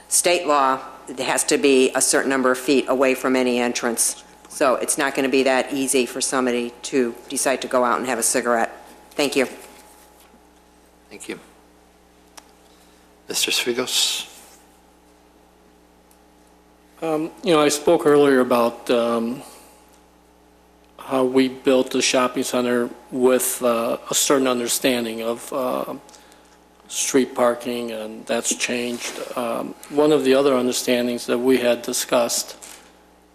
state law, it has to be a certain number of feet away from any entrance. So it's not going to be that easy for somebody to decide to go out and have a cigarette. Thank you. Thank you. Mr. Sfigos? I spoke earlier about how we built the shopping center with a certain understanding of street parking, and that's changed. One of the other understandings that we had discussed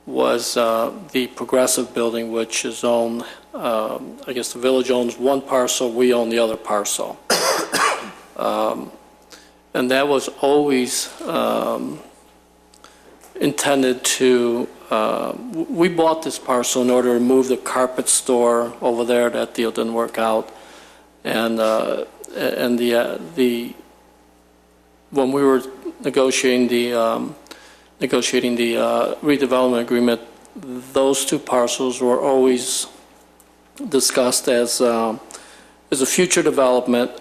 was the progressive building, which is owned, I guess the village owns one parcel, we own the other parcel. And that was always intended to, we bought this parcel in order to move the carpet store over there. That deal didn't work out. And when we were negotiating the redevelopment agreement, those two parcels were always discussed as a future development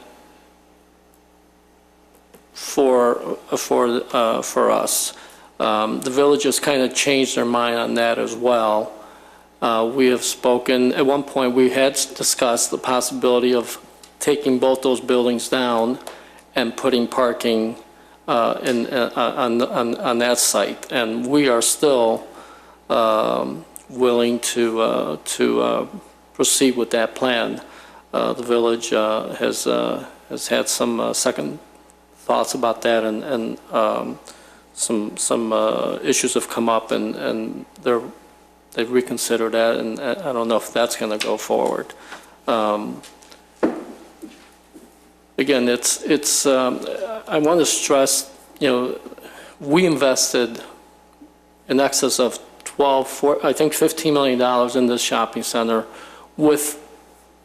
for us. The village has kind of changed their mind on that as well. We have spoken, at one point we had discussed the possibility of taking both those buildings down and putting parking on that site. And we are still willing to proceed with that plan. The village has had some second thoughts about that, and some issues have come up, and they've reconsidered that, and I don't know if that's going to go forward. Again, I want to stress, we invested in excess of $15 million in this shopping center with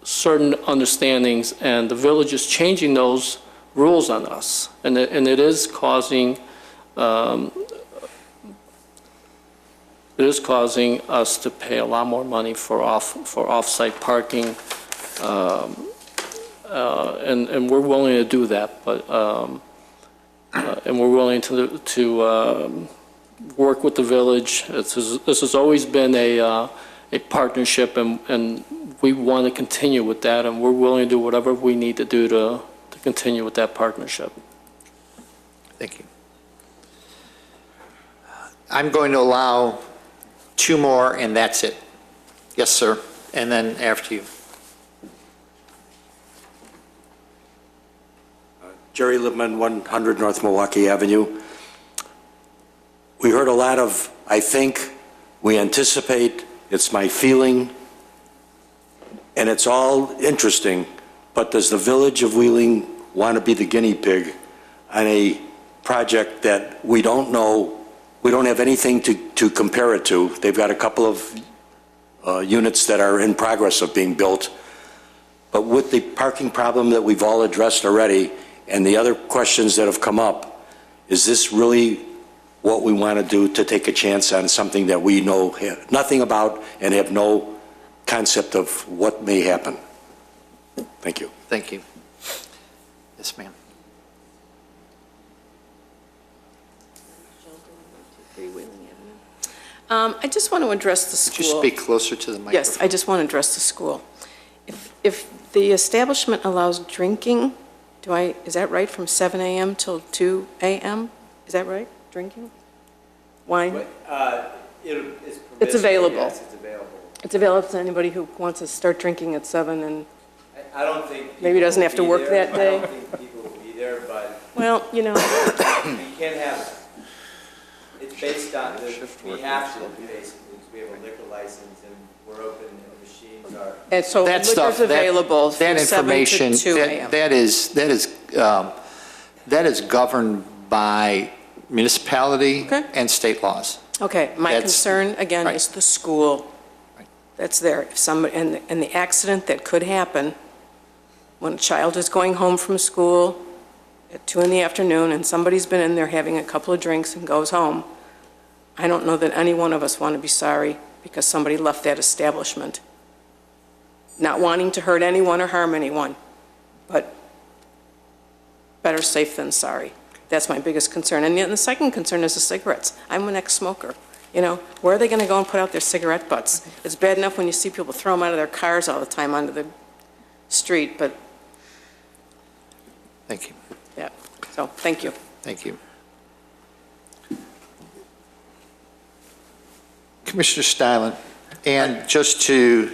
certain understandings, and the village is changing those rules on us, and it is causing us to pay a lot more money for off-site parking, and we're willing to do that, but and we're willing to work with the village. This has always been a partnership, and we want to continue with that, and we're willing to do whatever we need to do to continue with that partnership. Thank you. I'm going to allow 2 more, and that's it. Yes, sir. And then after you. Jerry Lippman, 100 North Milwaukee Avenue. We heard a lot of, I think, we anticipate, it's my feeling, and it's all interesting, but does the village of Wheeling want to be the guinea pig on a project that we don't know, we don't have anything to compare it to? They've got a couple of units that are in progress of being built, but with the parking problem that we've all addressed already and the other questions that have come up, is this really what we want to do, to take a chance on something that we know nothing about and have no concept of what may happen? Thank you. Thank you. Yes, ma'am. I just want to address the Could you school. speak closer to the microphone? Yes, I just want to address the school. If the establishment allows drinking, is that right, from 7 a.m. till 2 a.m.? Is that right, drinking? Wine? It's available. Yes, it's available. It's available to anybody who wants to start drinking at 7 and I don't think. maybe doesn't have to people will work be there. that day? I don't think people will be there, but Well, you know, you can't have, it's based on, we have to, basically, because we have a liquor license and we're open and the machines are. and so That stuff, liquor's available that from 7 information, to 2 a.m. that is governed by municipality and state laws. Okay, my That's- concern, again, right. is the school that's there. If somebody, and the accident that could happen when a child is going home from school at 2 in the afternoon and somebody's been in there having a couple of drinks and goes home, I don't know that any one of us want to be sorry because somebody left that establishment. Not wanting to hurt anyone or harm anyone, but better safe than sorry. That's my biggest concern. And the second concern is the cigarettes. I'm an ex-smoker. You know, where are they going to go and put out their cigarette butts? It's bad enough when you see people throw them out of their cars all the time onto the street, but Thank you. yeah. So, thank you. Thank you. Commissioner Stylen, and just to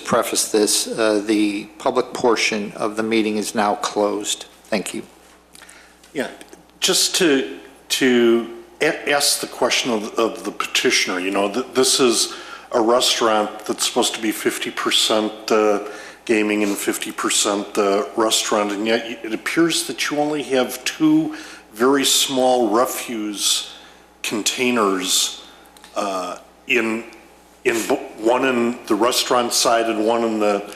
preface this, the public portion of the meeting is now closed. Thank you. Yeah, just to ask the question of the petitioner, you know, this is a restaurant that's supposed to be 50% gaming and 50% restaurant, and yet it appears that you only have two very small refuse containers one in the restaurant side and one in the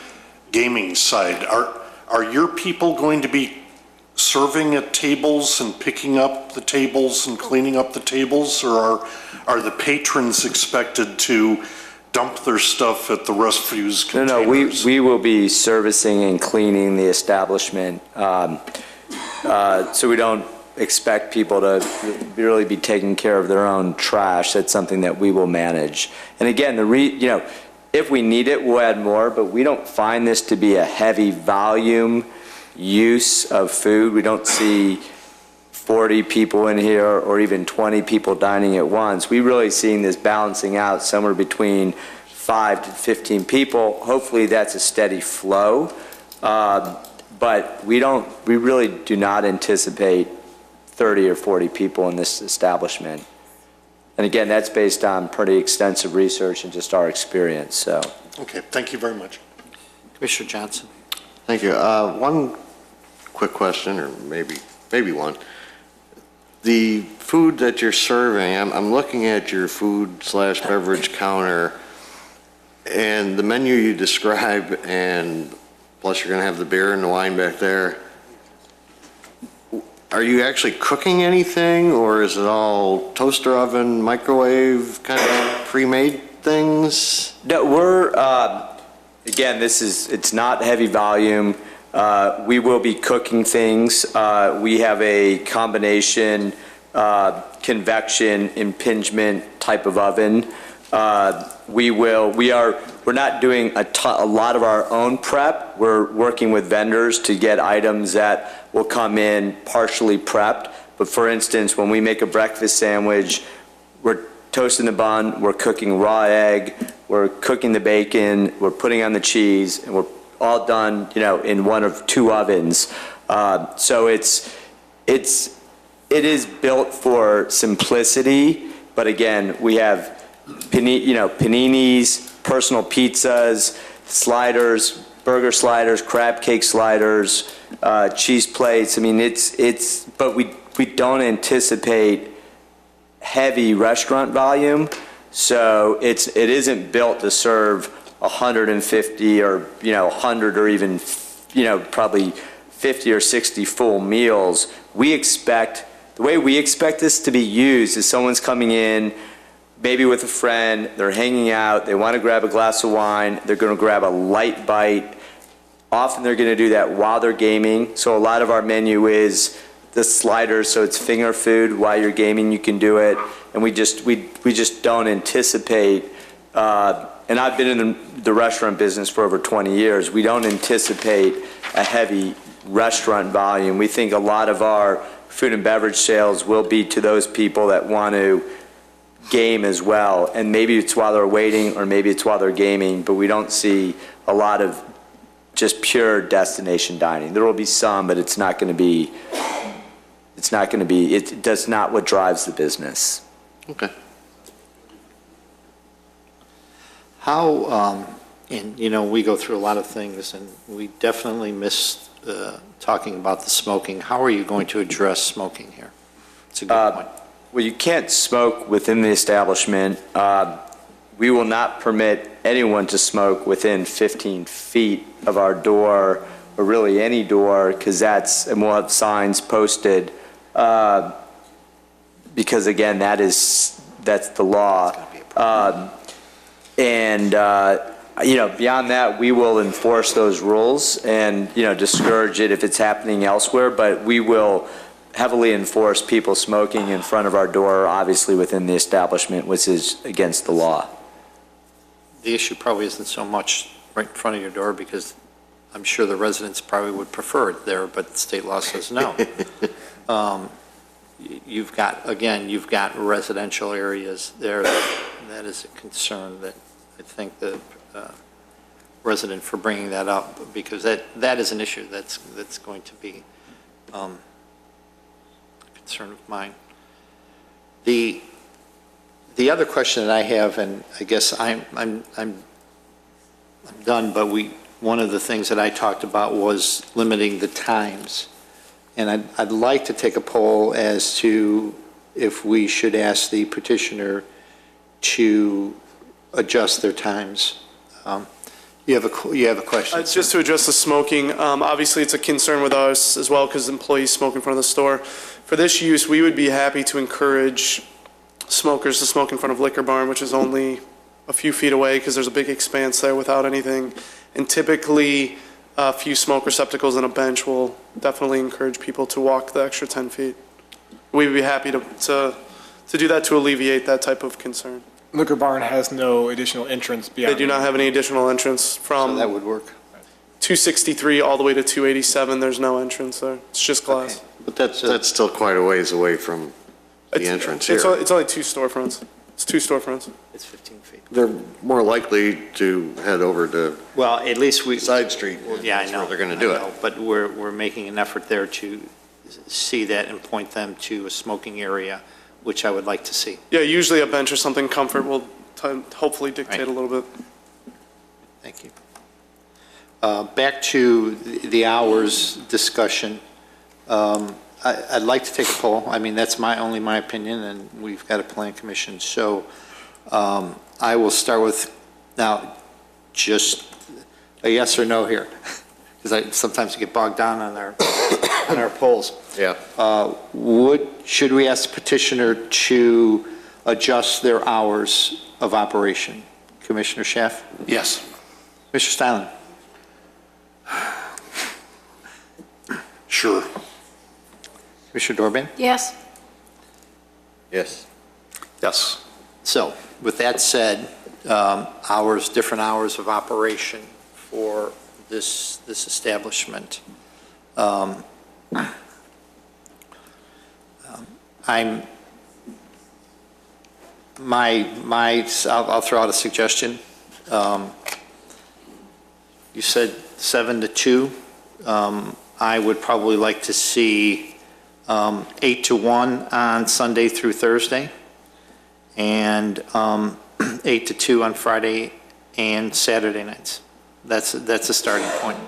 gaming side. Are your people going to be serving at tables and picking up the tables and cleaning up the tables, or are the patrons expected to dump their stuff at the refuse containers? No, we will be servicing and cleaning the establishment. So we don't expect people to really be taking care of their own trash. That's something that we will manage. And again, if we need it, we'll add more, but we don't find this to be a heavy volume use of food. We don't see 40 people in here or even 20 people dining at once. We really seeing this balancing out somewhere between 5 to 15 people. Hopefully that's a steady flow. But we really do not anticipate 30 or 40 people in this establishment. And again, that's based on pretty extensive research and just our experience, so. Okay, thank you very much. Commissioner Johnson. Thank you. One quick question, or maybe one. The food that you're serving, I'm looking at your food/beverage counter, and the menu you describe, and plus you're going to have the beer and the wine back there. Are you actually cooking anything, or is it all toaster oven, microwave kind of pre-made things? No, again, it's not heavy volume. We will be cooking things. We have a combination convection impingement type of oven. We're not doing a lot of our own prep. We're working with vendors to get items that will come in partially prepped. But for instance, when we make a breakfast sandwich, we're toasting the bun, we're cooking raw egg, we're cooking the bacon, we're putting on the cheese, and we're all done, in one of two ovens. So it is built for simplicity, but again, we have paninis, personal pizzas, sliders, burger sliders, crab cake sliders, cheese plates. I mean, but we don't anticipate heavy restaurant volume, so it isn't built to serve 150 or 100 or even probably 50 or 60 full meals. The way we expect this to be used is someone's coming in, maybe with a friend, they're hanging out, they want to grab a glass of wine, they're going to grab a light bite. Often they're going to do that while they're gaming. So a lot of our menu is the sliders, so it's finger food. While you're gaming, you can do it. And we just don't anticipate, and I've been in the restaurant business for over 20 years, we don't anticipate a heavy restaurant volume. We think a lot of our food and beverage sales will be to those people that want to game as well. And maybe it's while they're waiting, or maybe it's while they're gaming, but we don't see a lot of just pure destination dining. There will be some, but it's not going to be, that's not what drives the business. Okay. How, and you know, we go through a lot of things, and we definitely missed talking about the smoking. How are you going to address smoking here? It's a good point. Well, you can't smoke within the establishment. We will not permit anyone to smoke within 15 feet of our door, or really any door, because and we'll have signs posted, because again, that's the law. You know, beyond that, we will enforce those rules and, you know, discourage it if it's happening elsewhere, but we will heavily enforce people smoking in front of our door, obviously within the establishment, which is against the law. The issue probably isn't so much right in front of your door, because I'm sure the residents probably would prefer it there, but the state law says no. You've got residential areas there. That is a concern that I think the resident for bringing that up, because that is an issue that's going to be a concern of mine. The other question that I have, and I guess I'm done, but one of the things that I talked about was limiting the times. And I'd like to take a poll as to if we should ask the petitioner to adjust their times. You have a question? Just to address the smoking, obviously it's a concern with us as well, because employees smoke in front of the store. For this use, we would be happy to encourage smokers to smoke in front of Liquor Barn, which is only a few feet away, because there's a big expanse there without anything. And typically, a few smoke receptacles and a bench will definitely encourage people to walk the extra 10 feet. We would be happy to do that to alleviate that type of concern. Liquor Barn has no additional entrance beyond. They do not have any additional entrance from. So that would work. 263 all the way to 287. There's no entrance there. It's just glass. Okay. But that's still quite a ways away from the entrance here. It's only two storefronts. It's two storefronts. It's 15 feet. They're more likely to head over to Well, at least side street. Yeah, I know. Where they're going to do it. But we're making an effort there to see that and point them to a smoking area, which I would like to see. Yeah, usually a bench or something comfort will hopefully dictate a little bit. Thank you. Back to the hours discussion. I'd like to take a poll. I mean, that's only my opinion, and we've got a plan commission. So I will start with, now, just a yes or no here, because sometimes you get bogged down on our polls. Yeah. Should we ask the petitioner to adjust their hours of operation? Commissioner Schaaf? Yes. Mr. Steilen? Sure. Commissioner Dorbin? Yes. Yes. Yes. So, with that said, different hours of operation for this establishment. I'll throw out a suggestion. You said 7 to 2. I would probably like to see 8 to 1 on Sunday through Thursday, and 8 to 2 on Friday and Saturday nights. That's a starting point.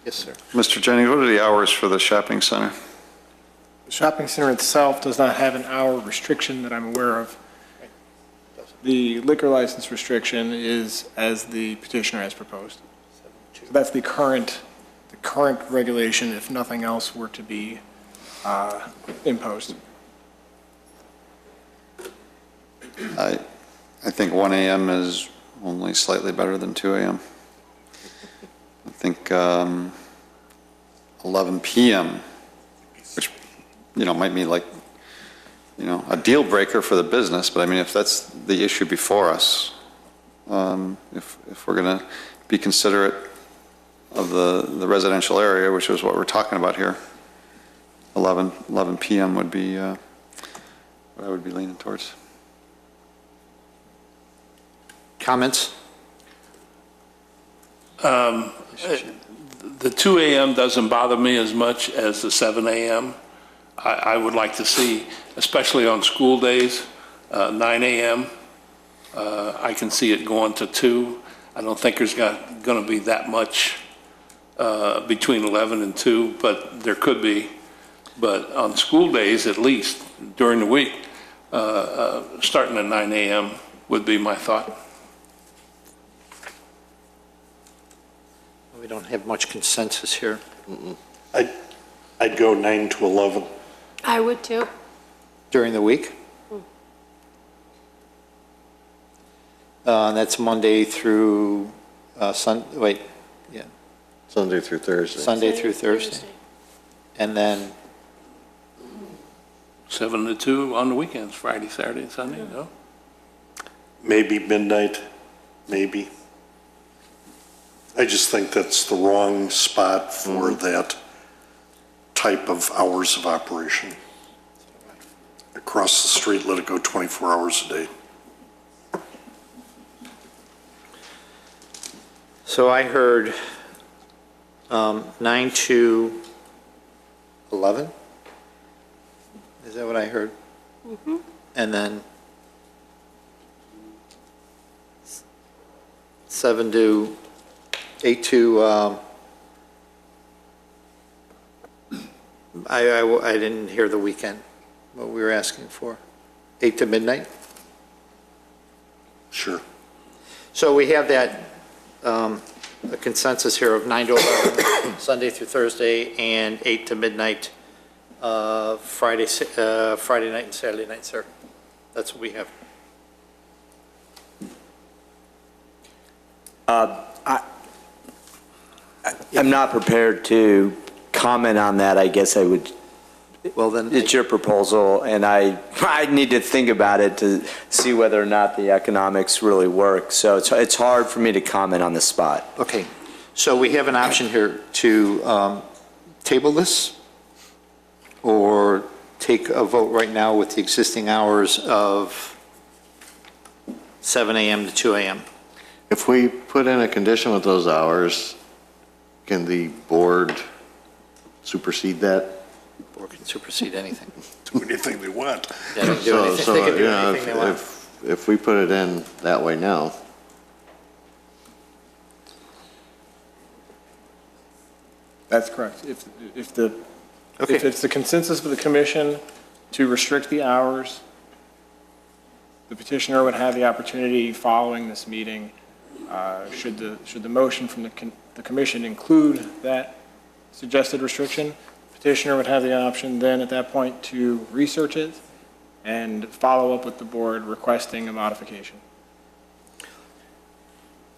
Yes, sir. Mr. Jennings, what are the hours for the shopping center? The shopping center itself does not have an hour restriction that I'm aware of. The liquor license restriction is as the petitioner has proposed. So that's the current regulation if nothing else were to be imposed. I think 1 a.m. is only slightly better than 2 a.m. I think 11 PM, which, might be like, a deal breaker for the business, but I mean, if that's the issue before us, if we're going to be considerate of the residential area, which is what we're talking about here, 11 PM would be what I would be leaning towards. Comments? The 2 a.m. doesn't bother me as much as the 7 a.m. I would like to see, especially on school days, 9 a.m. I can see it going to 2. I don't think there's going to be that much between 11 and 2, but there could be. But on school days, at least during the week, starting at 9 a.m. would be my thought. We don't have much consensus here. I'd go 9 to 11. I would too. During the week? That's Monday through Sunday through Thursday. Sunday through Thursday. And then 7 to 2 on the weekends, Friday, Saturday, and Sunday, no? Maybe midnight, maybe. I just think that's the wrong spot for that type of hours of operation. Across the street, let it go 24 hours a day. So I heard 9 to 11? Is that what I heard? Mm-hmm. And then 8 to, I didn't hear the weekend, what we were asking for. 8 to midnight? Sure. So we have that, a consensus here of 9 to 11, Sunday through Thursday, and 8 to midnight, Friday night and Saturday night, sir. That's what we have. I'm not prepared to comment on that. I guess I would. Well, then. It's your proposal, and I need to think about it to see whether or not the economics really work. So it's hard for me to comment on the spot. Okay, so we have an option here to table this or take a vote right now with the existing hours of 7 a.m. to 2 a.m. If we put in a condition with those hours, can the board supersede that? Board can supersede anything. Do anything they want. Yeah, they can do anything, they can do anything they want. If we put it in that way now, That's correct. If Okay. it's the consensus of the commission to restrict the hours, the petitioner would have the opportunity following this meeting, should the motion from the commission include that suggested restriction, petitioner would have the option then at that point to research it and follow up with the board requesting a modification.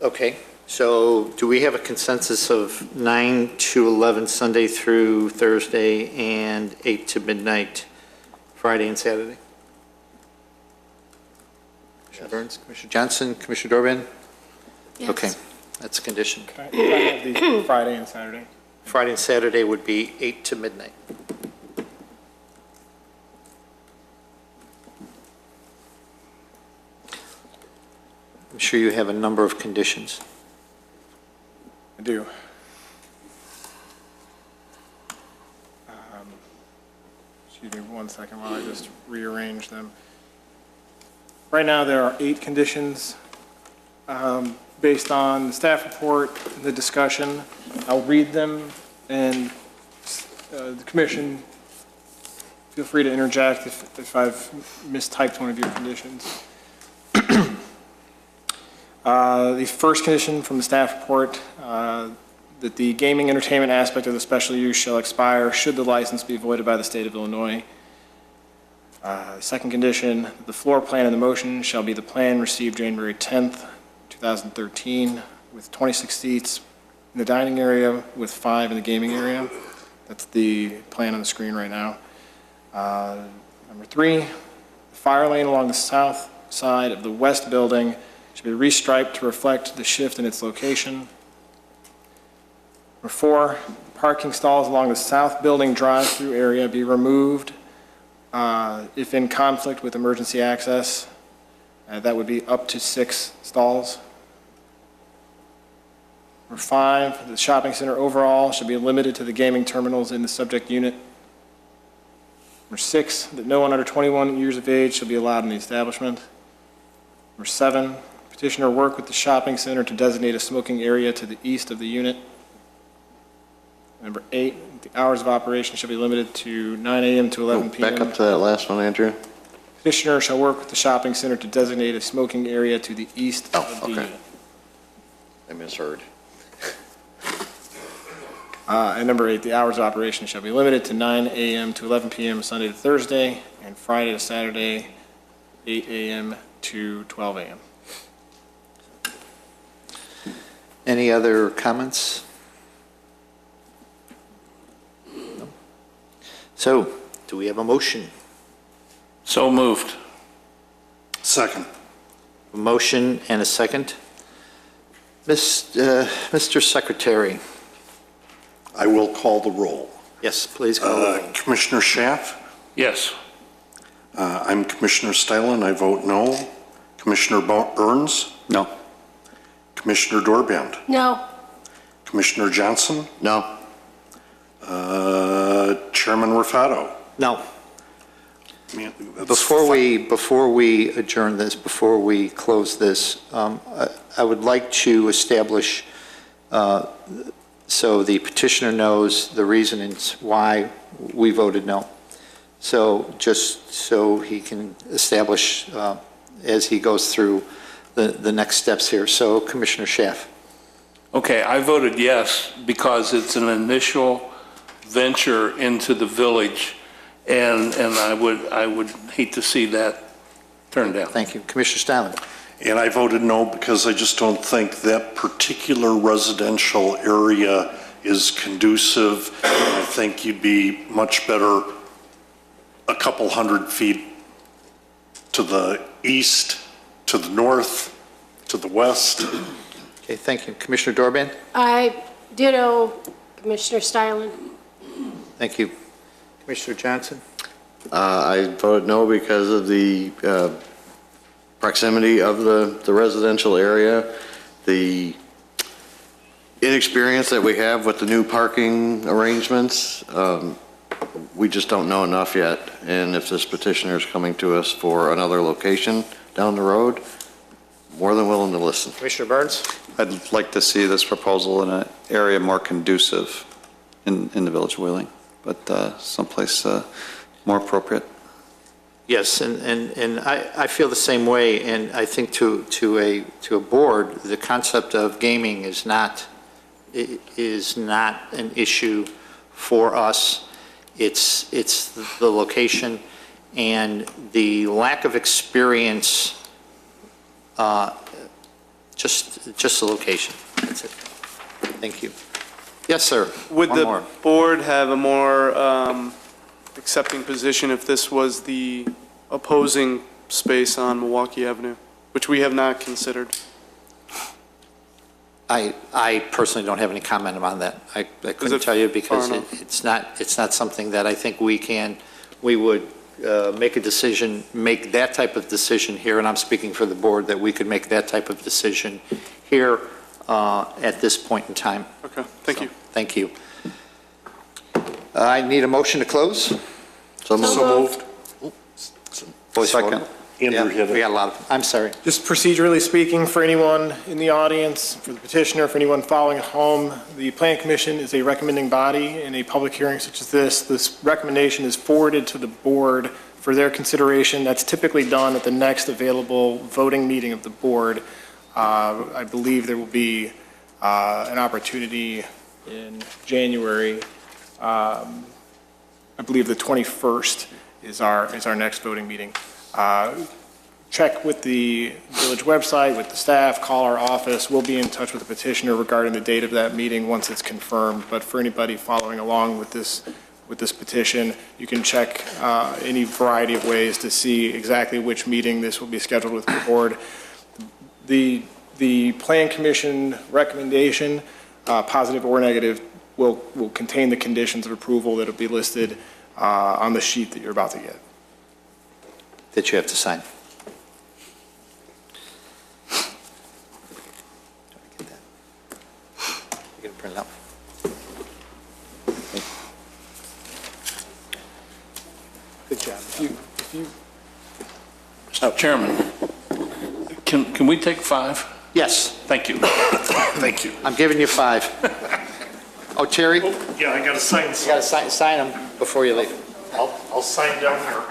Okay, so do we have a consensus of 9 to 11 Sunday through Thursday and 8 to midnight Friday and Saturday? Commissioner Burns, Commissioner Johnson, Commissioner Dorbin? Yes. Okay, that's a condition. Can I have the Friday and Saturday? Friday and Saturday would be 8 to midnight. I'm sure you have a number of conditions. I do. Excuse me 1 second while I just rearrange them. Right now, there are 8 conditions based on the staff report, the discussion. I'll read them, and the commission, feel free to interject if I've mistyped one of your conditions. The first condition from the staff report, that the gaming entertainment aspect of the special use shall expire should the license be voided by the state of Illinois. Second condition, the floor plan in the motion shall be the plan received January 10th, 2013, with 26 seats in the dining area with 5 in the gaming area. That's the plan on the screen right now. Number 3, the fire lane along the south side of the west building should be restriped to reflect the shift in its location. Number 4, parking stalls along the south building drive-through area be removed if in conflict with emergency access. That would be up to 6 stalls. Number 5, the shopping center overall should be limited to the gaming terminals in the subject unit. Number 6, that no one under 21 years of age shall be allowed in the establishment. Number 7, petitioner work with the shopping center to designate a smoking area to the east of the unit. Number 8, the hours of operation shall be limited to 9 a.m. to 11 p.m. Back up to that last one, Andrew. Petitioner shall work with the shopping center to designate a smoking area to the east of the unit. I misheard. And number 8, the hours of operation shall be limited to 9 a.m. to 11 p.m. Sunday to Thursday, and Friday to Saturday, 8 a.m. to 12 a.m. Any other comments? No. So, do we have a motion? So moved. Second. A motion and a second. Mr. Secretary. I will call the roll. Yes, please call the roll. Commissioner Schaaf? Yes. I'm Commissioner Stylen, I vote no. Commissioner Burns? No. Commissioner Dorband? No. Commissioner Johnson? No. Chairman Rafato? No. Man, Before we adjourn this, before we close this, I would like to establish, so the petitioner knows the reasons why we voted no. So just so he can establish as he goes through the next steps here. So Commissioner Schaaf. Okay, I voted yes because it's an initial venture into the village, and I would hate to see that turned down. Thank you. Commissioner Stylen. And I voted no because I just don't think that particular residential area is conducive. And I think you'd be much better a couple 100 feet to the east, to the north, to the west. Okay, thank you. Commissioner Dorband? I ditto Commissioner Stylen. Thank you. Commissioner Johnson? I voted no because of the proximity of the residential area, the inexperience that we have with the new parking arrangements. We just don't know enough yet. And if this petitioner is coming to us for another location down the road, more than willing to listen. Commissioner Burns? I'd like to see this proposal in an area more conducive in the village of Wheeling, but someplace more appropriate. Yes, and I feel the same way, and I think to a board, the concept of gaming is not an issue for us. It's the location and the lack of experience, just the location. That's it. Thank you. Yes, sir. Would One the more. board have a more accepting position if this was the opposing space on Milwaukee Avenue, which we have not considered? I personally don't have any comment on that. I couldn't tell you because it's not something that I think we would make that type of decision here, and I'm speaking for the board, that we could make that type of decision here at this point in time. Okay, thank you. Thank you. I need a motion to close. So moved. Voice vote. Second. Andrew hit it. We got a lot of, I'm sorry. Just procedurally speaking, for anyone in the audience, for the petitioner, for anyone following at home, the Plan Commission is a recommending body in a public hearing such as this. This recommendation is forwarded to the board for their consideration. That's typically done at the next available voting meeting of the board. I believe there will be an opportunity in January. I believe the 21st is our next voting meeting. check with the village website, with the staff, call our office. We'll be in touch with the petitioner regarding the date of that meeting once it's confirmed. But for anybody following along with this petition, you can check any variety of ways to see exactly which meeting this will be scheduled with the board. The Plan Commission recommendation, positive or negative, will contain the conditions of approval that will be listed on the sheet that you're about to get. That you have to sign. You gonna print it out? Good job. If you Mr. Chairman, can we take 5? Yes. Thank you. Thank you. I'm giving you 5. Oh, Terry? Yeah, I got to sign You got to sign them before you leave. I'll sign down here.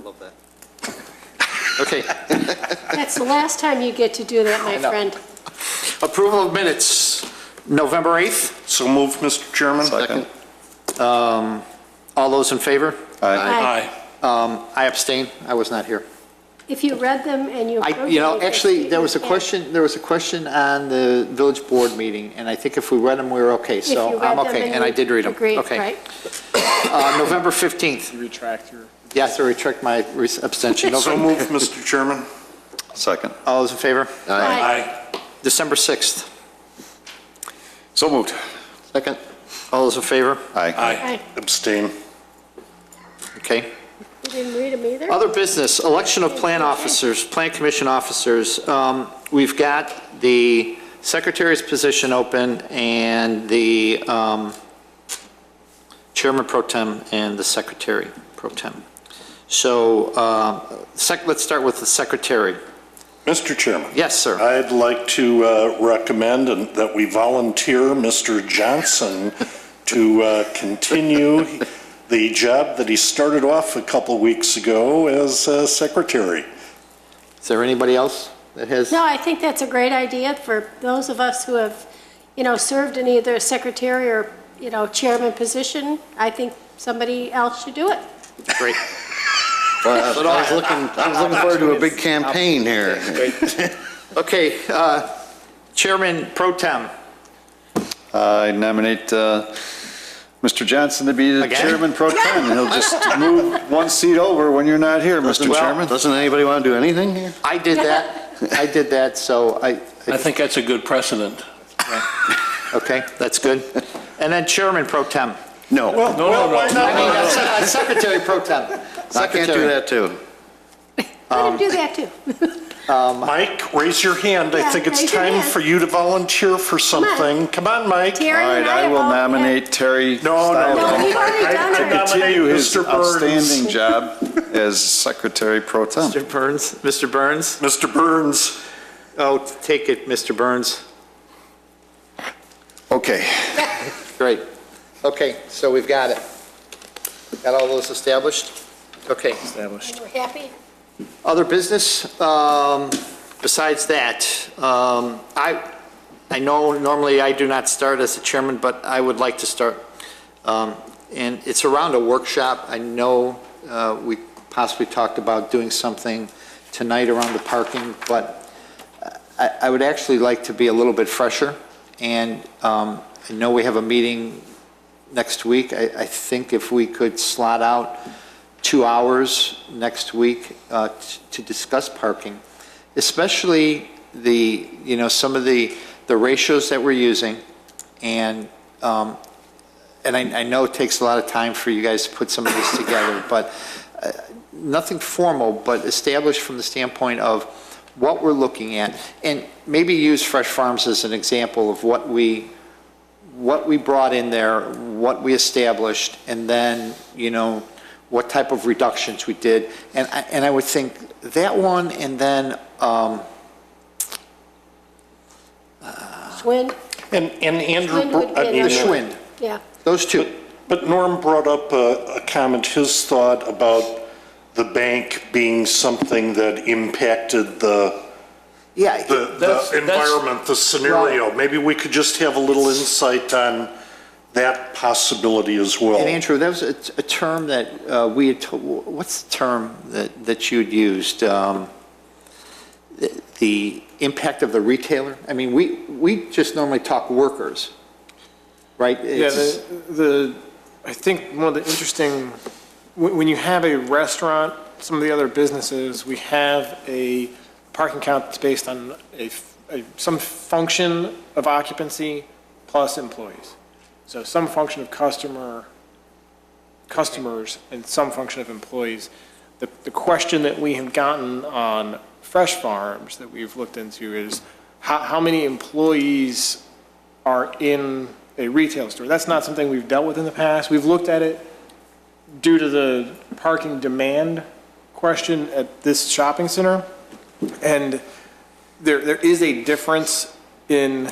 love that. Okay. That's the last time you get to do that, my friend. Approval of minutes, November 8th. So moved, Mr. Chairman. Second. All those in favor? Aye. I abstain. I was not here. If you read them and you approved You know, them, actually, there was a yeah. question on the village board meeting, and I think if we read them, we were okay, If you so read I'm them okay, and I you did read them. agreed, Okay. right? November 15th. You retract your... Yes, I retract my abstention. So moved, Mr. Chairman. Second. All those in favor? Aye. December 6th. So moved. Second. All those in favor? Aye. Aye. Abstain. Okay. You didn't read them either? Other business, election of plan officers, plan commission officers. We've got the secretary's position open and the chairman pro tem and the secretary pro tem. So let's start with the secretary. Mr. Chairman. Yes, sir. I'd like to recommend that we volunteer Mr. Johnson to continue the job that he started off a couple weeks ago as secretary. Is there anybody else that has? No, I think that's a great idea for those of us who have, served in either a secretary or, chairman position. I think somebody else should do it. Great. Well, I was looking forward to a big campaign here. Okay, chairman pro tem. I nominate Mr. Johnson to be the Again? chairman pro tem. He'll just move one seat over when you're not here, Mr. Chairman. Doesn't anybody want to do anything here? I did that, so I think that's a good precedent. okay, that's good. And then chairman pro tem. No. I mean, secretary pro tem. I can't do that too. Let him do that too. Mike, raise your hand. I Yeah, think it's raise your time hand. for you to volunteer for something. Come on, Mike. Terry All right, and I will have all- nominate Terry No, Steichen we've already done to it. continue his Mr. Burns. outstanding job as secretary pro tem. Mr. Burns, Mr. Burns. Mr. Burns. Oh, take it, Mr. Burns. Okay. Great. Okay, so we've got it. Got all those established? Okay. Established. We're happy? Other business, besides that, I know normally I do not start as the chairman, but I would like to start. And it's around a workshop. I know we possibly talked about doing something tonight around the parking, but I would actually like to be a little bit fresher. And I know we have a meeting next week. I think if we could slot out 2 hours next week to discuss parking, especially some of the ratios that we're using. And I know it takes a lot of time for you guys to put some of this together, but nothing formal, but established from the standpoint of what we're looking at, and maybe use Fresh Farms as an example of what we brought in there, what we established, and then, what type of reductions we did. And I would think that one, and then Schwind? And Andrew, Schwind would be another one. Schwind. Yeah. Those two. But Norm brought up a comment, his thought about the bank being something that impacted the environment, the scenario. Maybe we could just have a little insight on that possibility as well. And Andrew, that was a term that we had, what's the term that you'd used? The impact of the retailer? I mean, we just normally talk workers, right? I think one of the interesting, when you have a restaurant, some of the other businesses, we have a parking count that's based on some function of occupancy plus employees. So some function of customers and some function of employees. The question that we have gotten on Fresh Farms that we've looked into is how many employees are in a retail store. That's not something we've dealt with in the past. We've looked at it due to the parking demand question at this shopping center. And there is a difference in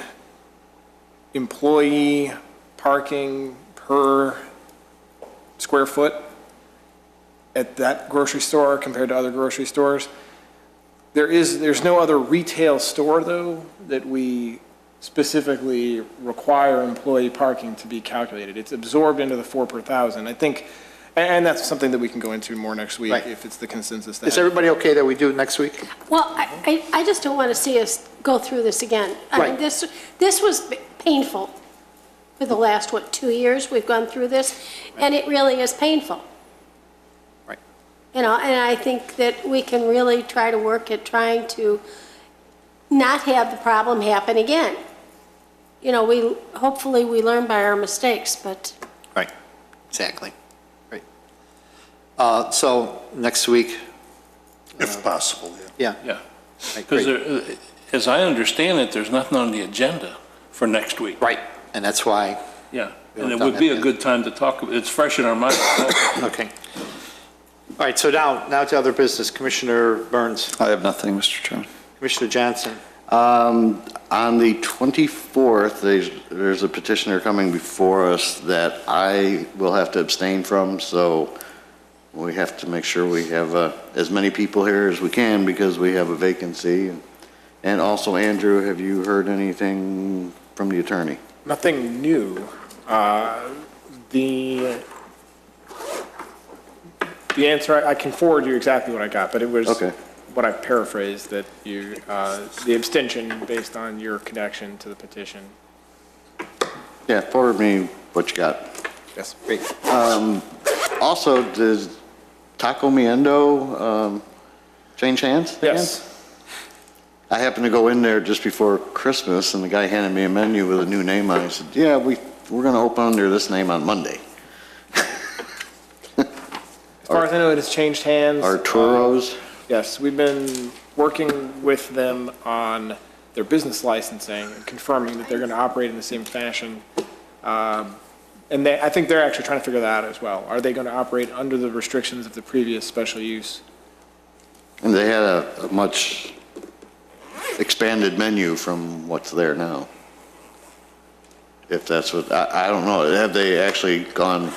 employee parking per square foot. at that grocery store compared to other grocery stores. There's no other retail store, though, that we specifically require employee parking to be calculated. It's absorbed into the 4 per thousand. I think, and that's something that we can go into more next week if it's the consensus. Is everybody okay that we do it next week? Well, I just don't want to see us go through this again. I mean, this was painful for the last, 2 years we've gone through this, and it really is painful. Right. You know, and I think that we can really try to work at trying to not have the problem happen again. You know, hopefully we learn by our mistakes, but. Right, exactly. Right. So next week. If possible, yeah. Yeah. Because as I understand it, there's nothing on the agenda for next week. Right, and that's why. Yeah, and it would be a good time to talk. It's fresh in our mind. Okay. All right, so now to other business. Commissioner Burns. I have nothing, Mr. Chairman. Commissioner Johnson. On the 24th, there's a petitioner coming before us that I will have to abstain from, so we have to make sure we have as many people here as we can because we have a vacancy. And also, Andrew, have you heard anything from the attorney? Nothing new. The answer, I can forward you exactly what I got, but it was what I paraphrased, that the abstention based on your connection to the petition. Yeah, forward me what you got. Yes, great. Also, does Taco Miendo change hands again? Yes. I happened to go in there just before Christmas, and the guy handed me a menu with a new name on it. He said, yeah, we're going to open under this name on Monday. As far as I know, it has changed hands. Arturo's? Yes, we've been working with them on their business licensing and confirming that they're going to operate in the same fashion. And I think they're actually trying to figure that out as well. Are they going to operate under the restrictions of the previous special use? And they had a much expanded menu from what's there now. If that's what, I don't know, have they actually gone?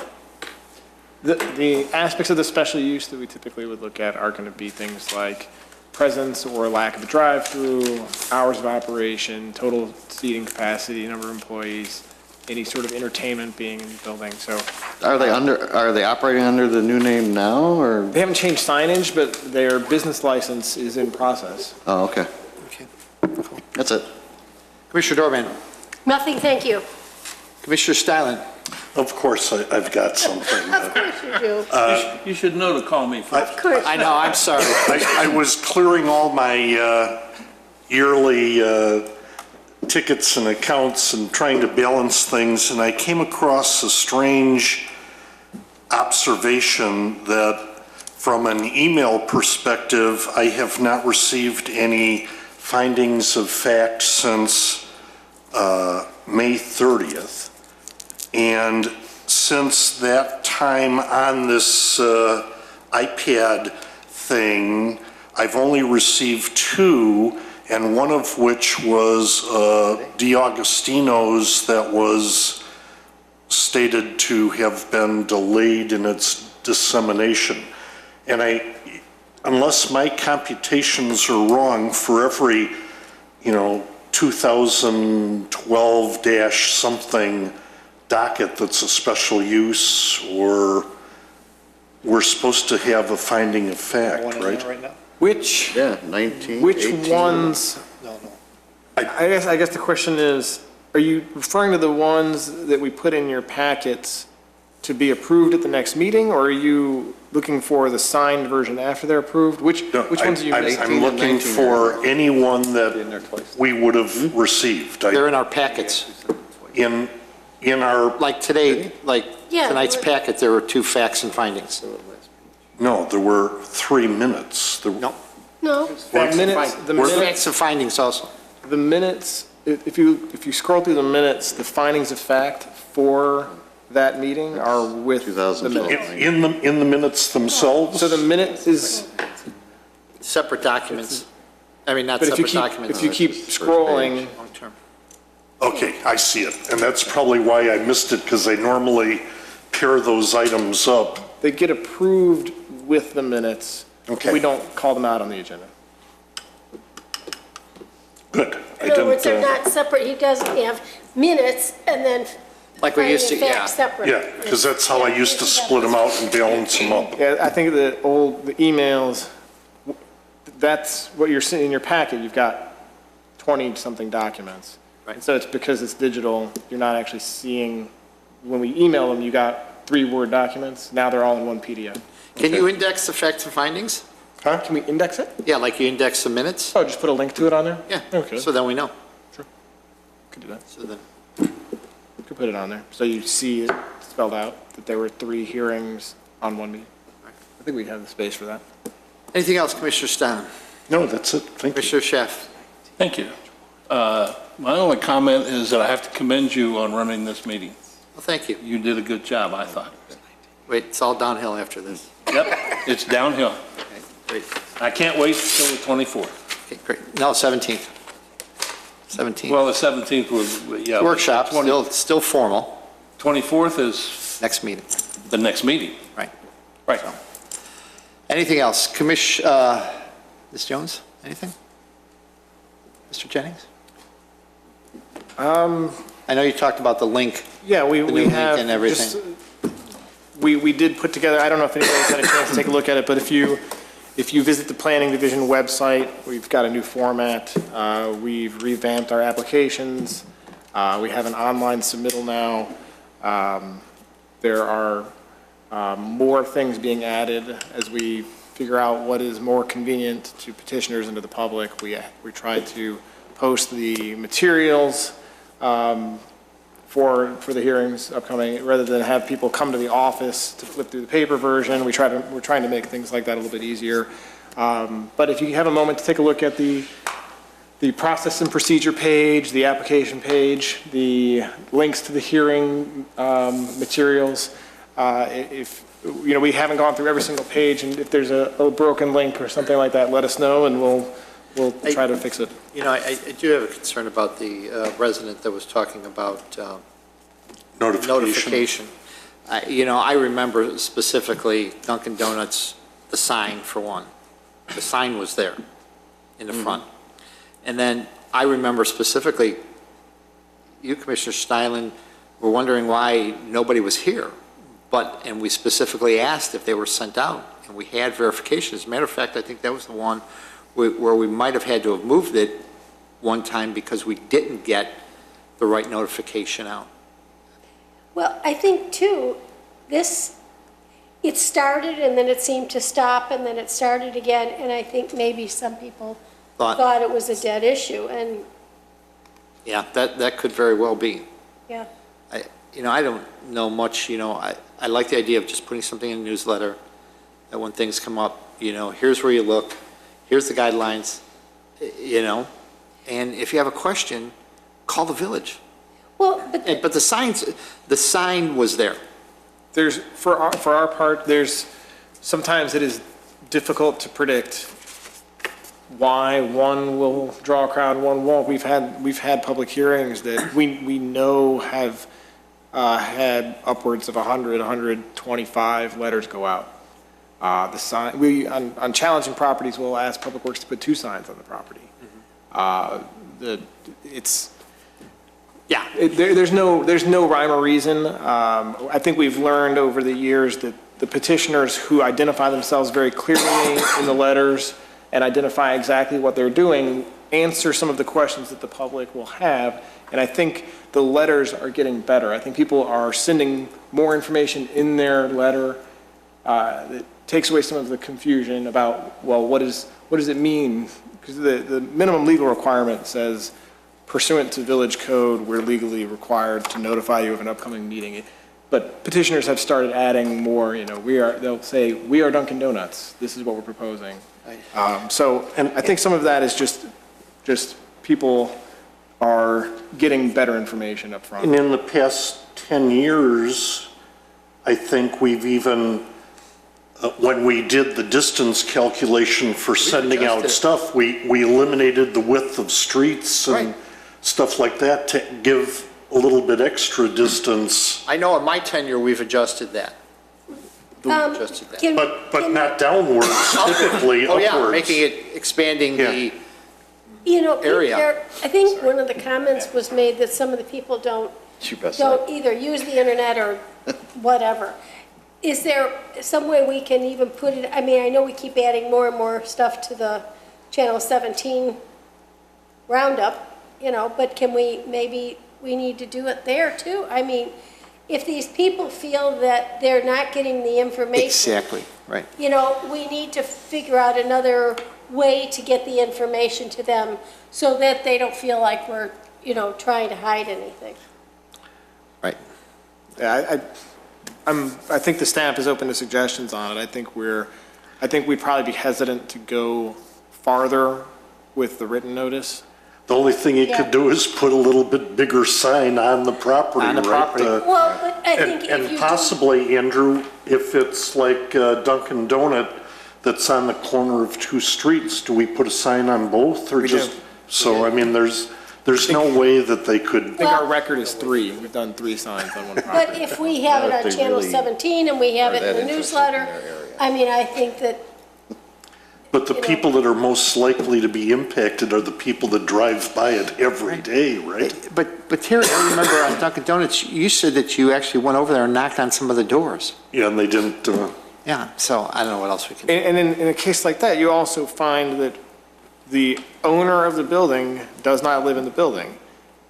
The aspects of the special use that we typically would look at are going to be things like presence or lack of a drive-through, hours of operation, total seating capacity, number of employees, any sort of entertainment being in the building. So, Are they operating under the new name now, or? they haven't changed signage, but their business license is in process. Oh, okay. That's it. Commissioner Dorman. Nothing, thank you. Commissioner Stylen. Of course, I've got something. Of course you do. You should know to call me first. Of course. I know, I'm sorry. I was clearing all my yearly tickets and accounts and trying to balance things, and I came across a strange observation that from an email perspective, I have not received any findings of fact since May 30th. And since that time on this iPad thing, I've only received 2, and one of which was DiAgostino's that was stated to have been delayed in its dissemination. And unless my computations are wrong, for every, 2012-something docket that's a special use, or we're supposed to have a finding of fact, right? Which? Yeah, 19, Which 18. ones? No. I guess the question is, are you referring to the ones that we put in your packets to be approved at the next meeting, or are you looking for the signed version after they're approved? Which ones are you missing? I'm looking for anyone that we would have received. They're in our packets. In our... Like today, Yeah, tonight's packet, there were 2 facts and findings. No, there were 3 minutes. No. No. The minutes, Facts and findings also. the minutes, if you scroll through the minutes, the findings of fact for that meeting are with the minutes. In the minutes themselves? So the minutes is... Separate documents. I mean, not But separate documents. if you keep scrolling... Okay, I see it. And that's probably why I missed it, because I normally pair those items up. They get approved with the minutes. Okay. We don't call them out on the agenda. Good. In other words, they're not separate, he doesn't have minutes and then Like we used to, finding yeah. facts separate. Yeah, because that's how I used to split them out and balance them up. Yeah, I think the emails, that's what you're seeing in your packet, you've got 20-something documents. Right. And so it's because it's digital, you're not actually seeing, when we email them, you got 3 Word documents, now they're all in one PDF. Can you index the facts and findings? Huh? Can we index it? Yeah, like you index the minutes? Oh, just put a link to it on there? Yeah. Okay. So then we know. Could do that. So then, Could put it on there, so you see it spelled out, that there were 3 hearings on one meeting. I think we have the space for that. anything else, Commissioner Stein? No, that's it. Thank you. Commissioner Chef? Thank you. My only comment is that I have to commend you on running this meeting. Well, thank you. You did a good job, I thought. Wait, it's all downhill after this. Yep, it's downhill. Okay, great. I can't wait till the 24th. Okay, great. No, 17th. 17th. Well, the 17th was, yeah. Workshop, still formal. 24th is Next meeting. the next meeting. Right. Right. Anything else? Ms. Jones, anything? Mr. Jennings? I know you talked about the link. Yeah, we The new link have, and everything. we did put together, I don't know if anybody's had a chance to take a look at it, but if you visit the Planning Division website, we've got a new format. We've revamped our applications. We have an online submittal now. There are more things being added as we figure out what is more convenient to petitioners and to the public. We try to post the materials for the hearings upcoming, rather than have people come to the office to flip through the paper version. We're trying to make things like that a little bit easier. But if you have a moment to take a look at the process and procedure page, the application page, the links to the hearing materials, if we haven't gone through every single page, and if there's a broken link or something like that, let us know, and we'll try to fix it. I do have a concern about the resident that was talking about Notification. I remember specifically Dunkin' Donuts, the sign for one. The sign was there in the front. And then I remember specifically, you, Commissioner Steilen, were wondering why nobody was here. And we specifically asked if they were sent out, and we had verification. As a matter of fact, I think that was the one where we might have had to have moved it one time because we didn't get the right notification out. Well, I think too, it started and then it seemed to stop and then it started again, and I think maybe some people thought it was a dead issue, and Yeah, that could very well be. yeah. I don't know much, I like the idea of just putting something in the newsletter, that when things come up, here's where you look, here's the guidelines, and if you have a question, call the village. Well, but the sign was there. For our part, sometimes it is difficult to predict why one will draw a crowd and one won't. We've had public hearings that we know have had upwards of 100, 125 letters go out. The sign, on challenging properties, we'll ask Public Works to put 2 signs on the property. There's no rhyme or reason. I think we've learned over the years that the petitioners who identify themselves very clearly in the letters and identify exactly what they're doing answer some of the questions that the public will have. And I think the letters are getting better. I think people are sending more information in their letter that takes away some of the confusion about, well, what does it mean? Because the minimum legal requirement says, pursuant to village code, we're legally required to notify you of an upcoming meeting. But petitioners have started adding more, they'll say, we are Dunkin' Donuts, this is what we're proposing. And I think some of that is just people are getting better information up front. And in the past 10 years, I think we've even, when we did the distance calculation for sending out stuff, we eliminated the width of streets and stuff like that to give a little bit extra distance. I know in my tenure, we've adjusted that. Adjusted that. But not downwards, typically Oh, yeah, upwards. making it, expanding the, You know, Area. I think one of the comments was made that some of the people don't either use the internet or whatever. Is there some way we can even put it, I mean, I know we keep adding more and more stuff to the Channel 17 roundup, you know, but can we, maybe we need to do it there too? I mean, if these people feel that they're not getting the information. exactly, right. You know, we need to figure out another way to get the information to them so that they don't feel like we're, you know, trying to hide anything. Right. Yeah, I think the staff is open to suggestions on it. I think we'd probably be hesitant to go farther with the written notice. The only thing you could do is put a little bit bigger sign on the property, On the right? property. Well, but I think if you And do- possibly, Andrew, if it's like Dunkin' Donut that's on the corner of two streets, do we put a sign on both or We do. just? So, I mean, there's no way that they could. I think our record is 3. We've done 3 signs on one property. But if we have it on Channel 17 and we have it in the newsletter, I mean, I think that, But the people that are most likely to be impacted are the people that drive by it every day, right? But Terry, I remember on Dunkin' Donuts, you said that you actually went over there and knocked on some of the doors. Yeah, and they didn't, Yeah, so I don't know what else we can do. And in a case like that, you also find that the owner of the building does not live in the building.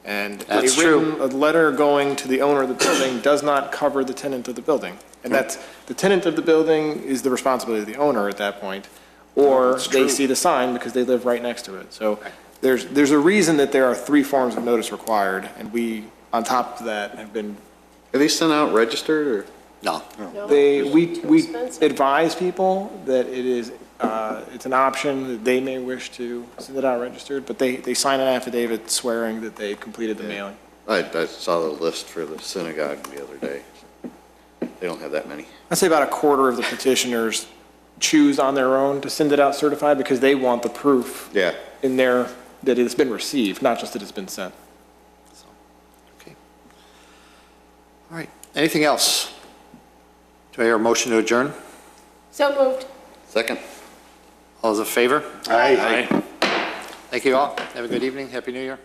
And That's a letter going to the owner of the building does not cover the tenant of the building. And that's, the tenant of the building is the responsibility of the owner at that point, or they see the sign because they live right next to it. So there's a reason that there are 3 forms of notice required, and we, on top of that, have been. Are they sent out registered or? No. We advise people that it is, it's an option that they may wish to send it out registered, but they sign an affidavit swearing that they completed the mailing. I saw the list for the synagogue the other day. They don't have that many. I'd say about a quarter of the petitioners choose on their own to send it out certified because they want the proof in there that it's been received, not just that it's been sent. Okay. All right. Anything else? Do I hear a motion to adjourn? so moved. Second. All those in favor? Aye. Thank you all. Have a good evening. Happy New Year.